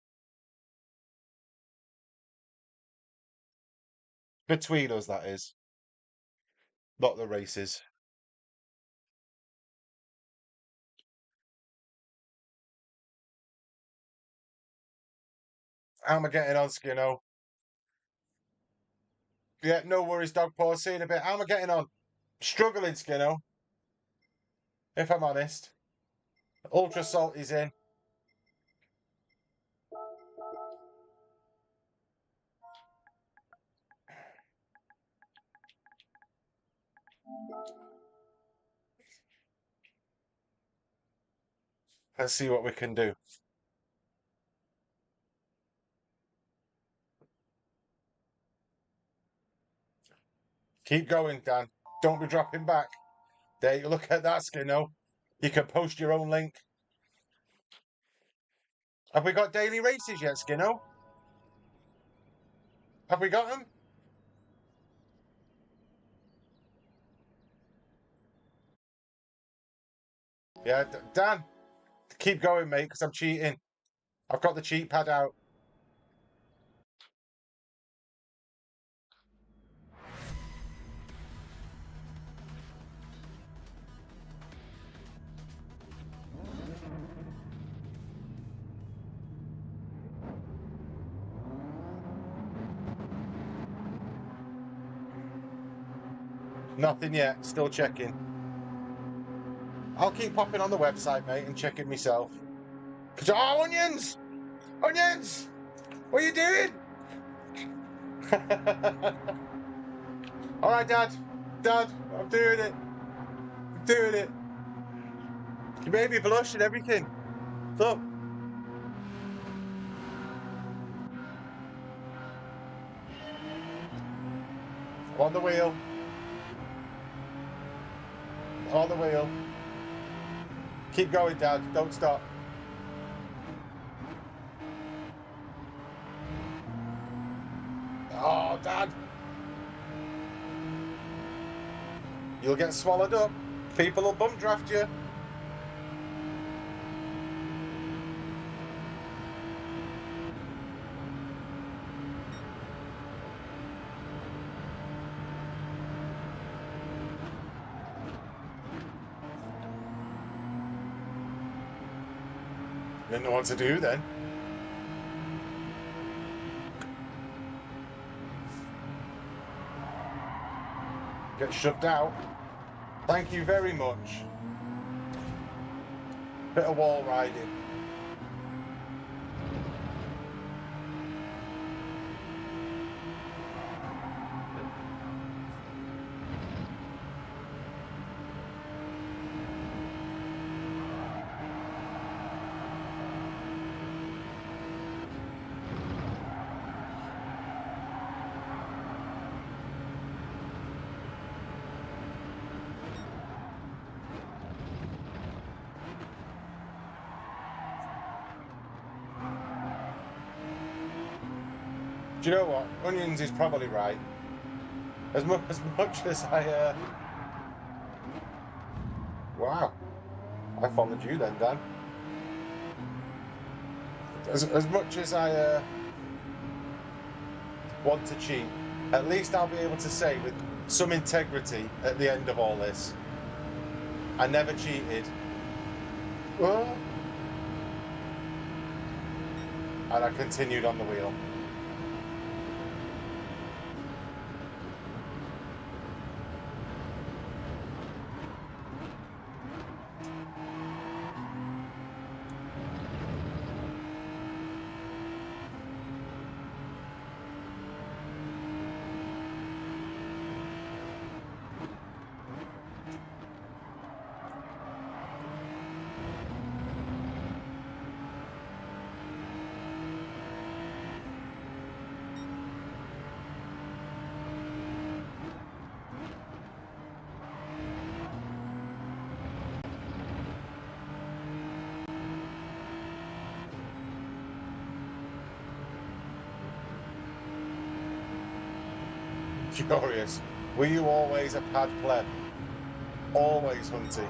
Between us, that is. Not the races. How am I getting on, Skinno? Yeah, no worries, dog paw. See you in a bit. How am I getting on? Struggling, Skinno. If I'm honest. Ultra Salt is in. Let's see what we can do. Keep going, Dan. Don't be dropping back. There you look at that, Skinno. You can post your own link. Have we got daily races yet, Skinno? Have we got them? Yeah, Dan, keep going, mate, because I'm cheating. I've got the cheat pad out. Nothing yet. Still checking. I'll keep popping on the website, mate, and checking myself. Oh, onions! Onions! What are you doing? All right, Dad. Dad, I'm doing it. I'm doing it. You made me blush and everything. Look. I'm on the wheel. I'm on the wheel. Keep going, Dad. Don't stop. Oh, Dad. You'll get swallowed up. People will bum draft you. Didn't know what to do then. Get shoved out. Thank you very much. Bit of wall riding. Do you know what? Onions is probably right. As much as I wow. I followed you then, Dan. As much as I want to cheat, at least I'll be able to say with some integrity at the end of all this, I never cheated. And I continued on the wheel. curious. Were you always a pad pleb? Always, Hunty?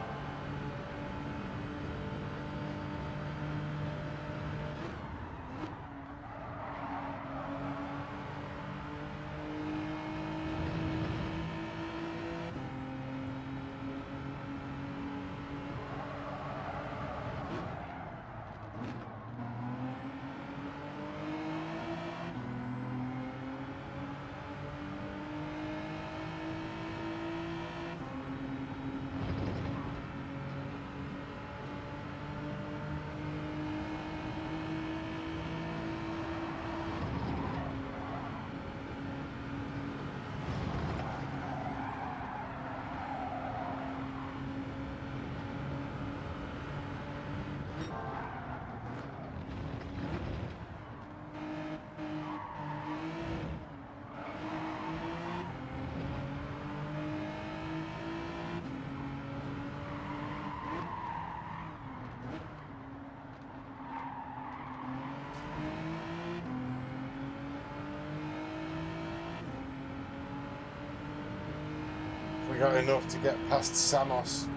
We got enough to get past Samos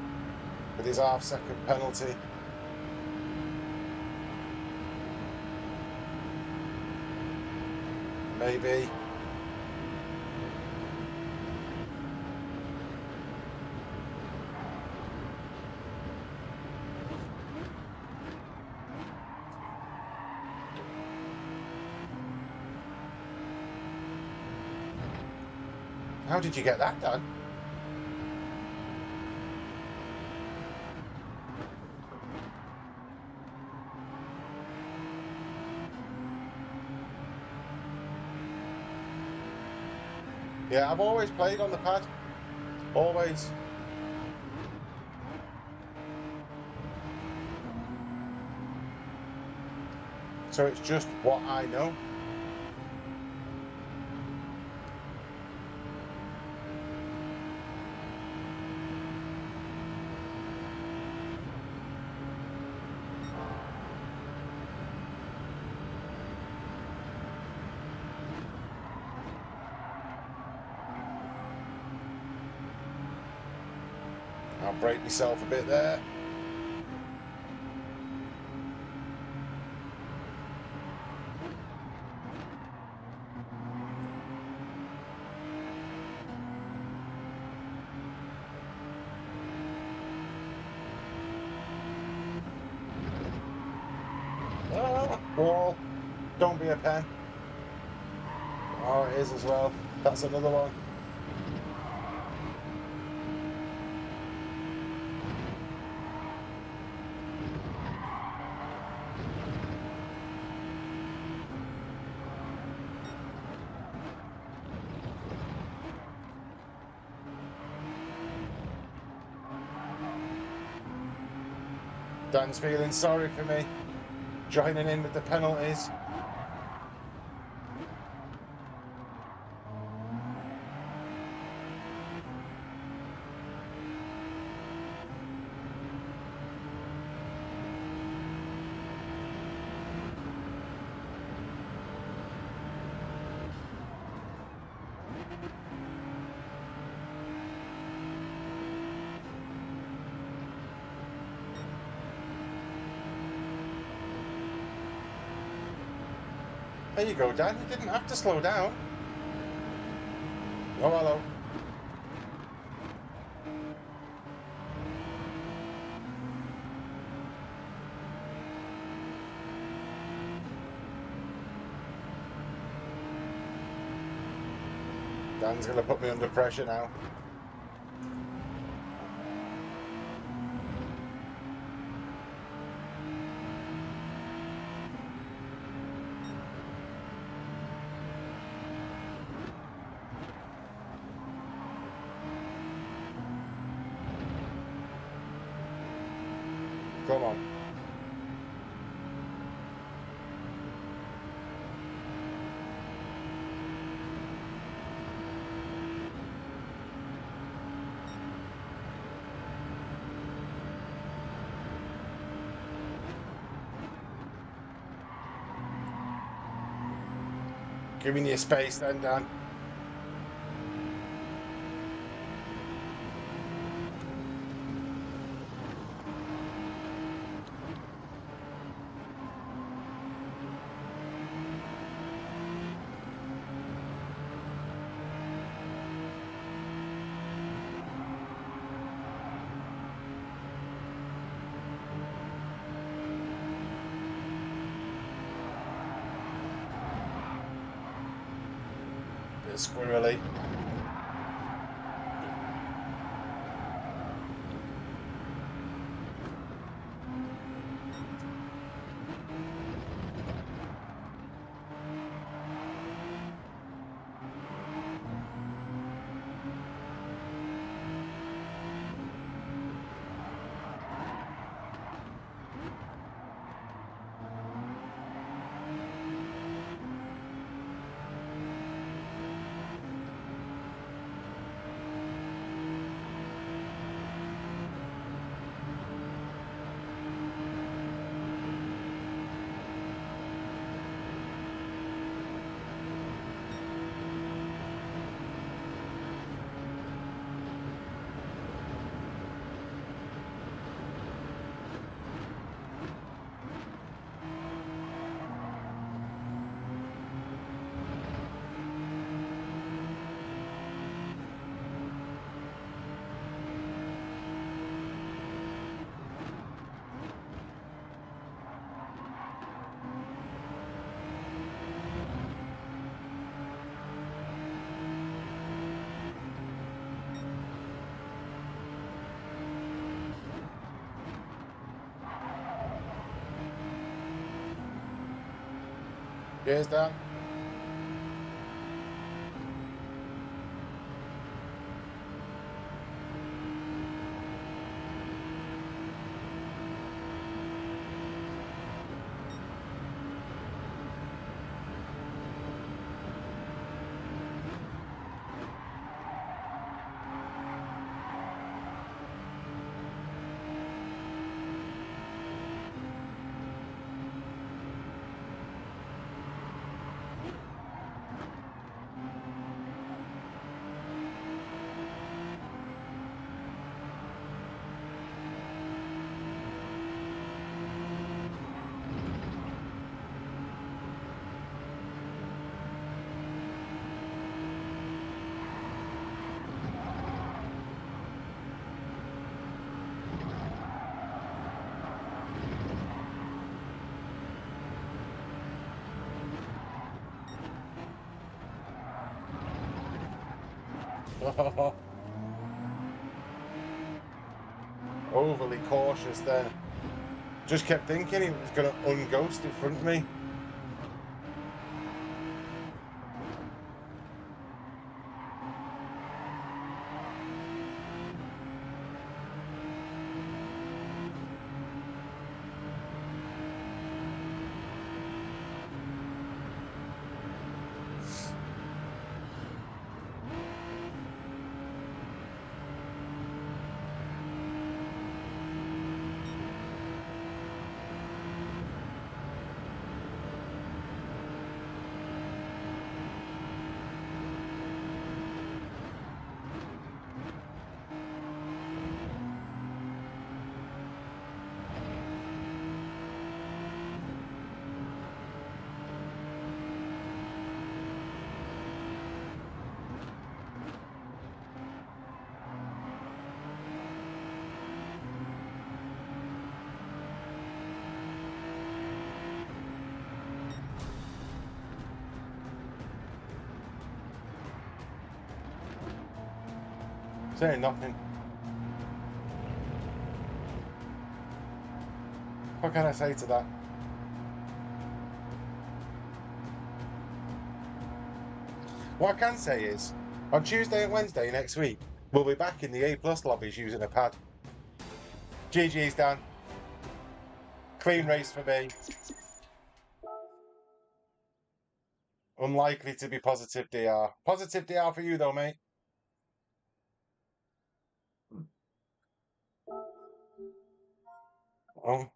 with his half-second penalty. Maybe. How did you get that done? Yeah, I've always played on the pad. Always. So it's just what I know. I'll break myself a bit there. Oh, wall. Don't be a pen. Oh, it is as well. That's another one. Dan's feeling sorry for me, joining in with the penalties. There you go, Dan. You didn't have to slow down. Oh, hello. Dan's going to put me under pressure now. Come on. Giving you space then, Dan. bit squirrely. Cheers, Dan. Overly cautious then. Just kept thinking he was going to unghost in front of me. Saying nothing. What can I say to that? What I can say is, on Tuesday and Wednesday next week, we'll be back in the A plus lobbies using a pad. GG's, Dan. Clean race for me. Unlikely to be positive DR. Positive DR for you though, mate. Oh.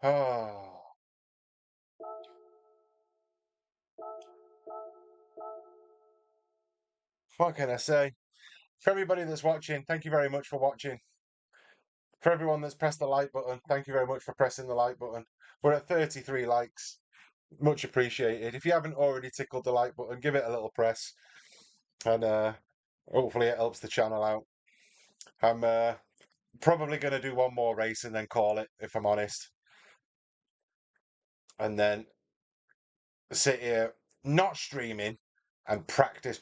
Oh. What can I say? For everybody that's watching, thank you very much for watching. For everyone that's pressed the like button, thank you very much for pressing the like button. We're at 33 likes. Much appreciated. If you haven't already tickled the like button, give it a little press. And hopefully it helps the channel out. I'm probably going to do one more race and then call it, if I'm honest. and then sit here not streaming and practice.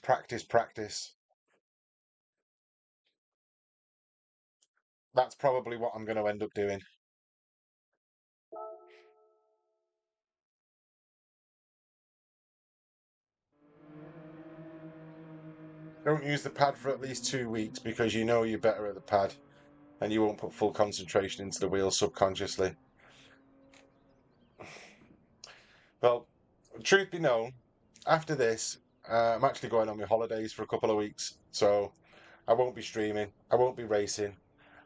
That's probably what I'm going to end up doing. Don't use the pad for at least 2 weeks because you know you're better at the pad and you won't put full concentration into the wheel subconsciously. Well, truth be known, after this, I'm actually going on my holidays for a couple of weeks. So I won't be streaming. I won't be racing.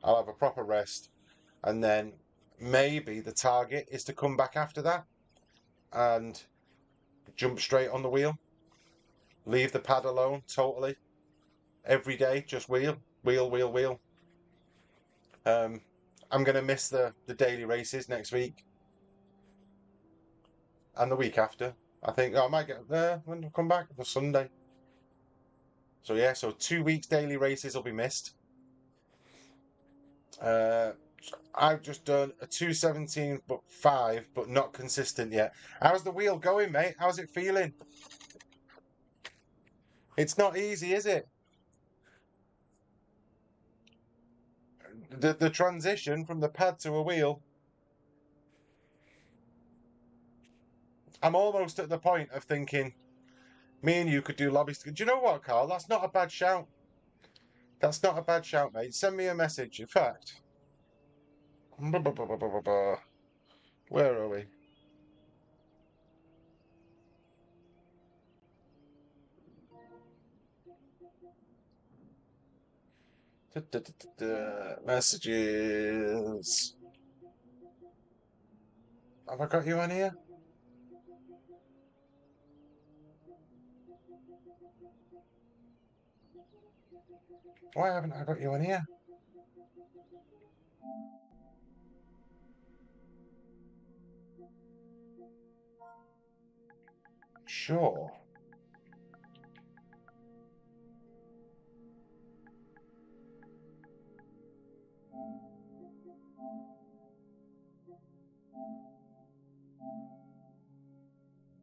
I'll have a proper rest. And then maybe the target is to come back after that and jump straight on the wheel. Leave the pad alone totally. Every day, just wheel. I'm going to miss the daily races next week and the week after. I think I might get there when I come back for Sunday. So yeah, so 2 weeks daily races will be missed. I've just done a 2:17.5, but not consistent yet. How's the wheel going, mate? How's it feeling? It's not easy, is it? The transition from the pad to a wheel. I'm almost at the point of thinking, me and you could do lobbies. Do you know what, Carl? That's not a bad shout. That's not a bad shout, mate. Send me a message. In fact, where are we? Messages. Have I got you on here? Why haven't I got you on here? Sure.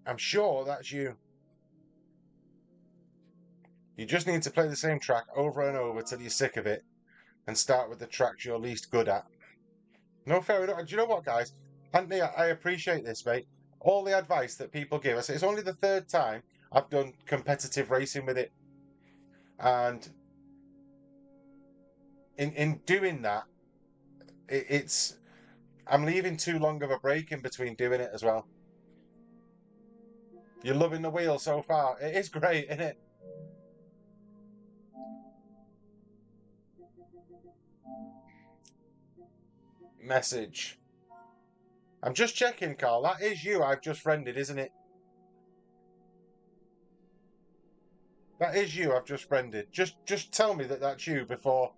I'm sure that's you. You just need to play the same track over and over till you're sick of it and start with the tracks you're least good at. No, fair enough. Do you know what, guys? Anthony, I appreciate this, mate. All the advice that people give us. It's only the third time I've done competitive racing with it. And in doing that, it's I'm leaving too long of a break in between doing it as well. You're loving the wheel so far. It is great, isn't it? Message. I'm just checking, Carl. That is you I've just friended, isn't it? That is you I've just friended. Just tell me that that's you before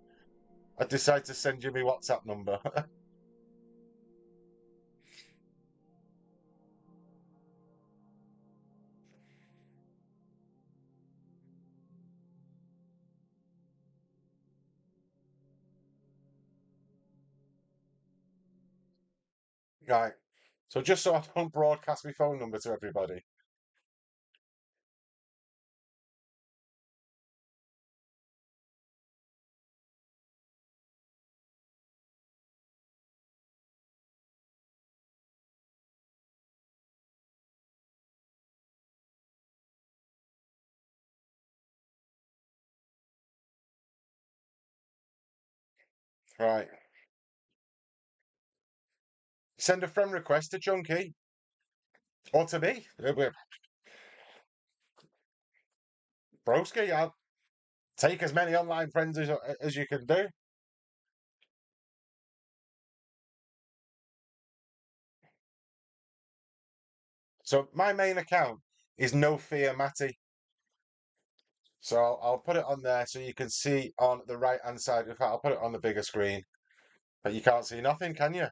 I decide to send you my WhatsApp number. Right. So just so I don't broadcast my phone number to everybody. Right. Send a friend request to Chunky or to me. Broski, I'll take as many online friends as you can do. So my main account is No Fear Matty. So I'll put it on there so you can see on the right hand side. In fact, I'll put it on the bigger screen. But you can't see nothing, can you?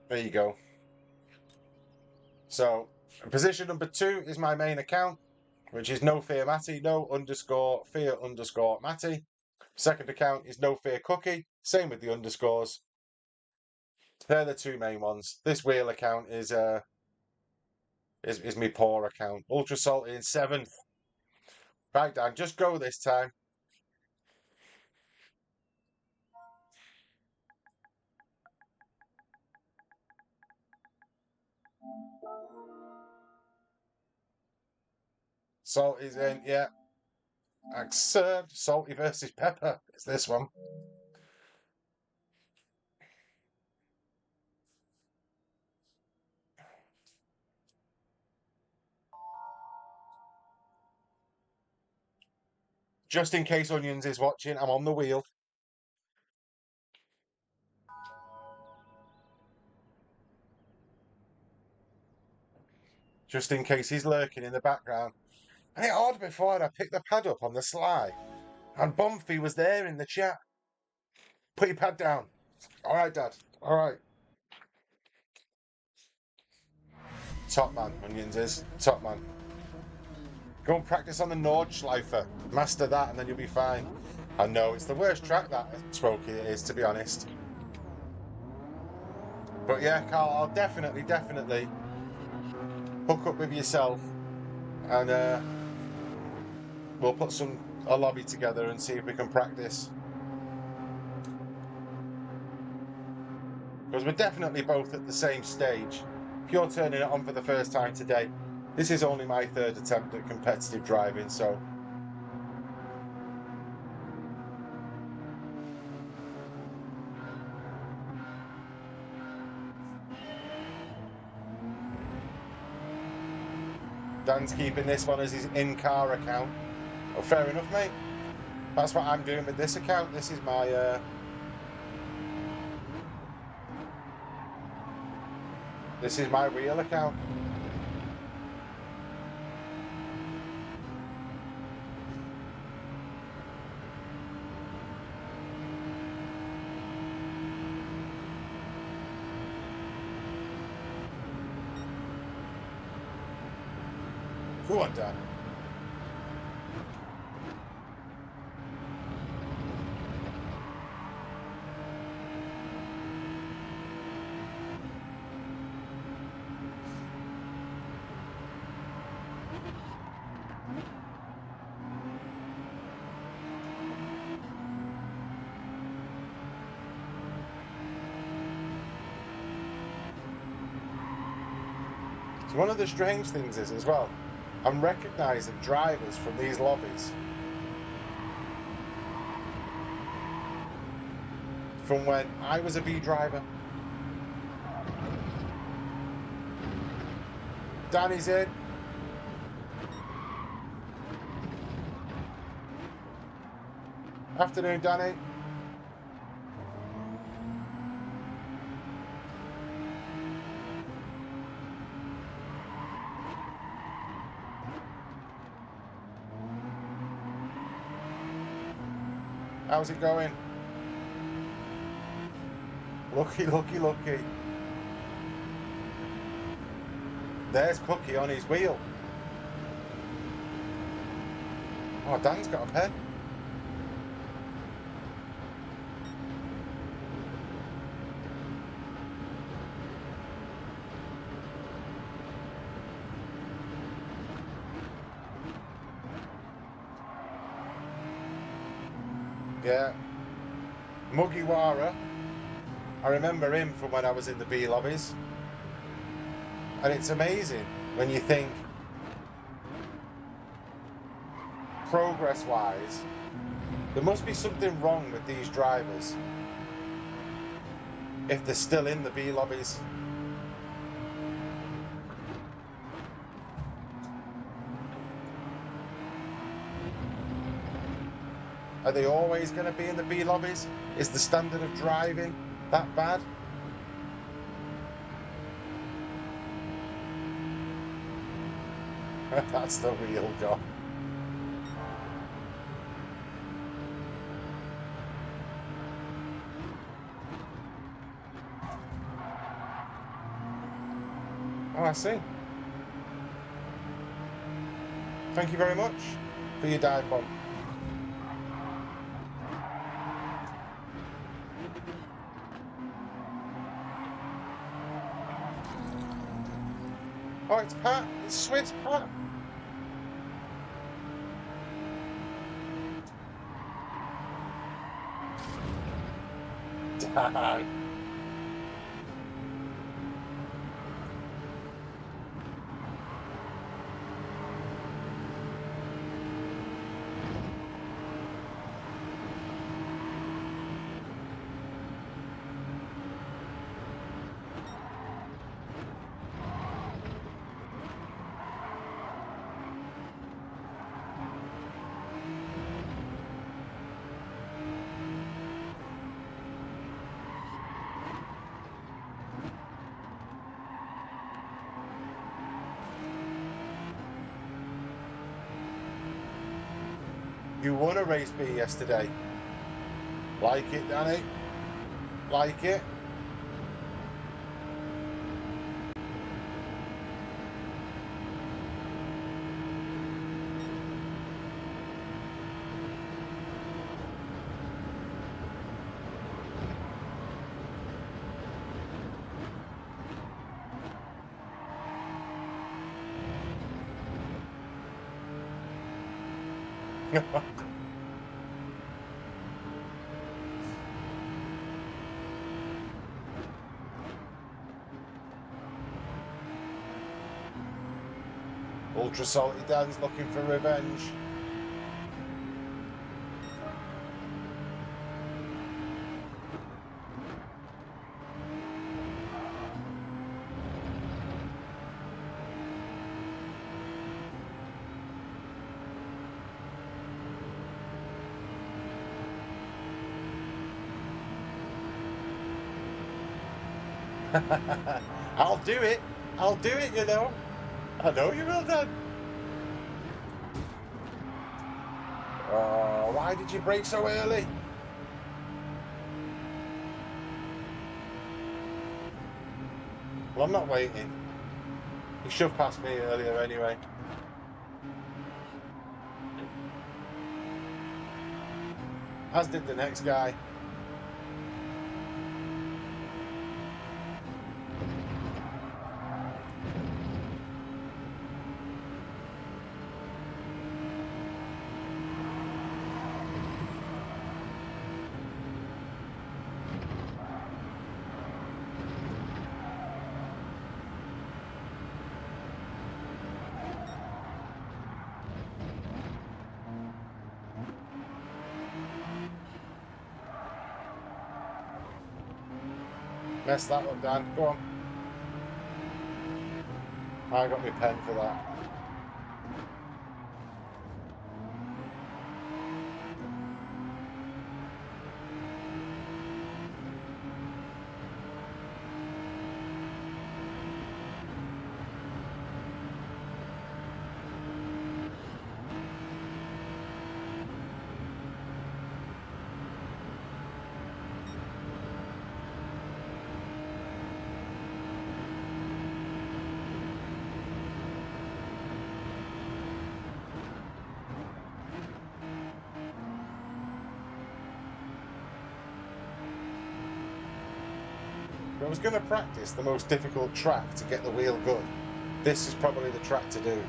There you go. So position number 2 is my main account, which is No Fear Matty, no underscore fear underscore Matty. Second account is No Fear Cookie, same with the underscores. They're the two main ones. This wheel account is my poor account. Ultra Salty in 7th. Right, Dan, just go this time. Salty's in, yeah. Accept. Salty versus Pepper. It's this one. Just in case Onions is watching, I'm on the wheel. Just in case he's lurking in the background. And it odd before I picked the pad up on the sly. And Bonfi was there in the chat. Put your pad down. All right, Dad. All right. Top man, Onions is. Top man. Go and practice on the Nordschleifer. Master that and then you'll be fine. I know, it's the worst track that Smokey is, to be honest. But yeah, Carl, I'll definitely hook up with yourself and we'll put a lobby together and see if we can practice. Because we're definitely both at the same stage. If you're turning it on for the first time today, this is only my 3rd attempt at competitive driving, so Dan's keeping this one as his in-car account. Oh, fair enough, mate. That's what I'm doing with this account. This is my wheel account. Go on, Dan. So one of the strange things is as well, I'm recognising drivers from these lobbies from when I was a B driver. Danny's in. Afternoon, Danny. How's it going? Lucky, lucky, lucky. There's Cookie on his wheel. Oh, Dan's got a pen. Yeah. Mugiwara. I remember him from when I was in the B lobbies. And it's amazing when you think, progress-wise, there must be something wrong with these drivers if they're still in the B lobbies. Are they always going to be in the B lobbies? Is the standard of driving that bad? That's the real job. Oh, I see. Thank you very much for your dive bomb. Oh, it's Pat. It's Swiss Pat. Damn. You won a race B yesterday. Like it, Danny? Like it? Ultra Salty Dan's looking for revenge. I'll do it. I'll do it, you know. I know you will, Dan. Oh, why did you brake so early? Well, I'm not waiting. You shoved past me earlier anyway. As did the next guy. Mess that one, Dan. Go on. I got my pen for that. If I was going to practice the most difficult track to get the wheel good, this is probably the track to do.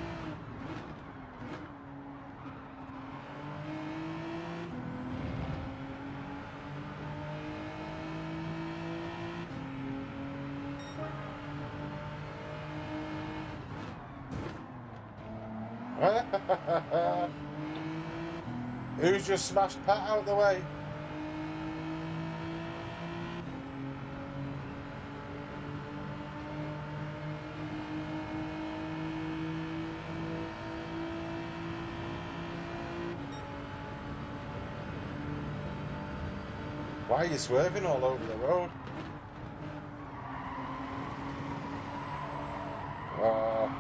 Who's just smashed Pat out of the way? Why are you swerving all over the road? Oh.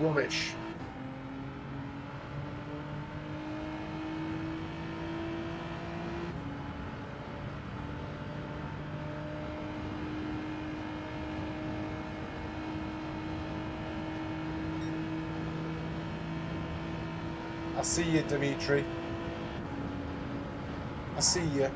rubbish. I see you, Dimitri. I see you.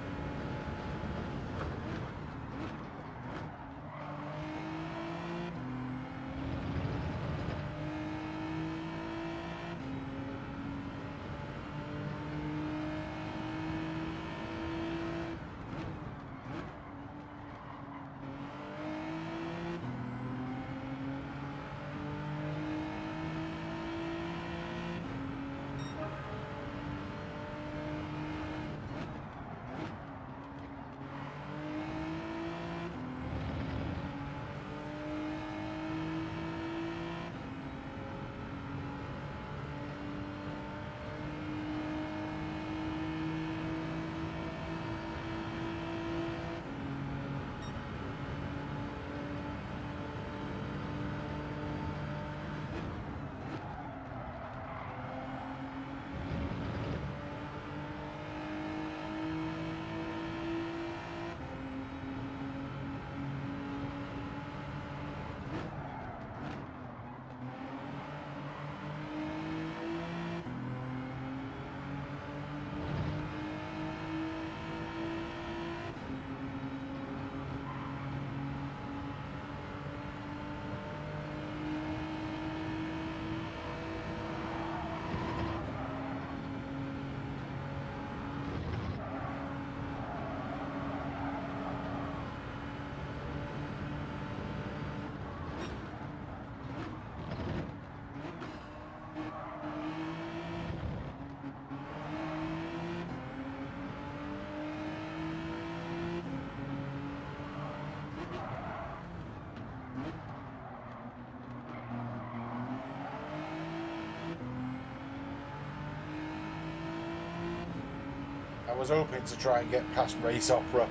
I was hoping to try and get past Race Opera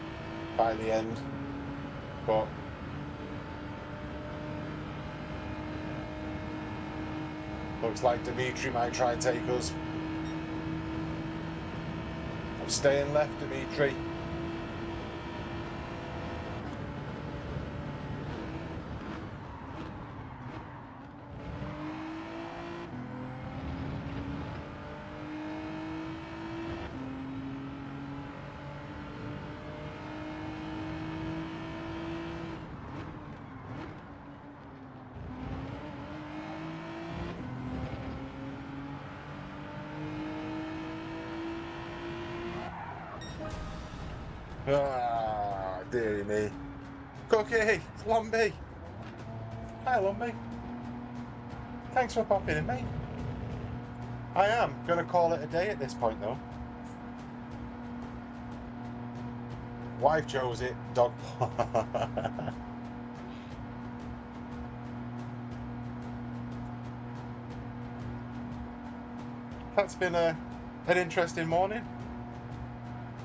by the end, but looks like Dimitri might try and take us. I'm staying left, Dimitri. Ah, dearie me. Cookie, Lumpy. Hi, Lumpy. Thanks for popping in, mate. I am going to call it a day at this point, though. Wife chose it, dog. That's been an interesting morning.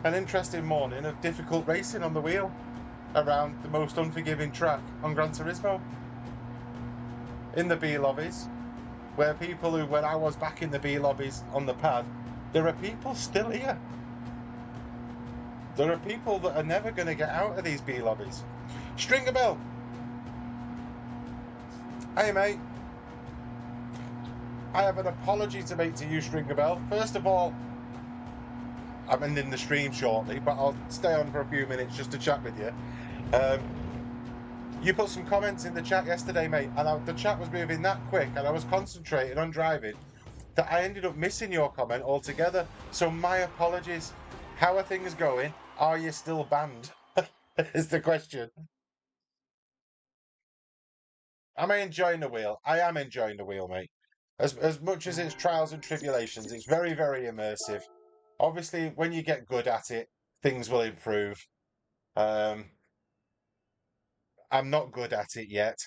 An interesting morning of difficult racing on the wheel around the most unforgiving track on Gran Turismo. In the B lobbies, where people who, when I was back in the B lobbies on the pad, there are people still here. There are people that are never going to get out of these B lobbies. Stringer Bell. Hey, mate. I have an apology to make to you, Stringer Bell. First of all, I'm ending the stream shortly, but I'll stay on for a few minutes just to chat with you. You put some comments in the chat yesterday, mate, and the chat was moving that quick, and I was concentrating on driving that I ended up missing your comment altogether. So my apologies. How are things going? Are you still banned? Is the question. Am I enjoying the wheel? I am enjoying the wheel, mate. As much as it's trials and tribulations, it's very, very immersive. Obviously, when you get good at it, things will improve. Um, I'm not good at it yet.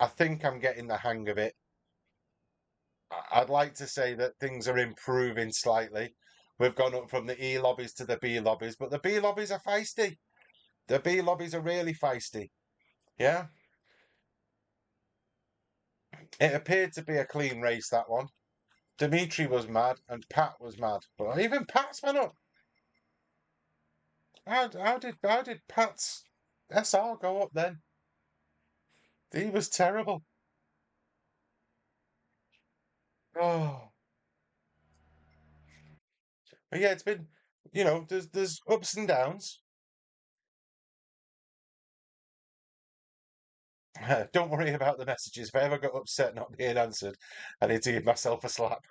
I think I'm getting the hang of it. I'd like to say that things are improving slightly. We've gone up from the E lobbies to the B lobbies, but the B lobbies are feisty. The B lobbies are really feisty. Yeah. It appeared to be a clean race, that one. Dimitri was mad and Pat was mad. But even Pat's man up. How did Pat's SR go up then? He was terrible. Oh. But yeah, it's been, there's ups and downs. Don't worry about the messages. If I ever got upset not being answered, I need to give myself a slap.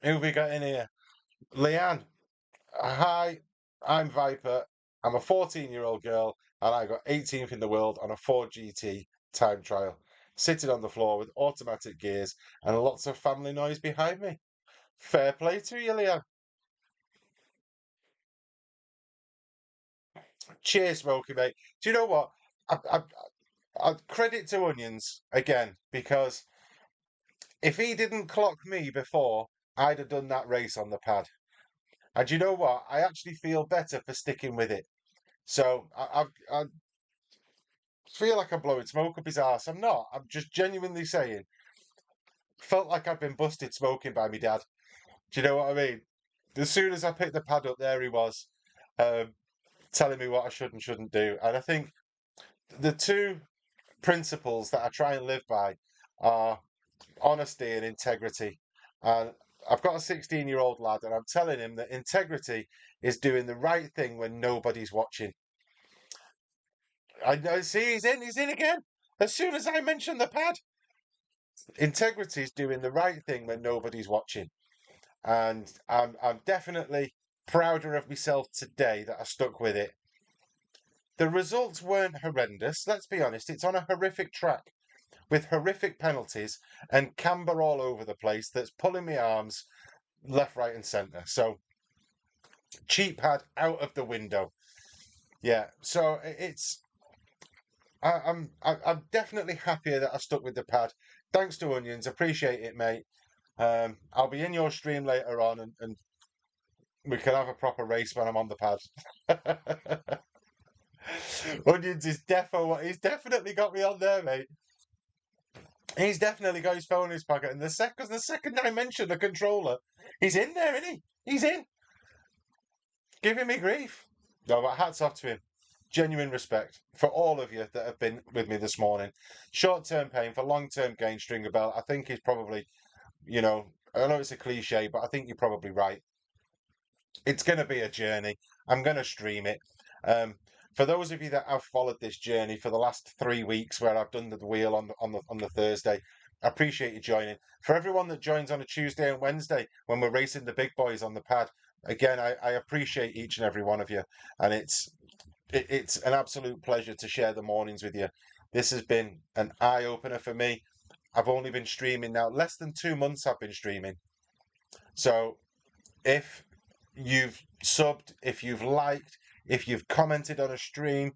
Who we got in here? Leanne. Hi, I'm Viper. I'm a 14-year-old girl, and I got 18th in the world on a Ford GT time trial, sitting on the floor with automatic gears and lots of family noise behind me. Fair play to you, Leanne. Cheers, Smokey, mate. Do you know what? I credit to Onions again because if he didn't clock me before, I'd have done that race on the pad. And you know what? I actually feel better for sticking with it. So I feel like I'm blowing smoke up his arse. I'm not. I'm just genuinely saying. Felt like I'd been busted smoking by my dad. Do you know what I mean? As soon as I picked the pad up, there he was, um, telling me what I should and shouldn't do. And I think the two principles that I try and live by are honesty and integrity. And I've got a 16-year-old lad, and I'm telling him that integrity is doing the right thing when nobody's watching. I know, see, he's in again. As soon as I mention the pad, integrity is doing the right thing when nobody's watching. And I'm definitely prouder of myself today that I stuck with it. The results weren't horrendous, let's be honest. It's on a horrific track with horrific penalties and camber all over the place that's pulling my arms left, right, and centre. So cheap pad out of the window. Yeah. So it's I'm definitely happier that I stuck with the pad. Thanks to Onions, appreciate it, mate. I'll be in your stream later on, and we can have a proper race when I'm on the pad. Onions is he's definitely got me on there, mate. He's definitely got his phone in his pocket. And the second I mention the controller, he's in there, isn't he? He's in, giving me grief. No, but hats off to him. Genuine respect for all of you that have been with me this morning. Short-term pain for long-term gain, Stringer Bell. I think is probably, I know it's a cliche, but I think you're probably right. It's going to be a journey. I'm going to stream it. Um, for those of you that have followed this journey for the last 3 weeks, where I've done the wheel on the Thursday, I appreciate you joining. For everyone that joins on a Tuesday and Wednesday when we're racing the big boys on the pad, again, I appreciate each and every one of you, and it's an absolute pleasure to share the mornings with you. This has been an eye opener for me. I've only been streaming now less than 2 months. I've been streaming, so if you've subbed, if you've liked, if you've commented on a stream,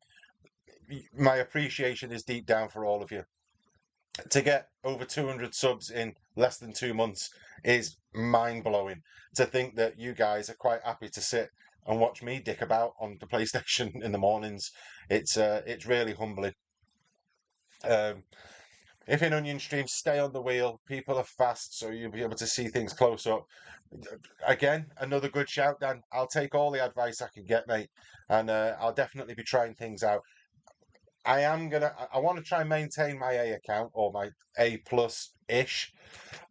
my appreciation is deep down for all of you. To get over 200 subs in less than 2 months is mind blowing. To think that you guys are quite happy to sit and watch me dick about on the PlayStation in the mornings, it's really humbling. Um, if in Onion streams, stay on the wheel. People are fast, so you'll be able to see things close up. Again, another good shout, Dan. I'll take all the advice I can get, mate, and I'll definitely be trying things out. I want to try and maintain my A account or my A plus ish,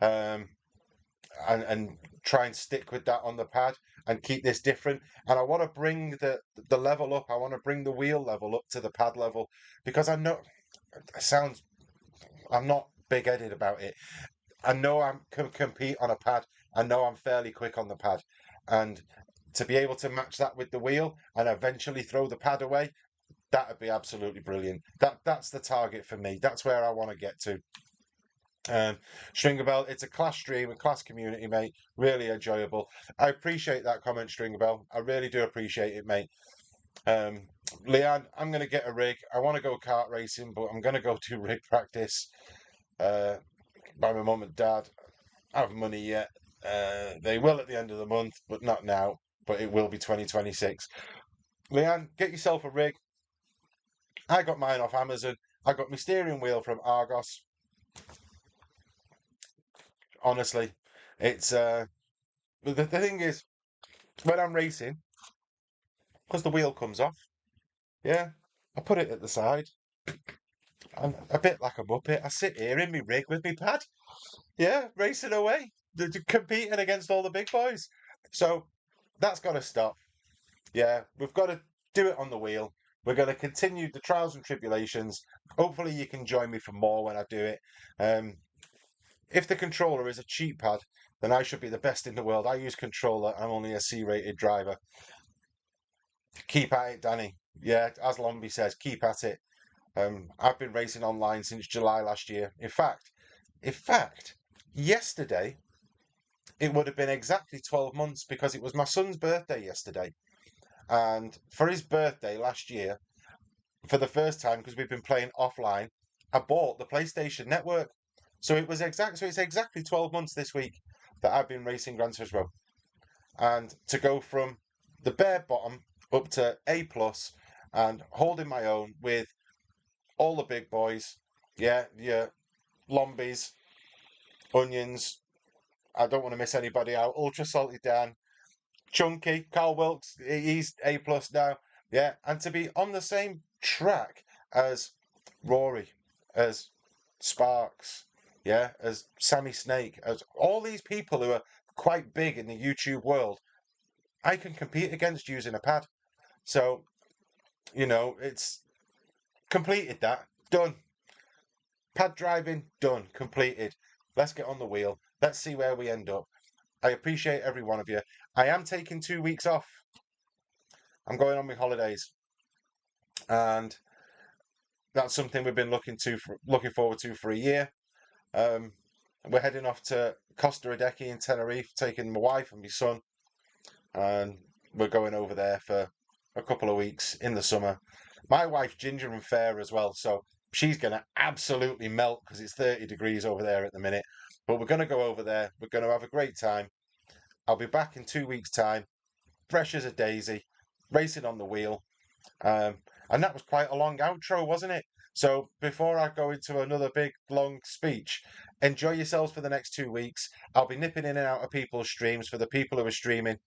um, and try and stick with that on the pad and keep this different. And I want to bring the level up. I want to bring the wheel level up to the pad level because I know it sounds. I'm not big headed about it. I know I can compete on a pad. I know I'm fairly quick on the pad, and to be able to match that with the wheel and eventually throw the pad away, that would be absolutely brilliant. That's the target for me. That's where I want to get to. Stringer Bell, it's a class stream, a class community, mate. Really enjoyable. I appreciate that comment, Stringer Bell. I really do appreciate it, mate. Um, Leanne, I'm going to get a rig. I want to go kart racing, but I'm going to go to rig practice by my mum and dad. I have money yet. They will at the end of the month, but not now. But it will be 2026. Leanne, get yourself a rig. I got mine off Amazon. I got my steering wheel from Argos. Honestly, it's the thing is, when I'm racing, because the wheel comes off, yeah, I put it at the side. I'm a bit like a muppet. I sit here in my rig with my pad, yeah, racing away, competing against all the big boys. So that's got to stop. Yeah, we've got to do it on the wheel. We're going to continue the trials and tribulations. Hopefully, you can join me for more when I do it. Um, if the controller is a cheap pad, then I should be the best in the world. I use controller. I'm only a C-rated driver. Keep at it, Danny. Yeah, as Lomby says, keep at it. I've been racing online since July last year. In fact, yesterday it would have been exactly 12 months because it was my son's birthday yesterday. And for his birthday last year, for the first time, because we've been playing offline, I bought the PlayStation Network. So it's exactly 12 months this week that I've been racing Gran Turismo. And to go from the bare bottom up to A plus and holding my own with all the big boys. Yeah, yeah, Lombies, Onions. I don't want to miss anybody out. Ultra Salty Dan, Chunky, Carl Wilkes. He's A plus now. Yeah, and to be on the same track as Rory, as Sparks, yeah, as Sammy Snake, as all these people who are quite big in the YouTube world, I can compete against using a pad. So, it's completed that. Done. Pad driving, done. Completed. Let's get on the wheel. Let's see where we end up. I appreciate every one of you. I am taking 2 weeks off. I'm going on my holidays. And that's something we've been looking forward to for a year. Um, we're heading off to Costa Rica in Tenerife, taking my wife and my son, and we're going over there for a couple of weeks in the summer. My wife's ginger and fair as well, so she's going to absolutely melt because it's 30 degrees over there at the minute. But we're going to go over there. We're going to have a great time. I'll be back in 2 weeks' time, fresh as a daisy, racing on the wheel. And that was quite a long outro, wasn't it? So before I go into another big long speech, enjoy yourselves for the next 2 weeks. I'll be nipping in and out of people's streams for the people who are streaming.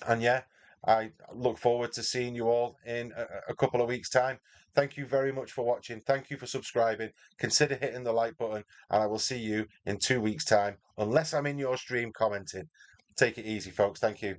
And yeah, I look forward to seeing you all in a couple of weeks' time. Thank you very much for watching. Thank you for subscribing. Consider hitting the like button, and I will see you in 2 weeks' time, unless I'm in your stream commenting. Take it easy, folks. Thank you.